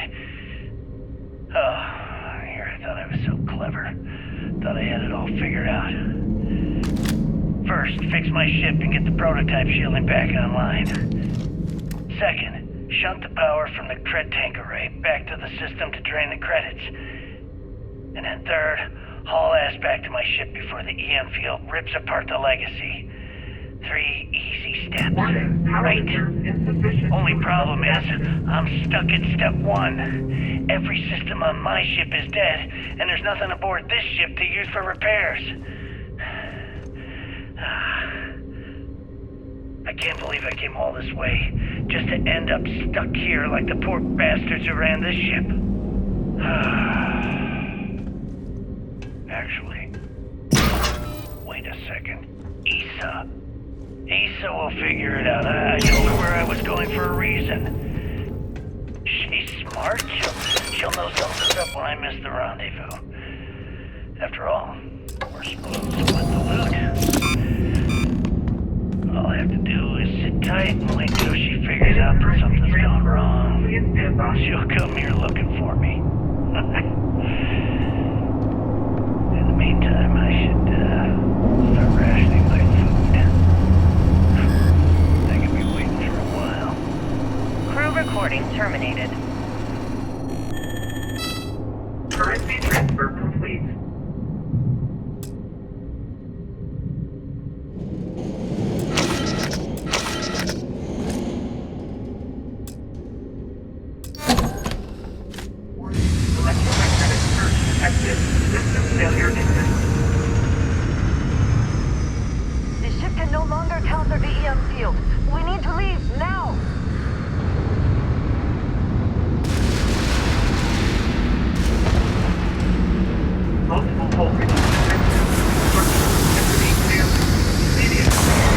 Oh, here I thought I was so clever. Thought I had it all figured out. First, fix my ship and get the prototype shielding back online. Second, shunt the power from the cred tank array back to the system to drain the credits. And then third, haul ass back to my ship before the EM field rips apart the Legacy. 3 easy steps, right? Only problem is, I'm stuck at step 1. Every system on my ship is dead, and there's nothing aboard this ship to use for repairs. I can't believe I came all this way, just to end up stuck here like the poor bastards who ran this ship. Actually, wait a second. Issa will figure it out. I told her where I was going for a reason. She's smart. She'll know something's up when I miss the rendezvous. After all, we're supposed to split the loot. All I have to do is sit tight and wait till she figures out that something's gone wrong. She'll come here looking for me. In the meantime, I should start rationing my food. I could be waiting for a while.
Crew recording terminated. Currency transfer complete.
detected. System failure detected.
The ship can no longer counter the EM field. We need to leave now!
Multiple voltage detected. Structure entity clear. Immediate access.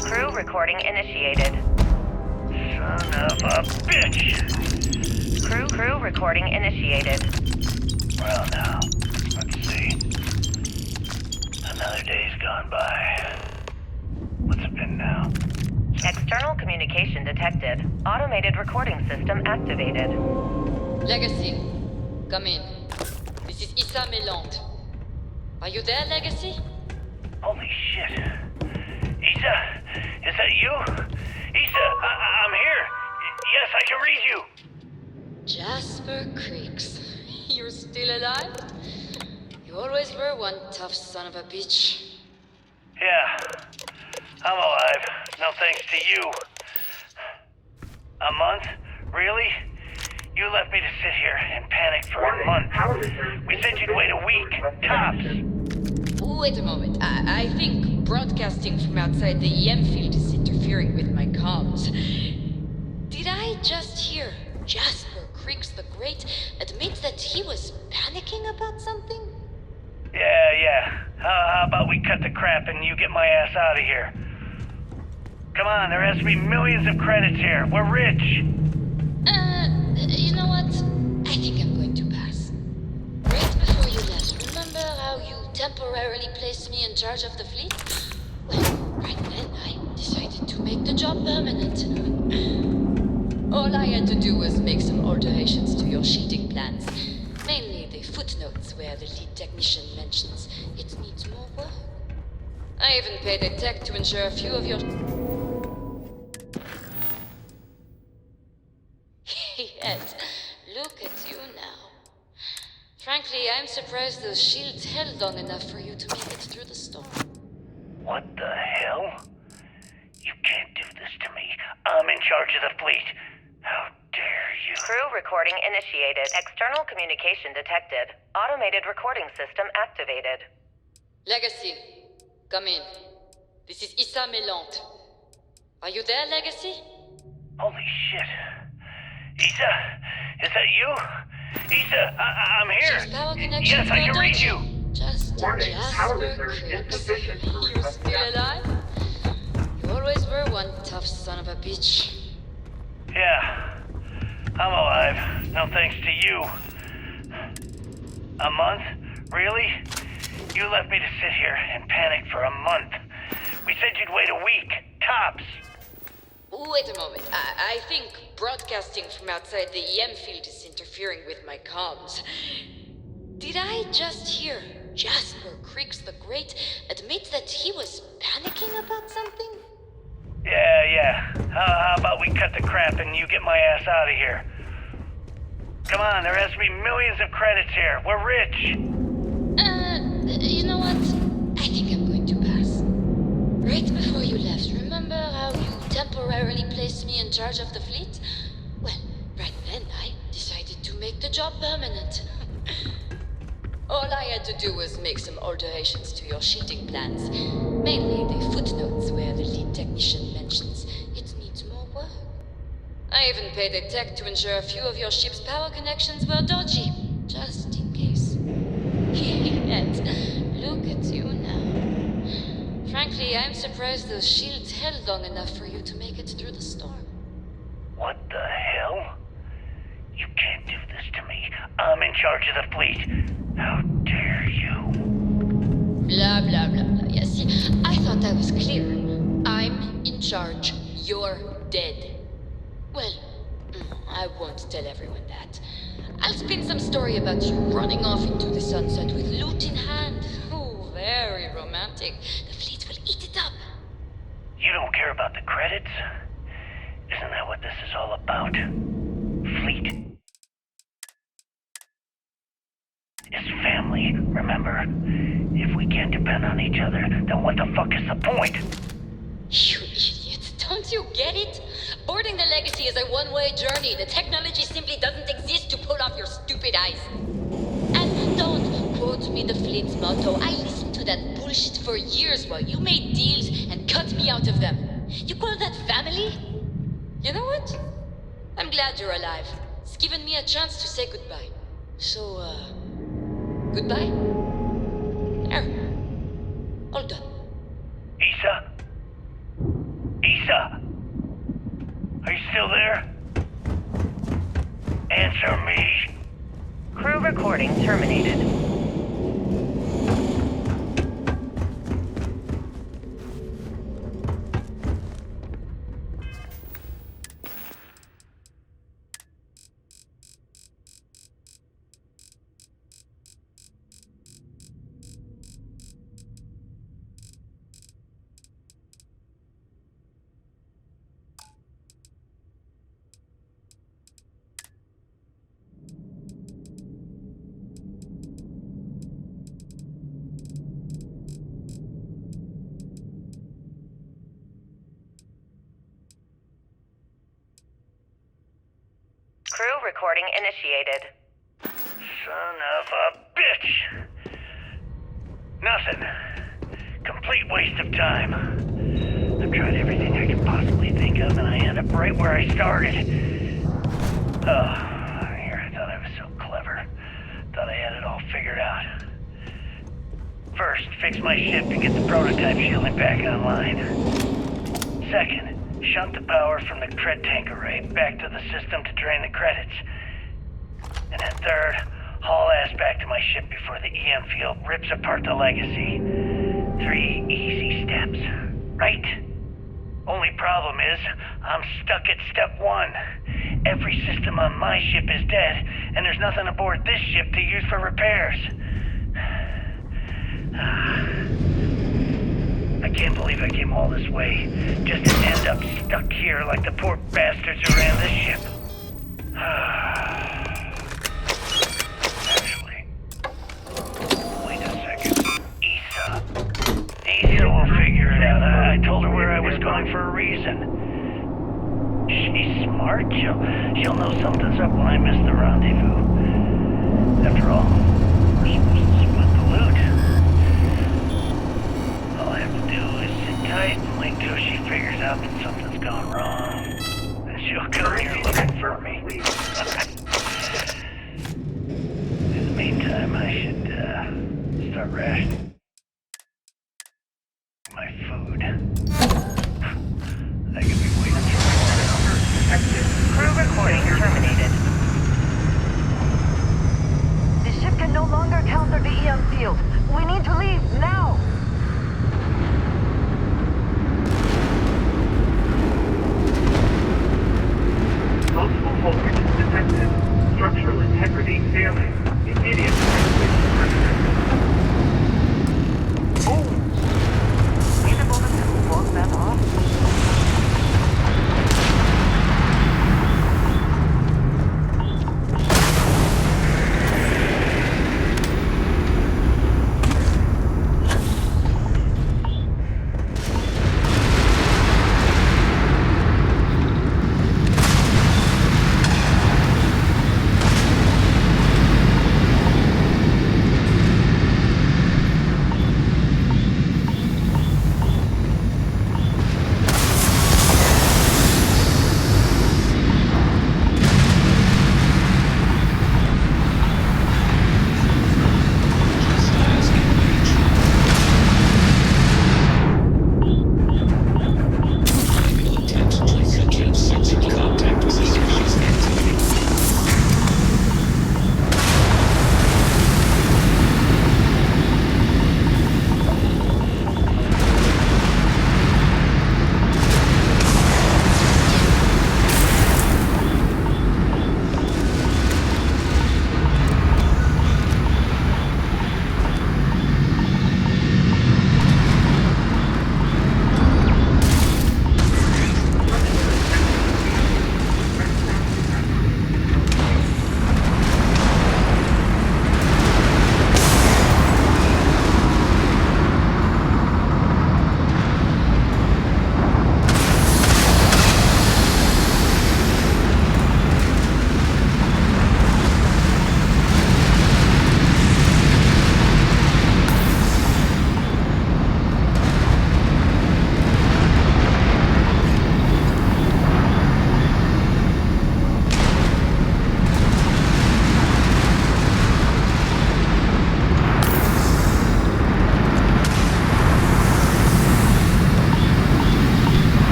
Crew recording initiated.
Son of a bitch!
Crew recording initiated.
Well now, let's see. Another day's gone by. What's it been now?
External communication detected. Automated recording system activated.
Legacy, come in. This is Issa Meland. Are you there, Legacy?
Holy shit. Issa, is that you? Issa, I'm here. Yes, I can read you.
Jasper Creeks. You're still alive? You always were one tough son of a bitch.
Yeah, I'm alive. No thanks to you. A month? Really? You left me to sit here and panic for a month. We said you'd wait a week, tops.
Wait a moment. I think broadcasting from outside the EM field is interfering with my comms. Did I just hear Jasper Creeks the Great admit that he was panicking about something?
Yeah. How about we cut the crap and you get my ass out of here? Come on, there has to be millions of credits here. We're rich.
You know what? I think I'm going to pass. Right before you left, remember how you temporarily placed me in charge of the fleet? Well, right then I decided to make the job permanent. All I had to do was make some alterations to your shielding plans. Mainly the footnotes where the lead technician mentions it needs more work. I even paid a tech to ensure a few of your... Yet, look at you now. Frankly, I'm surprised those shields held long enough for you to make it through the storm.
What the hell? You can't do this to me. I'm in charge of the fleet. How dare you?
Crew recording initiated. External communication detected. Automated recording system activated.
Legacy, come in. This is Issa Meland. Are you there, Legacy?
Holy shit. Issa, is that you? Issa, I'm here. Yes, I can read you.
Just Jasper Creeks. You're still alive? You always were one tough son of a bitch.
Yeah, I'm alive. No thanks to you. A month? Really? You left me to sit here and panic for a month. We said you'd wait a week, tops.
Wait a moment. I think broadcasting from outside the EM field is interfering with my comms. Did I just hear Jasper Creeks the Great admit that he was panicking about something?
Yeah. How about we cut the crap and you get my ass out of here? Come on, there has to be millions of credits here. We're rich.
You know what? I think I'm going to pass. Right before you left, remember how you temporarily placed me in charge of the fleet? make the job permanent. All I had to do was make some alterations to your shielding plans. Mainly the footnotes where the lead technician mentions it needs more work. I even paid a tech to ensure a few of your ship's power connections were dodgy, just in case. And look at you now. Frankly, I'm surprised those shields held long enough for you to make it through the storm.
What the hell? You can't do this to me. I'm in charge of the fleet. How dare you?
Blah, blah, blah, blah. Yeah, see, I thought I was clear. I'm in charge. You're dead. Well, I won't tell everyone that. I'll spin some story about you running off into the sunset with loot in hand. Oh, very romantic. The fleet will eat it up.
You don't care about the credits? Isn't that what this is all about? Fleet. It's family, remember? If we can't depend on each other, then what the fuck is the point?
You idiot. Don't you get it? Boarding the Legacy is a one-way journey. The technology simply doesn't exist to pull off your stupid eyes. And don't quote me the fleet's motto. I listened to that bullshit for years while you made deals and cut me out of them. You call that family? You know what? I'm glad you're alive. It's given me a chance to say goodbye. So, goodbye? There. All done.
Issa? Issa? Are you still there? Answer me.
Crew recording terminated. Crew recording initiated.
Son of a bitch! Nothing. Complete waste of time. I've tried everything I could possibly think of, and I end up right where I started. Oh, here, I thought I was so clever. Thought I had it all figured out. First, fix my ship and get the prototype shielding back online. Second, shunt the power from the cred tank array back to the system to drain the credits. And then third, haul ass back to my ship before the EM field rips apart the Legacy. 3 easy steps, right? Only problem is, I'm stuck at step 1. Every system on my ship is dead, and there's nothing aboard this ship to use for repairs. I can't believe I came all this way, just to end up stuck here like the poor bastards who ran this ship. Actually, wait a second. Issa will figure it out. I told her where I was going for a reason. She's smart. She'll know something's up when I miss the rendezvous. After all, we're supposed to split the loot. All I have to do is sit tight and wait till she figures out that something's gone wrong. And she'll come here looking for me. In the meantime, I should start rationing my food. I could be waiting for
Crew recording terminated.
The ship can no longer counter the EM field. We need to leave now.
Multiple voltages detected. Structural integrity failing. Immediate transmission.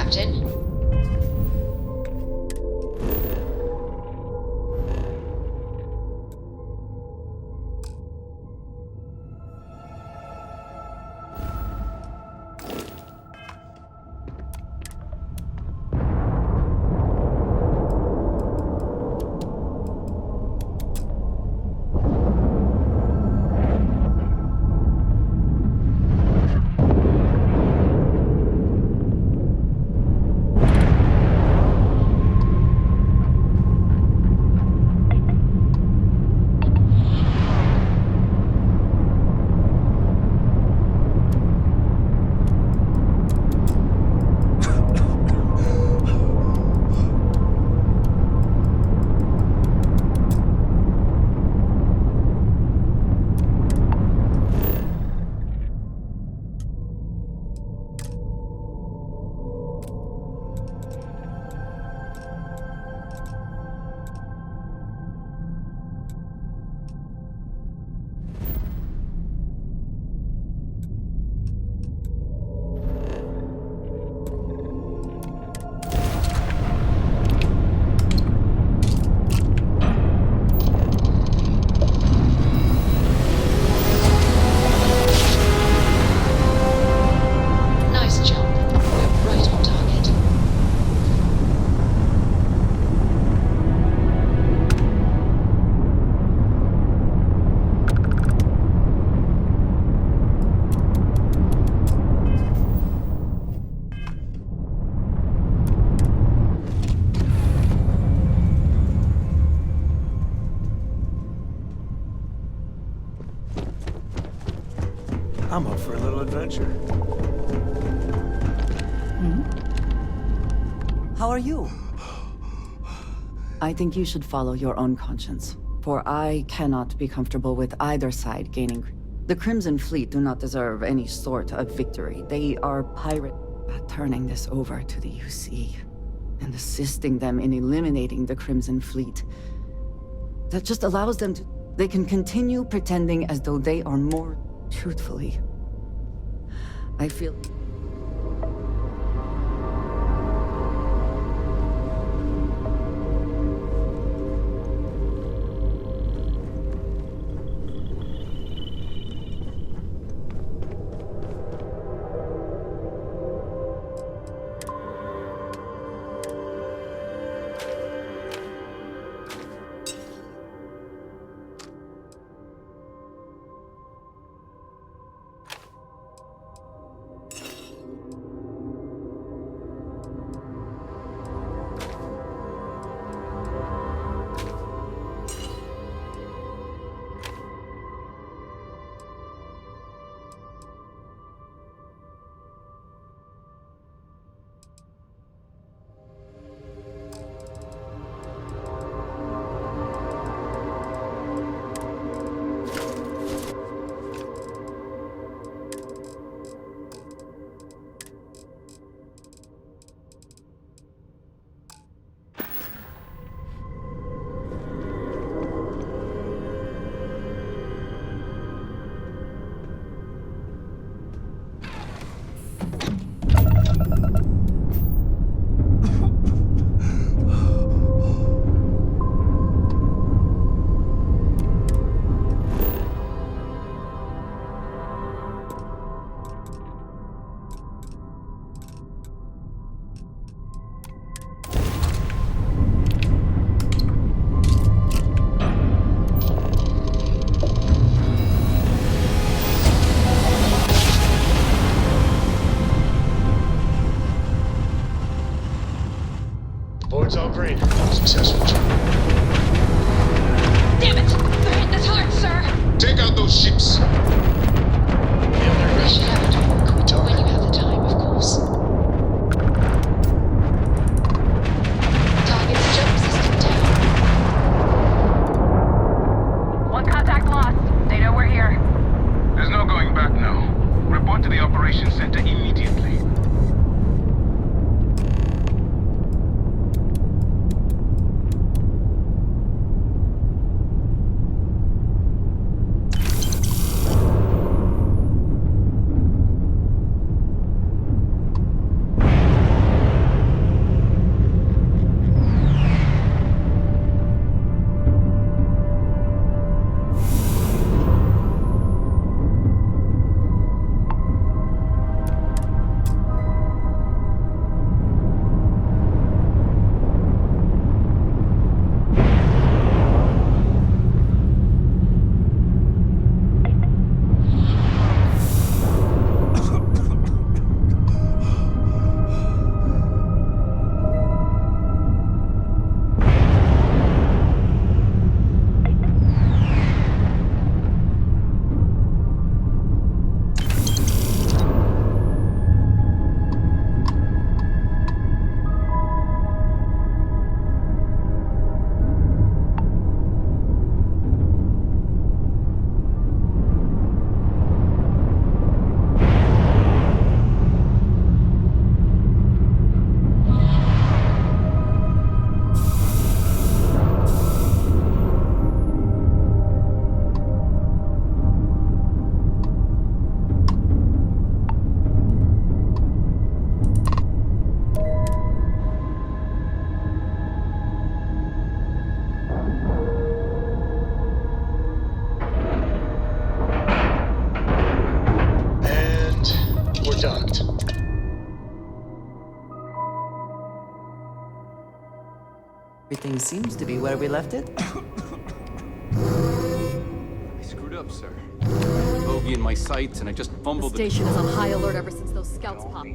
Captain.
I'm up for a little adventure.
How are you? I think you should follow your own conscience, for I cannot be comfortable with either side gaining. The Crimson Fleet do not deserve any sort of victory. They are pirate at turning this over to the UC and assisting them in eliminating the Crimson Fleet. That just allows them to... They can continue pretending as though they are more... Truthfully, I feel...
Board's all green. Successful job.
Damn it! They're hitting us hard, sir!
Take out those ships!
We should have a talk. When you have the time, of course. Target's jump system down.
One contact lost. They know we're here.
There's no going back now. Report to the operations center immediately.
Everything seems to be where we left it.
I screwed up, sir. Bogey in my sights, and I just
The
fumbled
station is on high alert ever since those scouts popped.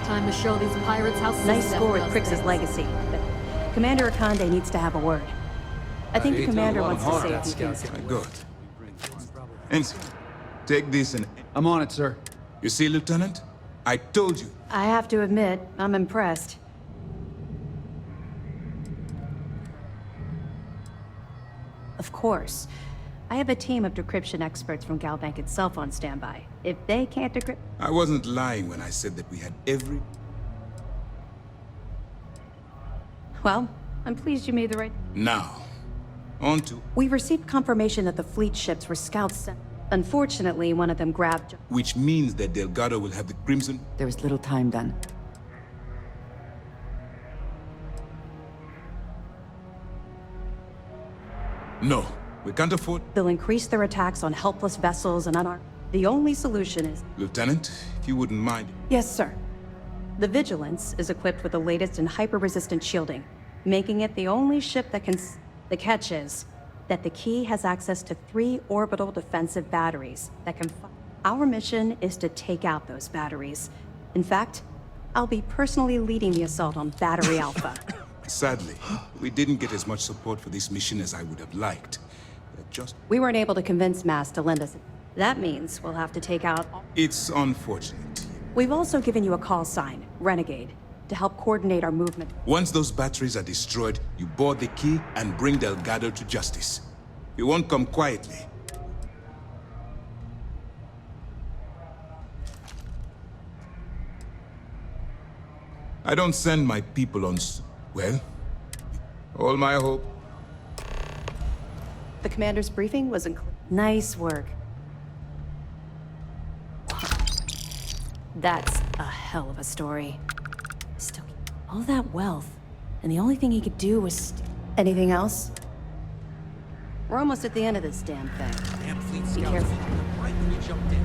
Time to show these pirates how
Nice
Sisef
score with
does
Crix's
things.
legacy, but Commander Akande needs to have a word. I think the commander wants to say a few things.
Good. Ensign, take this and...
I'm on it, sir.
You see, Lieutenant? I told you.
I have to admit, I'm impressed. Of course. I have a team of decryption experts from Galbank itself on standby. If they can't decrypt...
I wasn't lying when I said that we had every...
Well, I'm pleased you made the right...
Now, on to...
We received confirmation that the fleet ships were scouts sent. Unfortunately, one of them grabbed...
Which means that Delgado will have the Crimson...
There is little time then.
No, we can't afford...
They'll increase their attacks on helpless vessels and unarmed. The only solution is...
Lieutenant, if you wouldn't mind...
Yes, sir. The Vigilance is equipped with the latest in hyper-resistant shielding, making it the only ship that can... The catch is that the Key has access to 3 orbital defensive batteries that can... Our mission is to take out those batteries. In fact, I'll be personally leading the assault on Battery Alpha.
Sadly, we didn't get as much support for this mission as I would have liked.
We weren't able to convince MAS to lend us... That means we'll have to take out...
It's unfortunate.
We've also given you a call sign, Renegade, to help coordinate our movement.
Once those batteries are destroyed, you board the Key and bring Delgado to justice. You won't come quietly. I don't send my people on... Well, all my hope...
The commander's briefing was included. Nice work. That's a hell of a story. Still, all that wealth, and the only thing he could do was... Anything else? We're almost at the end of this damn thing.
Damn fleet
Be
scouts
careful.
right when we jumped in.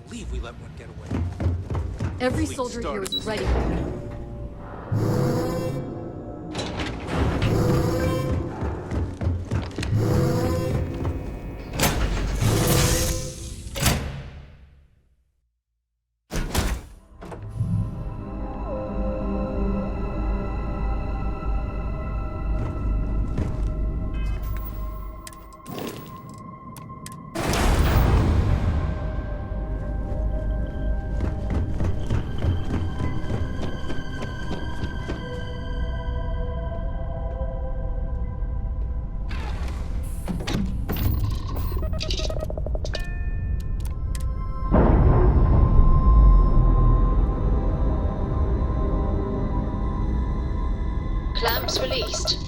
Believe we let one get away.
Every
Fleet
soldier here
stars
is ready.
Clamps released.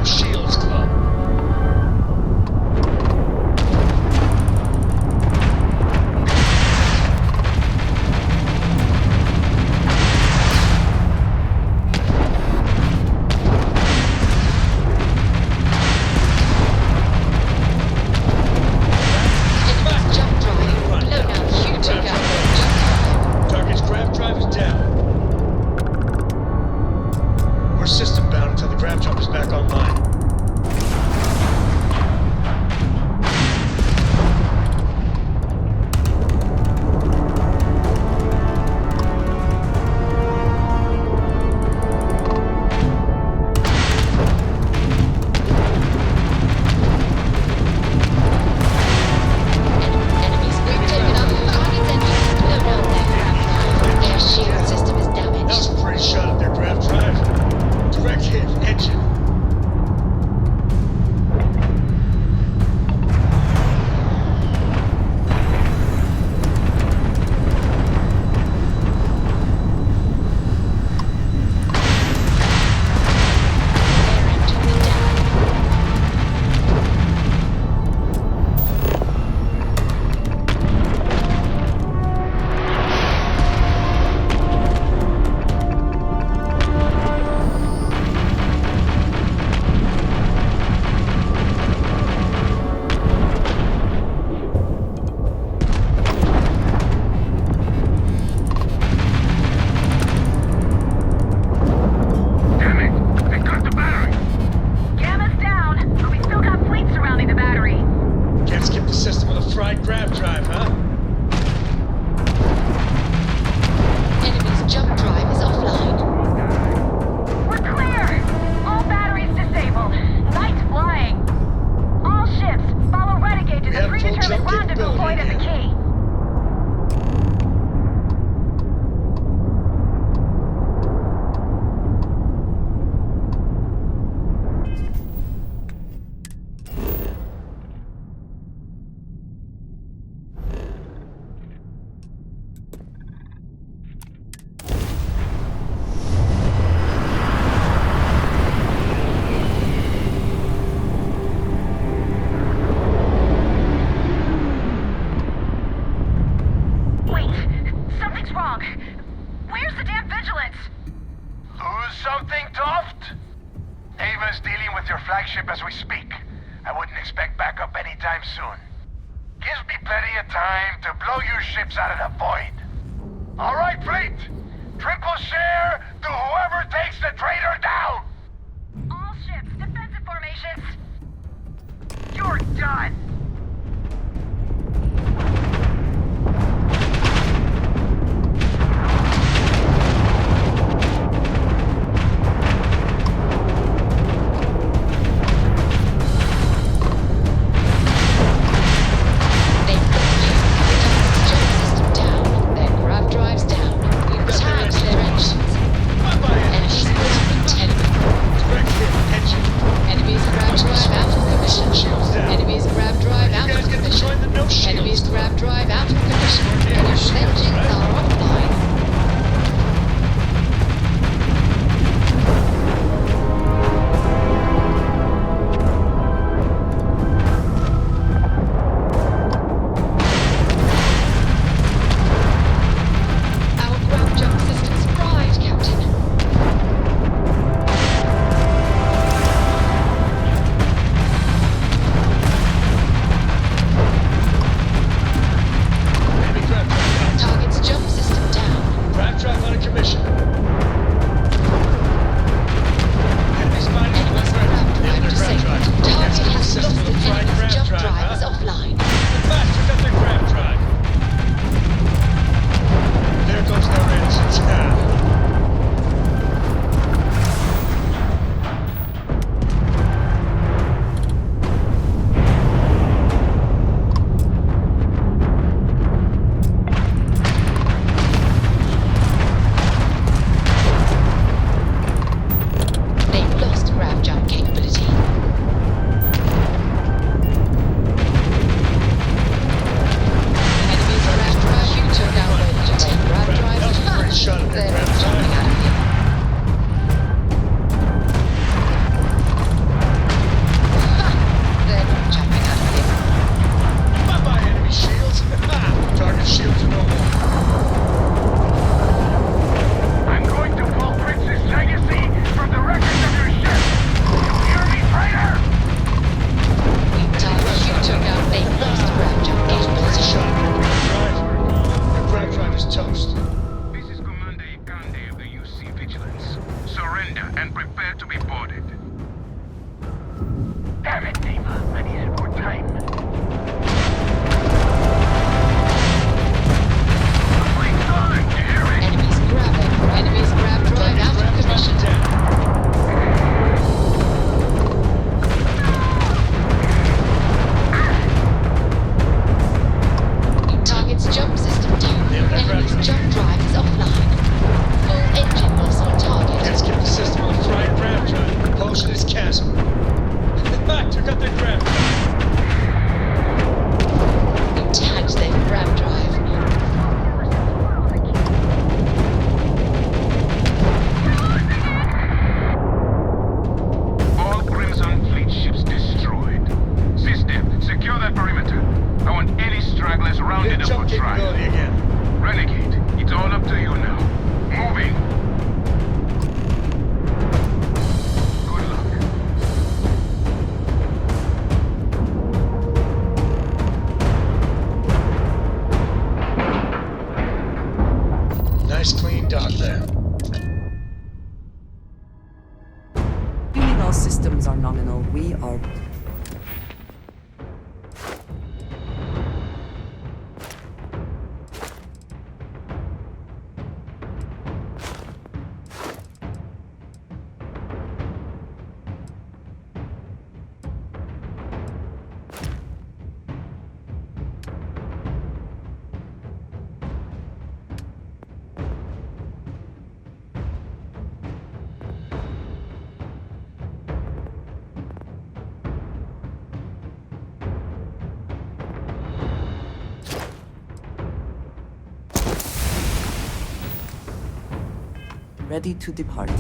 have shields club. Target's grav drive is down. We're system bound until the grav jump is back online.
Shield system is damaged.
That was a pretty shot at their grav drive. Direct hit, engine.
Gamma's down, but we still got fleet surrounding the battery.
Can't skip the system with a fried grav drive, huh?
Enemy's jump drive is offline.
We're clear! All batteries disabled. Night's flying. All ships, follow Renegade to
We
the
have full
predetermined
jump
rendezvous
capability
point at the
again.
key. Wait, something's wrong. Where's the damn vigilance?
Lose something, Toft? Ava's dealing with your flagship as we speak. I wouldn't expect backup anytime soon. Gives me plenty of time to blow your ships out of the void. All right, fleet. Triple share to whoever takes the traitor down.
All ships, defensive formations.
You're done.
They've got you. The jump system down. Their grav drives down. You've tagged their engines. Enemies losing enemy.
Direct hit, engine.
Enemies grav drive out of commission. Enemies grav drive
Grab it, Ava. I needed more time.
Enemies grabbing. Enemies grab drive out of commission. Target's jump system down. Enemy's jump drive is offline. Full engine loss on target.
Let's get the system on fried grab drive. Propulsion is canceled. Took out their grab drive.
You tagged their grab drive.
All Crimson Fleet ships destroyed. System, secure that perimeter. I want any stragglers rounded up for trial.
Again.
Renegade, it's all up to you now. Moving. Good luck.
Nice clean dock there.
You mean all systems are nominal? We are... ready to depart.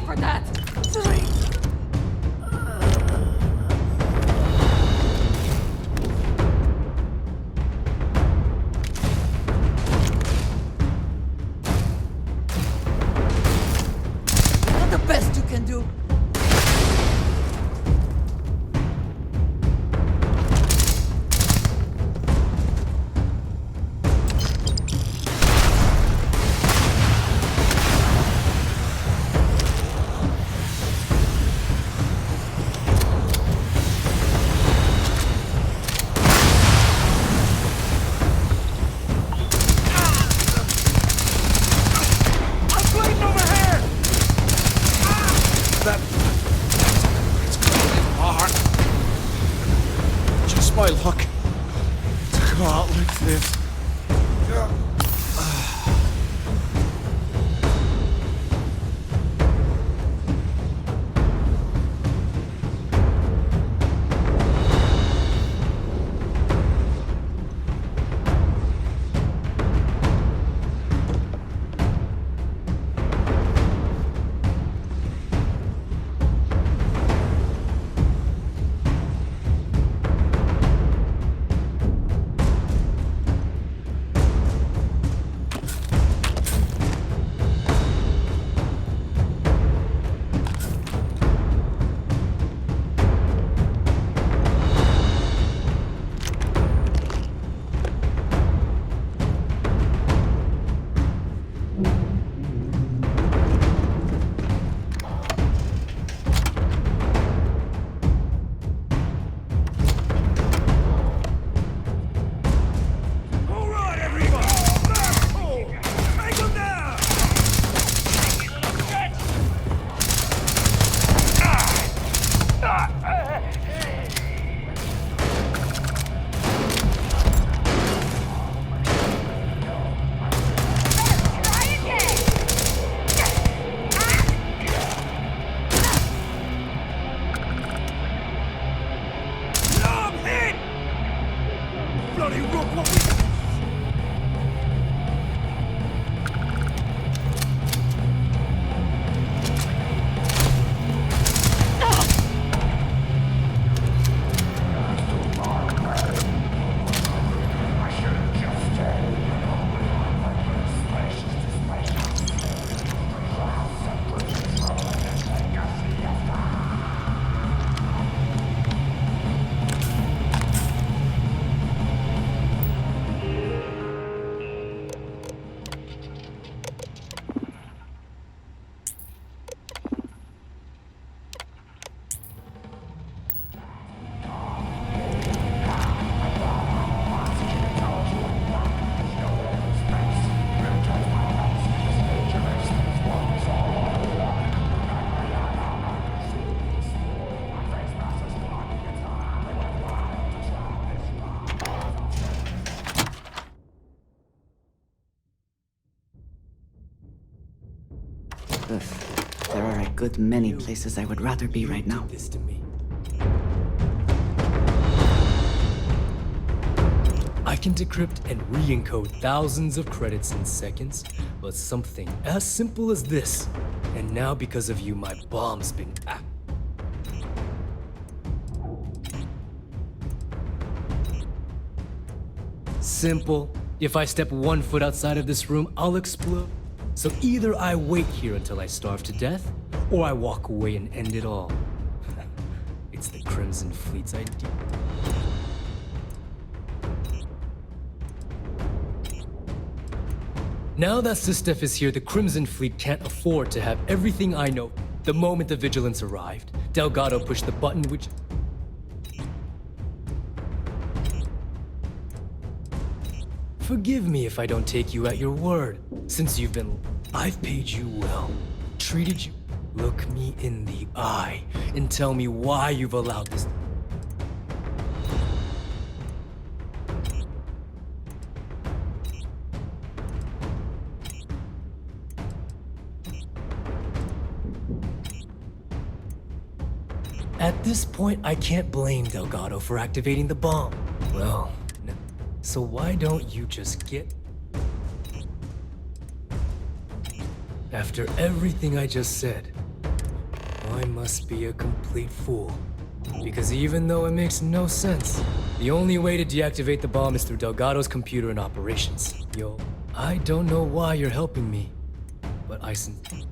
for that!
Not the best you can do.
My luck to go out like this.
Ugh. There are a good many places I would rather be right now.
This to me. I can decrypt and re-encode thousands of credits in seconds, but something as simple as this, and now because of you, my bomb's been packed. Simple. If I step 1 foot outside of this room, I'll explode. So either I wait here until I starve to death, or I walk away and end it all. It's the Crimson Fleet's idea. Now that Sistef is here, the Crimson Fleet can't afford to have everything I know. The moment the Vigilance arrived, Delgado pushed the button which... Forgive me if I don't take you at your word. Since you've been... I've paid you well, treated you. Look me in the eye and tell me why you've allowed this... At this point, I can't blame Delgado for activating the bomb. Well, no. So why don't you just get... After everything I just said, I must be a complete fool. Because even though it makes no sense, the only way to deactivate the bomb is through Delgado's computer and operations. Yo, I don't know why you're helping me, but I sincerely...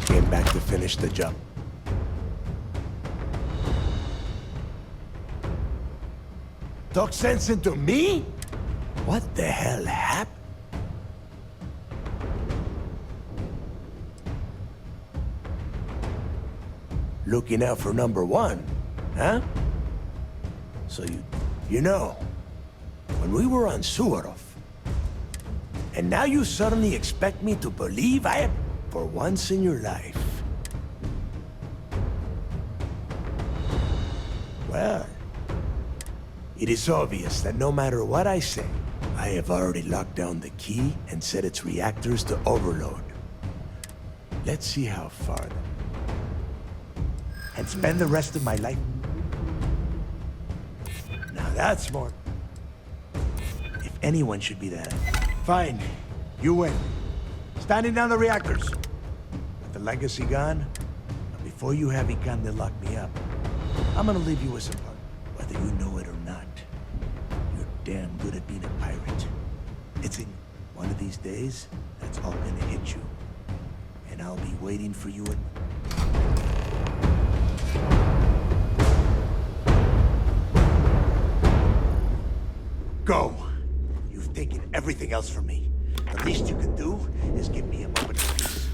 came back to finish the job. Talk sense into me? What the hell happened? Looking out for number one, huh? So you know, when we were on Suvorov, and now you suddenly expect me to believe I am, for once in your life. Well, it is obvious that no matter what I say, I have already locked down the key and set its reactors to overload. Let's see how far. And spend the rest of my life. Now that's more. If anyone should be that. Fine, you win. Standing down the reactors. With the legacy gone, but before you have Ikan to lock me up, I'm gonna leave you with some part. Whether you know it or not, you're damn good at being a pirate. It's in one of these days, that's all gonna hit you. And I'll be waiting for you in... Go! You've taken everything else from me. The least you can do is give me a moment of peace.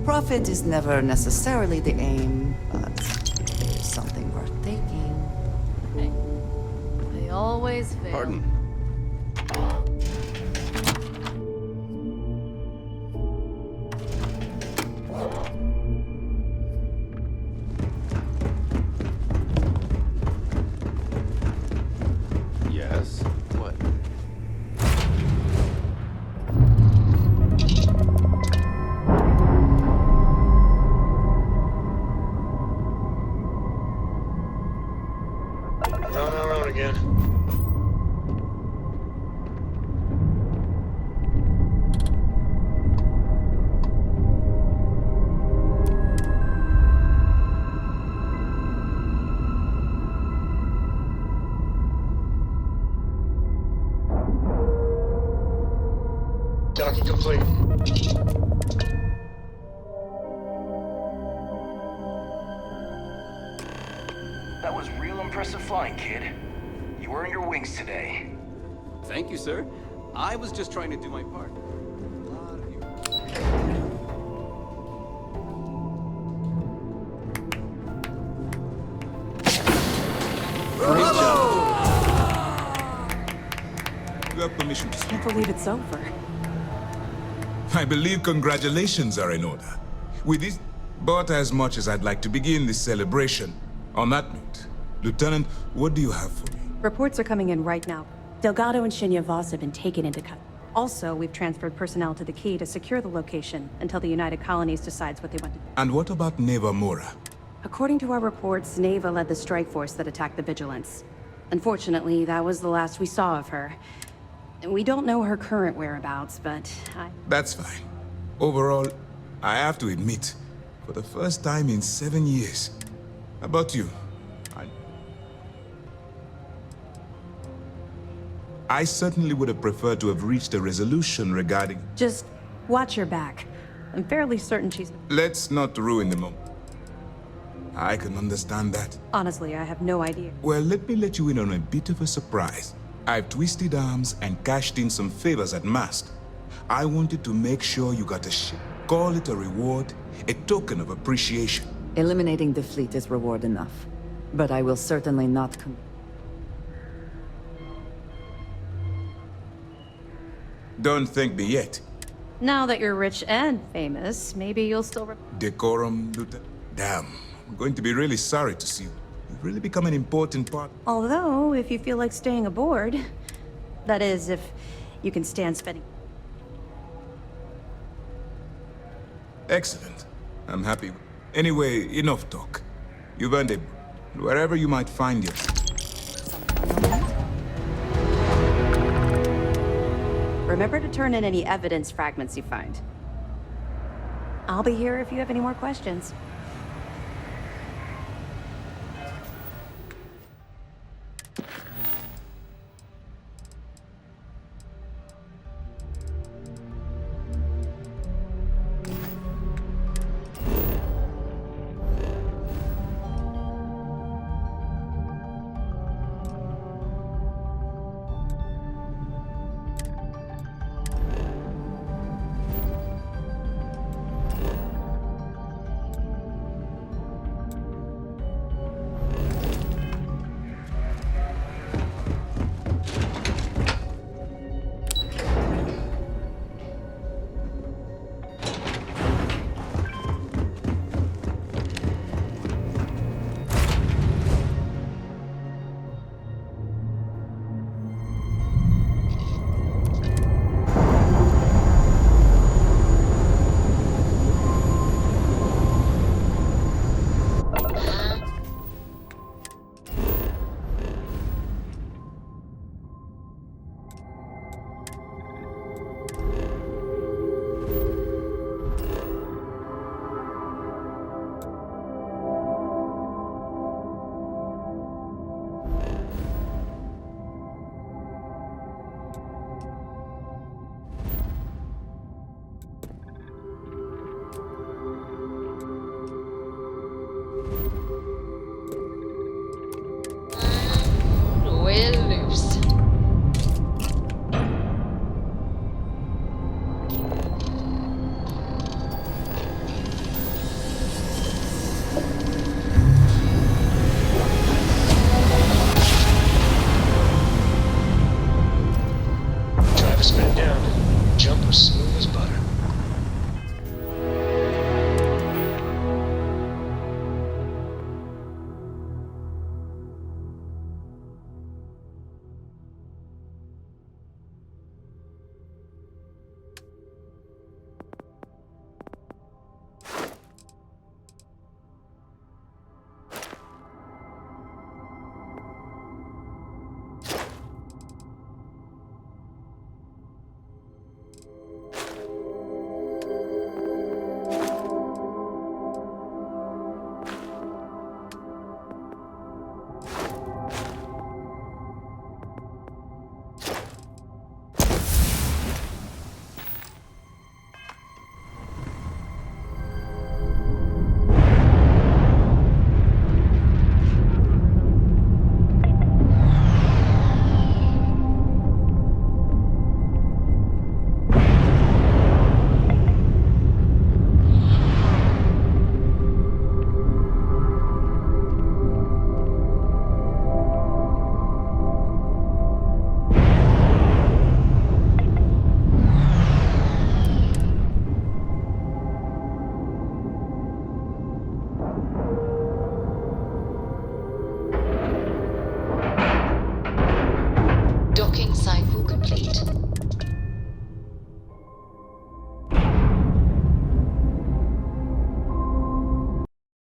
Profit is never necessarily the aim, but there's something worth taking.
Hey, they always fail.
Pardon. Yes? What?
Round again. Docking complete.
That was real impressive flying, kid. You earned your wings today.
Thank you, sir. I was just trying to do my part.
Great job. You have permission to speak.
Can't believe it's over.
I believe congratulations are in order. With this, but as much as I'd like to begin this celebration, on that note, Lieutenant, what do you have for me?
Reports are coming in right now. Delgado and Shinya Voss have been taken into custody. Also, we've transferred personnel to the Key to secure the location until the United Colonies decides what they want to do.
And what about Neva Mora?
According to our reports, Neva led the strike force that attacked the Vigilance. Unfortunately, that was the last we saw of her. We don't know her current whereabouts, but
That's fine. Overall, I have to admit, for the first time in 7 years. How about you? I certainly would have preferred to have reached a resolution regarding...
Just watch your back. I'm fairly certain she's...
Let's not ruin the moment. I can understand that.
Honestly, I have no idea.
Well, let me let you in on a bit of a surprise. I've twisted arms and cashed in some favors at Mast. I wanted to make sure you got a ship. Call it a reward, a token of appreciation.
Eliminating the fleet is reward enough, but I will certainly not
Don't thank me yet.
Now that you're rich and famous, maybe you'll still...
Decorum, Lieutenant. Damn, I'm going to be really sorry to see you. You've really become an important part.
Although, if you feel like staying aboard, that is, if you can stand spending...
Excellent. I'm happy. Anyway, enough talk. You've earned it. Wherever you might find yourself.
Remember to turn in any evidence fragments you find. I'll be here if you have any more questions.